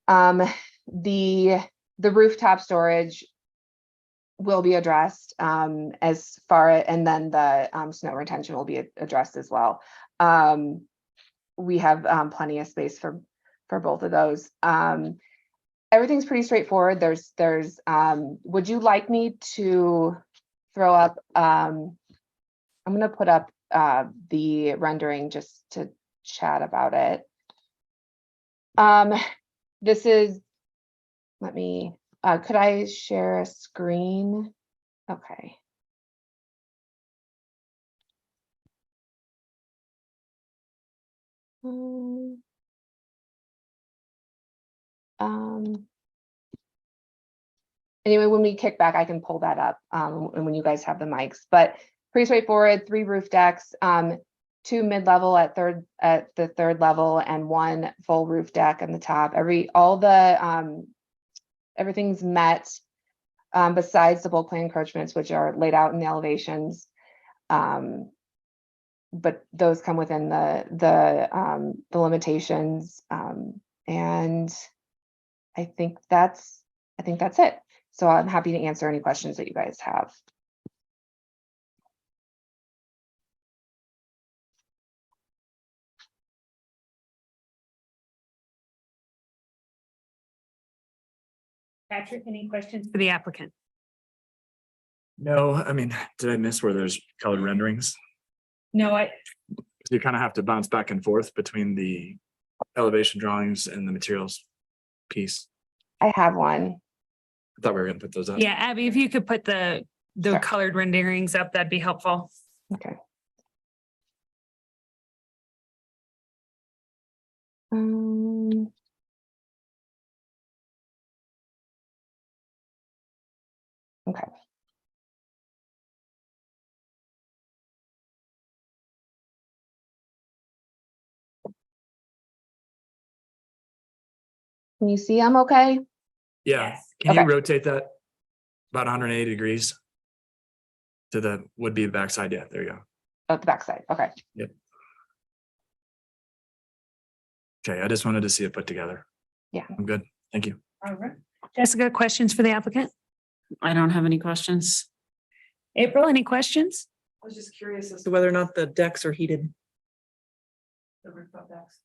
The rooftop storage will be addressed as far, and then the snow retention will be addressed as well. We have plenty of space for both of those. Everything's pretty straightforward. Would you like me to throw up, I'm gonna put up the rendering just to chat about it. This is, let me, could I share a screen? Okay. Anyway, when we kick back, I can pull that up and when you guys have the mics, but pretty straightforward. 3 roof decks, 2 mid-level at the third level, and 1 full roof deck on the top. Everything's met besides the bulk plan encroachments, which are laid out in the elevations. But those come within the limitations. And I think that's it. So I'm happy to answer any questions that you guys have. Patrick, any questions for the applicant? No, I mean, did I miss where there's colored renderings? No, You kind of have to bounce back and forth between the elevation drawings and the materials piece. I have one. I thought we were gonna put those up. yeah, Abby, if you could put the Sure. colored renderings up, that'd be helpful. Okay. Okay. Can you see I'm okay? Yeah, Yes. can you Okay. rotate that about 180 degrees to the would-be backside? Yeah, there you go. Oh, the backside. Okay. Yep. Okay, I just wanted to see it put together. Yeah. I'm good. Thank you. All right. Jessica, questions for the applicant? I don't have any questions. April, any questions? I was just curious as to whether or not the decks are heated. The rooftop decks.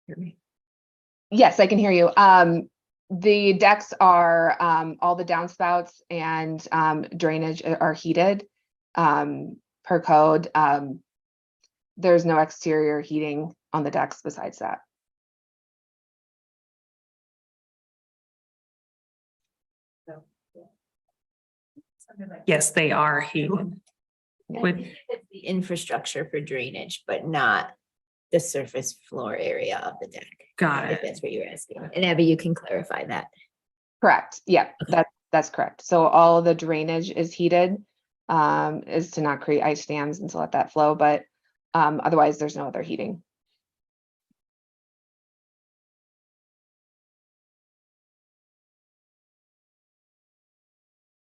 Hear me? Yes, I can hear you. The decks are, all the downspouts and drainage are heated per code. There's no exterior heating on the decks besides that. Yes, they are heated. With It's the infrastructure for drainage, but not the surface floor area of the deck. got If it. that's what you're asking. And Abby, you can clarify that. Correct. Yeah, that's correct. So all of the drainage is heated, is to not create ice dams and to let that flow, but otherwise there's no other heating.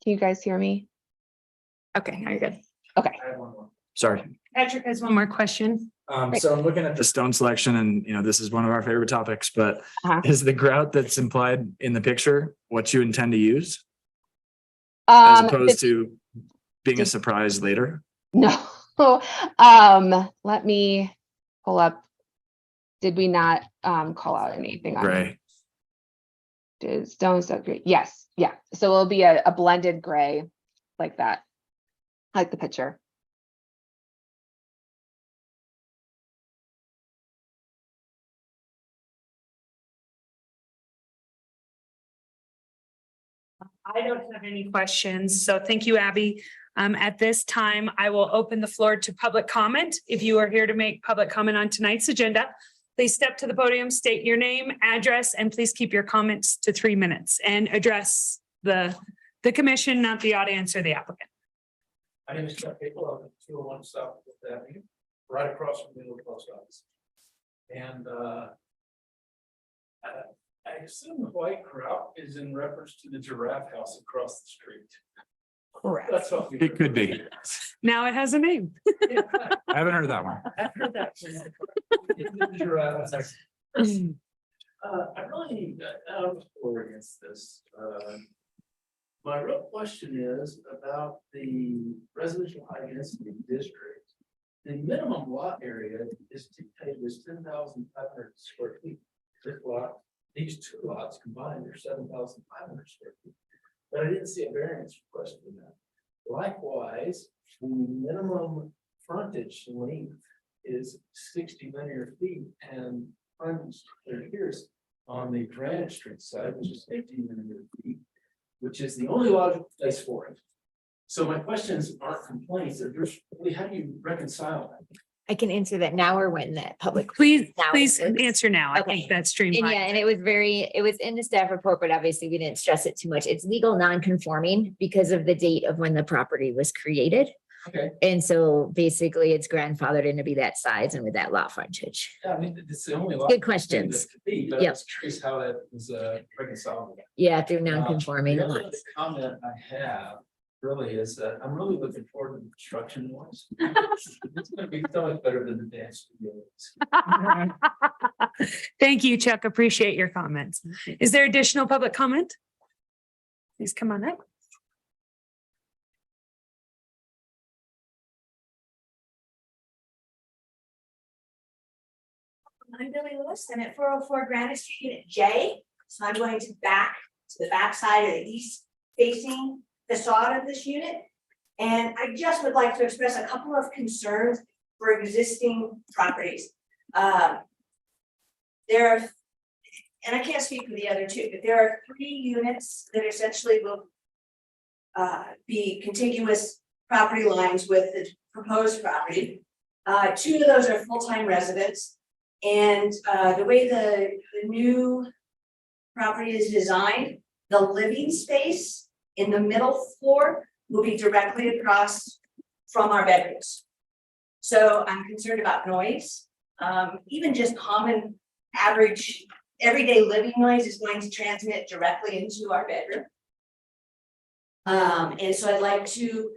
Can you guys hear me? Okay, now you're good. Okay. I have one more. Sorry. Patrick has one more question. So I'm looking at the stone selection and, this is one of our favorite topics, but Uh-huh. is the grout that's implied in the picture what you intend to use? As opposed to being a surprise later? No. Let me pull up. Did we not call out anything on Gray. Did stone so great? Yes, yeah. So it'll be a blended gray like that, like the picture. I don't have any questions, so thank you, Abby. At this time, I will open the floor to public comment. If you are here to make public comment on tonight's agenda, please step to the podium, state your name, address, and please keep your comments to 3 minutes and address the commission, not the audience or the applicant. My name is Chuck Pickle, I'm at 201 South Fifth Avenue, right across from the old post office. And I assume the white crowd is in reference to the giraffe house across the street. Correct. That's what we. It could be. Now it has a name. I haven't heard that one. I've heard that. It's the giraffe. I really, I'm for against this. My real question is about the residential high density district. The minimum lot area is dictated as 10,500 square feet. This lot, these two lots combined are 7,500 square feet. But I didn't see a variance request for that. Likewise, the minimum frontage length is 60 linear feet, and frontage here's on the Granite Street side, which is 18 linear feet, which is the only logical place for it. So my questions aren't complaints, they're just really, how do you reconcile that? I can answer that now or when that public. Please Now answer now. I Okay. think that's And streamlined. yeah, and it was in the staff report, but obviously we didn't stress it too much. It's legal non-conforming because of the date of when the property was created. Okay. And so basically it's grandfathered in to be that size and with that lot frontage. Yeah, I mean, it's the only. Good questions. But I Yep. was curious how that was reconciled. Yeah, through non-conforming The other lots. comment I have really is that I'm really looking forward to the construction ones. It's gonna be so much better than the dance studios. Thank you, Chuck. Appreciate your comments. Is there additional public comment? Please come on up. I'm Billy Lewis. I'm at 404 Granite Street, Unit J. So I'm going to the back side of the east facing facade of this unit. And I just would like to express a couple of concerns for existing properties. There are, and I can't speak for the other two, but there are 3 units that essentially will be contiguous property lines with the proposed property. 2 of those are full-time residents. And the way the new property is designed, the living space in the middle floor will be directly across from our bedrooms. So I'm concerned about noise. Even just common average everyday living noise is going to transmit directly into our bedroom. And so I'd like to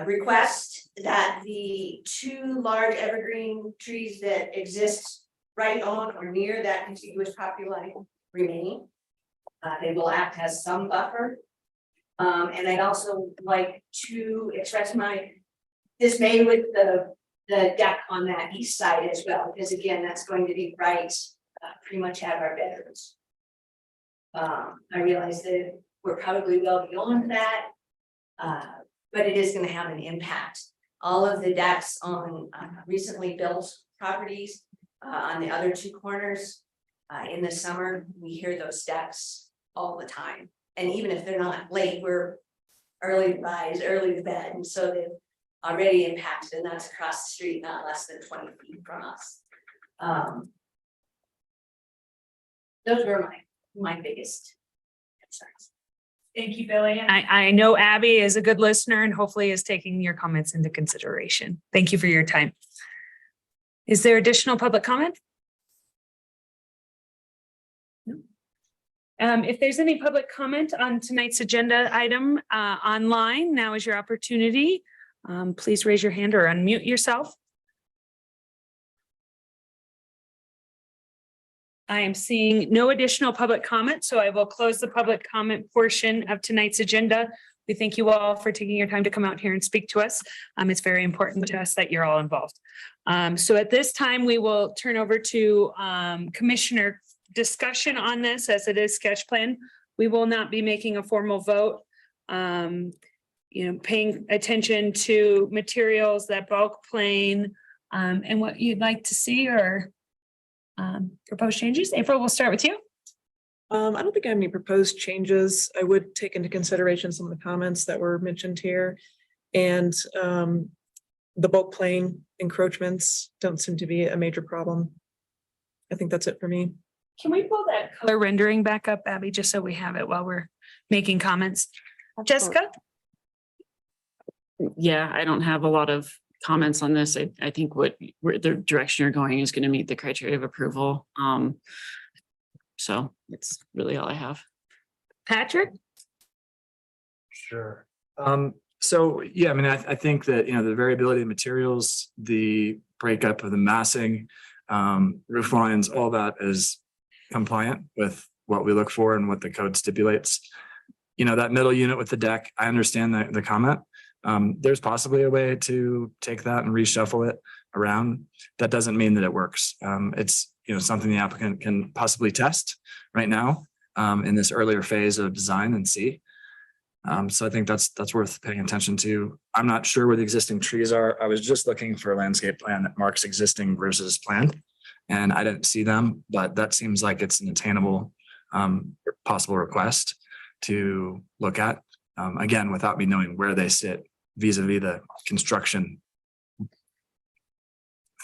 request that the 2 large evergreen trees that exist right on or near that contiguous property line remain. They will act as some buffer. And I'd also like to express my dismay with the deck on that east side as well, because again, that's going to be right pretty much at our bedrooms. I realize that we're probably well beyond that, but it is going to have an impact. All of the decks on recently built properties on the other 2 corners in the summer, we hear those decks all the time. And even if they're not late, we're early to rise, early to bed. And so they've already impacted, and that's across the street, not less than 20 feet from us. Those were my biggest concerns. Thank you, Billy. And I know Abby is a good listener and hopefully is taking your comments into consideration. Thank you for your time. Is there additional public comment? No. If there's any public comment on tonight's agenda item online, now is your opportunity. Please raise your hand or unmute yourself. I am seeing no additional public comment, so I will close the public comment portion of tonight's agenda. We thank you all for taking your time to come out here and speak to us. It's very important to us that you're all involved. So at this time, we will turn over to commissioner discussion on this as it is sketch plan. We will not be making a formal vote. Paying attention to materials, that bulk plane, and what you'd like to see or proposed changes. April, we'll start with you. I don't think I have any proposed changes. I would take into consideration some of the comments that were mentioned here. And the bulk plane encroachments don't seem to be a major problem. I think that's it for me. Can we pull that color rendering back up, Abby, just so we have it while we're making comments? Jessica? Yeah, I don't have a lot of comments on this. I think where the direction you're going is going to meet the criteria of approval. So it's really all I have. Patrick? Sure. So, yeah, I mean, I think that, you know, the variability of materials, the breakup of the massing, roof lines, all that is compliant with what we look for and what the code stipulates. You know, that middle unit with the deck, I understand the comment. There's possibly a way to take that and reshuffle it around. That doesn't mean that it works. It's, you know, something the applicant can possibly test right now in this earlier phase of design and see. So I think that's worth paying attention to. I'm not sure where the existing trees are. I was just looking for a landscape plan that marks existing versus planned, and I didn't see them, but that seems like it's an attainable possible request to look at, again, without me knowing where they sit vis-a-vis the construction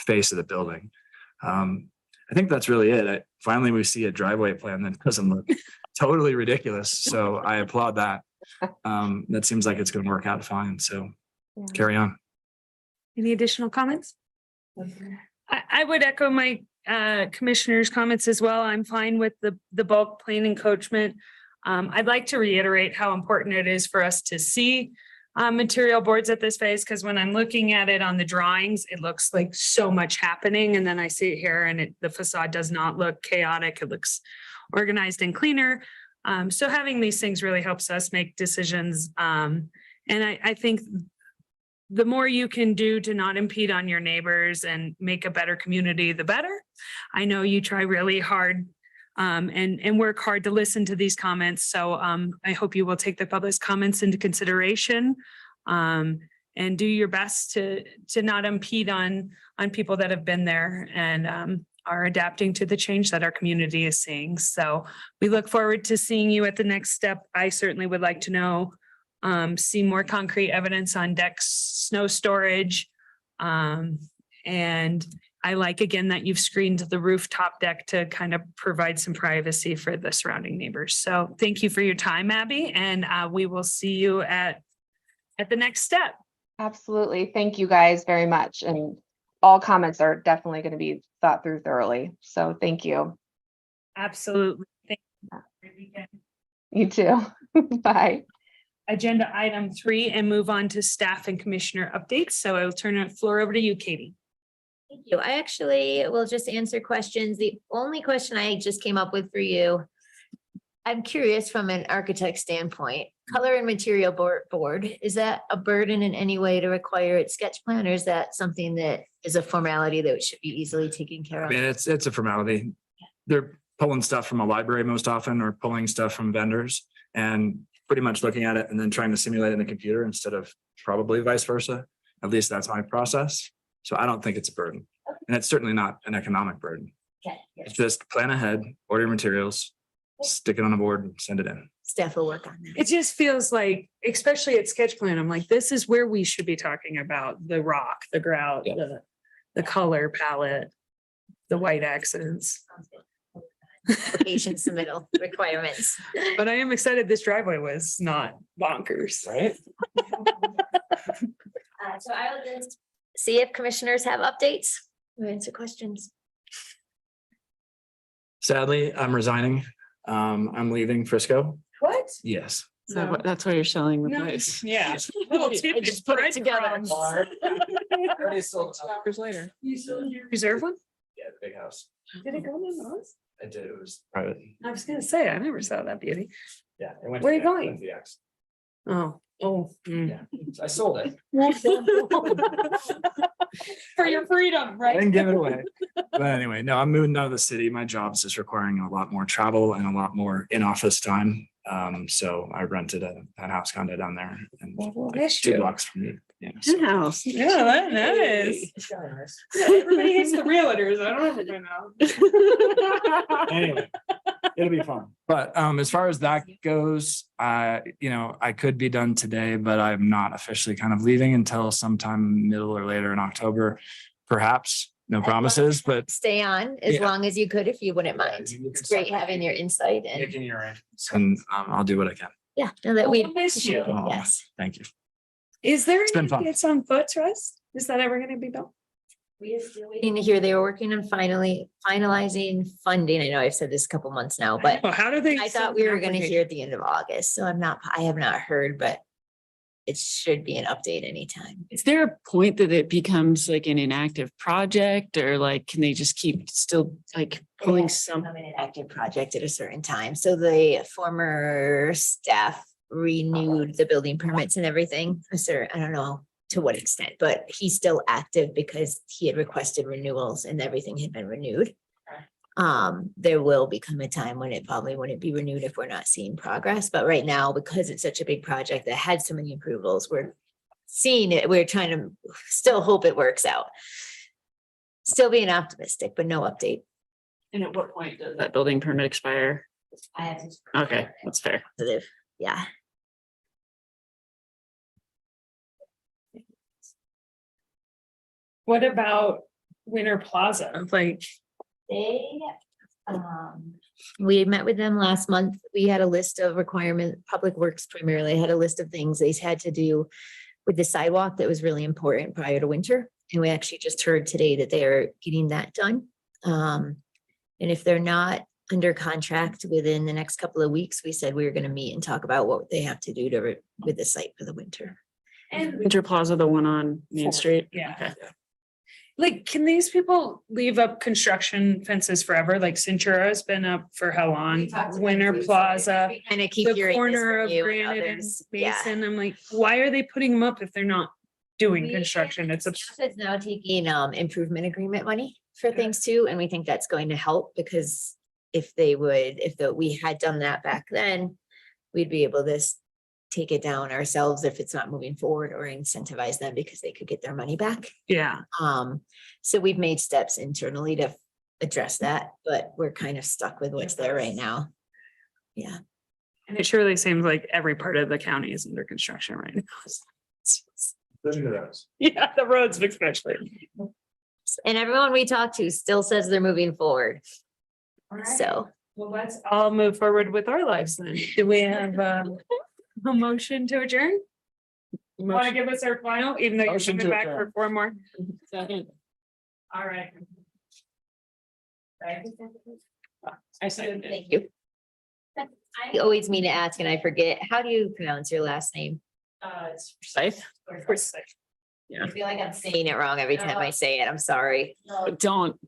face of the building. I think that's really it. Finally, we see a driveway plan that doesn't look totally ridiculous. So I applaud that. That seems like it's going to work out fine. So carry on. Any additional comments? I would echo my commissioner's comments as well. I'm fine with the bulk plane encroachment. I'd like to reiterate how important it is for us to see material boards at this phase, because when I'm looking at it on the drawings, it looks like so much happening. And then I see it here and the facade does not look chaotic. It looks organized and cleaner. So having these things really helps us make decisions. And I think the more you can do to not impede on your neighbors and make a better community, the better. I know you try really hard and work hard to listen to these comments. So I hope you will take the public's comments into consideration and do your best to not impede on people that have been there and are adapting to the change that our community is seeing. So we look forward to seeing you at the next step. I certainly would like to know, see more concrete evidence on decks, snow storage. And I like, again, that you've screened the rooftop deck to kind of provide some privacy for the surrounding neighbors. So thank you for your time, Abby, and we will see you at the next step. Absolutely. Thank you guys very much. And all comments are definitely going to be thought through thoroughly. So thank you. Absolutely. Thank you. You too. Bye. Agenda item 3 and move on to staff and commissioner updates. So I will turn the floor over to you, Katie. Thank you. I actually will just answer questions. The only question I just came up with for you, I'm curious from an architect standpoint, color and material board, is that a burden in any way to require its sketch plan, or is that something that is a formality that should be easily taken care I of? mean, it's a formality. They're pulling stuff from a library most often or pulling stuff from vendors and pretty much looking at it and then trying to simulate it in the computer instead of probably vice versa. At least that's my process. So I don't think it's a burden, and it's certainly not an economic burden. Okay, It's just plan ahead, order your materials, stick it on a board and send it in. staff will work on that. It just feels like, especially at sketch plan, I'm like, this is where we should be talking about the rock, the grout, the color palette, the white accents. Application submittal requirements. But I am excited this driveway was not bonkers. Right? So I will just see if commissioners have updates or answer questions. Sadly, I'm resigning. I'm leaving Frisco. What? Yes. So that's why you're selling the No, place. yeah. Little I tidbit just put it together. Hours later. You sold your reserve one? Yeah, the big house. Did it go in those? I did. It was private. I was gonna say, I never saw that beauty. Yeah. it went Where to are you the- going? went to the X. Oh. Yeah, I sold it. For your freedom, I right? didn't give it away. But anyway, no, I'm moving out of the city. My job's just requiring a lot more travel and a lot more in-office time. So I rented a house condo down there and like 2 blocks from me. Yeah. so- House. Yeah, that is. It's kinda nice. Yeah, everybody hates the realtors. I don't ever know. Anyway, It'll be fun. But as far as that goes, I could be done today, but I'm not officially kind of leaving until sometime middle or later in October. Perhaps, no promises, but Stay on as Yeah. long as you could, if you wouldn't mind. you can It's great start having your insight and, making your arrangements, and I'll do what I can. yeah, know that we We'll miss you. appreciate it, Oh, yes. Thank you. Is there It's been any fun. updates on foot trust? Is that ever gonna be built? We are still waiting to hear, they were working on finalizing funding. I know I've said this a couple months now, but Well, how do they? I thought we were gonna hear at the end of August, so I have not heard, but it should be an update anytime. Is there a point that it becomes like an inactive project, or like, can they just keep still like pulling some? Become an active project at a certain time. So the former staff renewed the building permits and everything. Sir, I don't know to what extent, but he's still active because he had requested renewals and everything had been renewed. There will become a time when it probably wouldn't be renewed if we're not seeing progress, but right now, because it's such a big project that had so many approvals, we're seeing it, we're trying to still hope it works out. Still being optimistic, but no update. And at what point does that building permit expire? I have to. Okay, that's fair. Positive, yeah. What about Winter Plaza? Like, They, we met with them last month. We had a list of requirement, Public Works primarily had a list of things they had to do with the sidewalk that was really important prior to winter. And we actually just heard today that they are getting that done. And if they're not under contract within the next couple of weeks, we said we were gonna meet and talk about what they have to do with the site for the winter. and Winter Plaza, the one on Main Street? yeah. Okay. Like, can these people leave up construction fences forever? Like Centura's been up for how long? Winter Plaza, And I keep the hearing this corner from of you and Granite and others. Yeah. Mason. I'm like, why are they putting them up if they're not doing We- construction? It's a. Staff is now taking improvement agreement money for things too, and we think that's going to help because if we had done that back then, we'd be able to take it down ourselves if it's not moving forward or incentivize them because they could get their money back. Yeah. So we've made steps internally to address that, but we're kind of stuck with what's there right now. Yeah. And it surely seems like every part of the county is under construction right now. Yeah, the roads especially. And everyone we talk to still says they're moving forward. Alright. So Well, let's all move forward with our lives then. Do we have a motion to adjourn? Want to give us our final, even though you're Motion coming to back adjourn. for 4 more? Second. All right. I second it. thank you. I always mean to ask and I forget. How do you pronounce your last name? It's Forsyth. I feel like I'm saying it wrong every time I say it. I'm sorry. Don't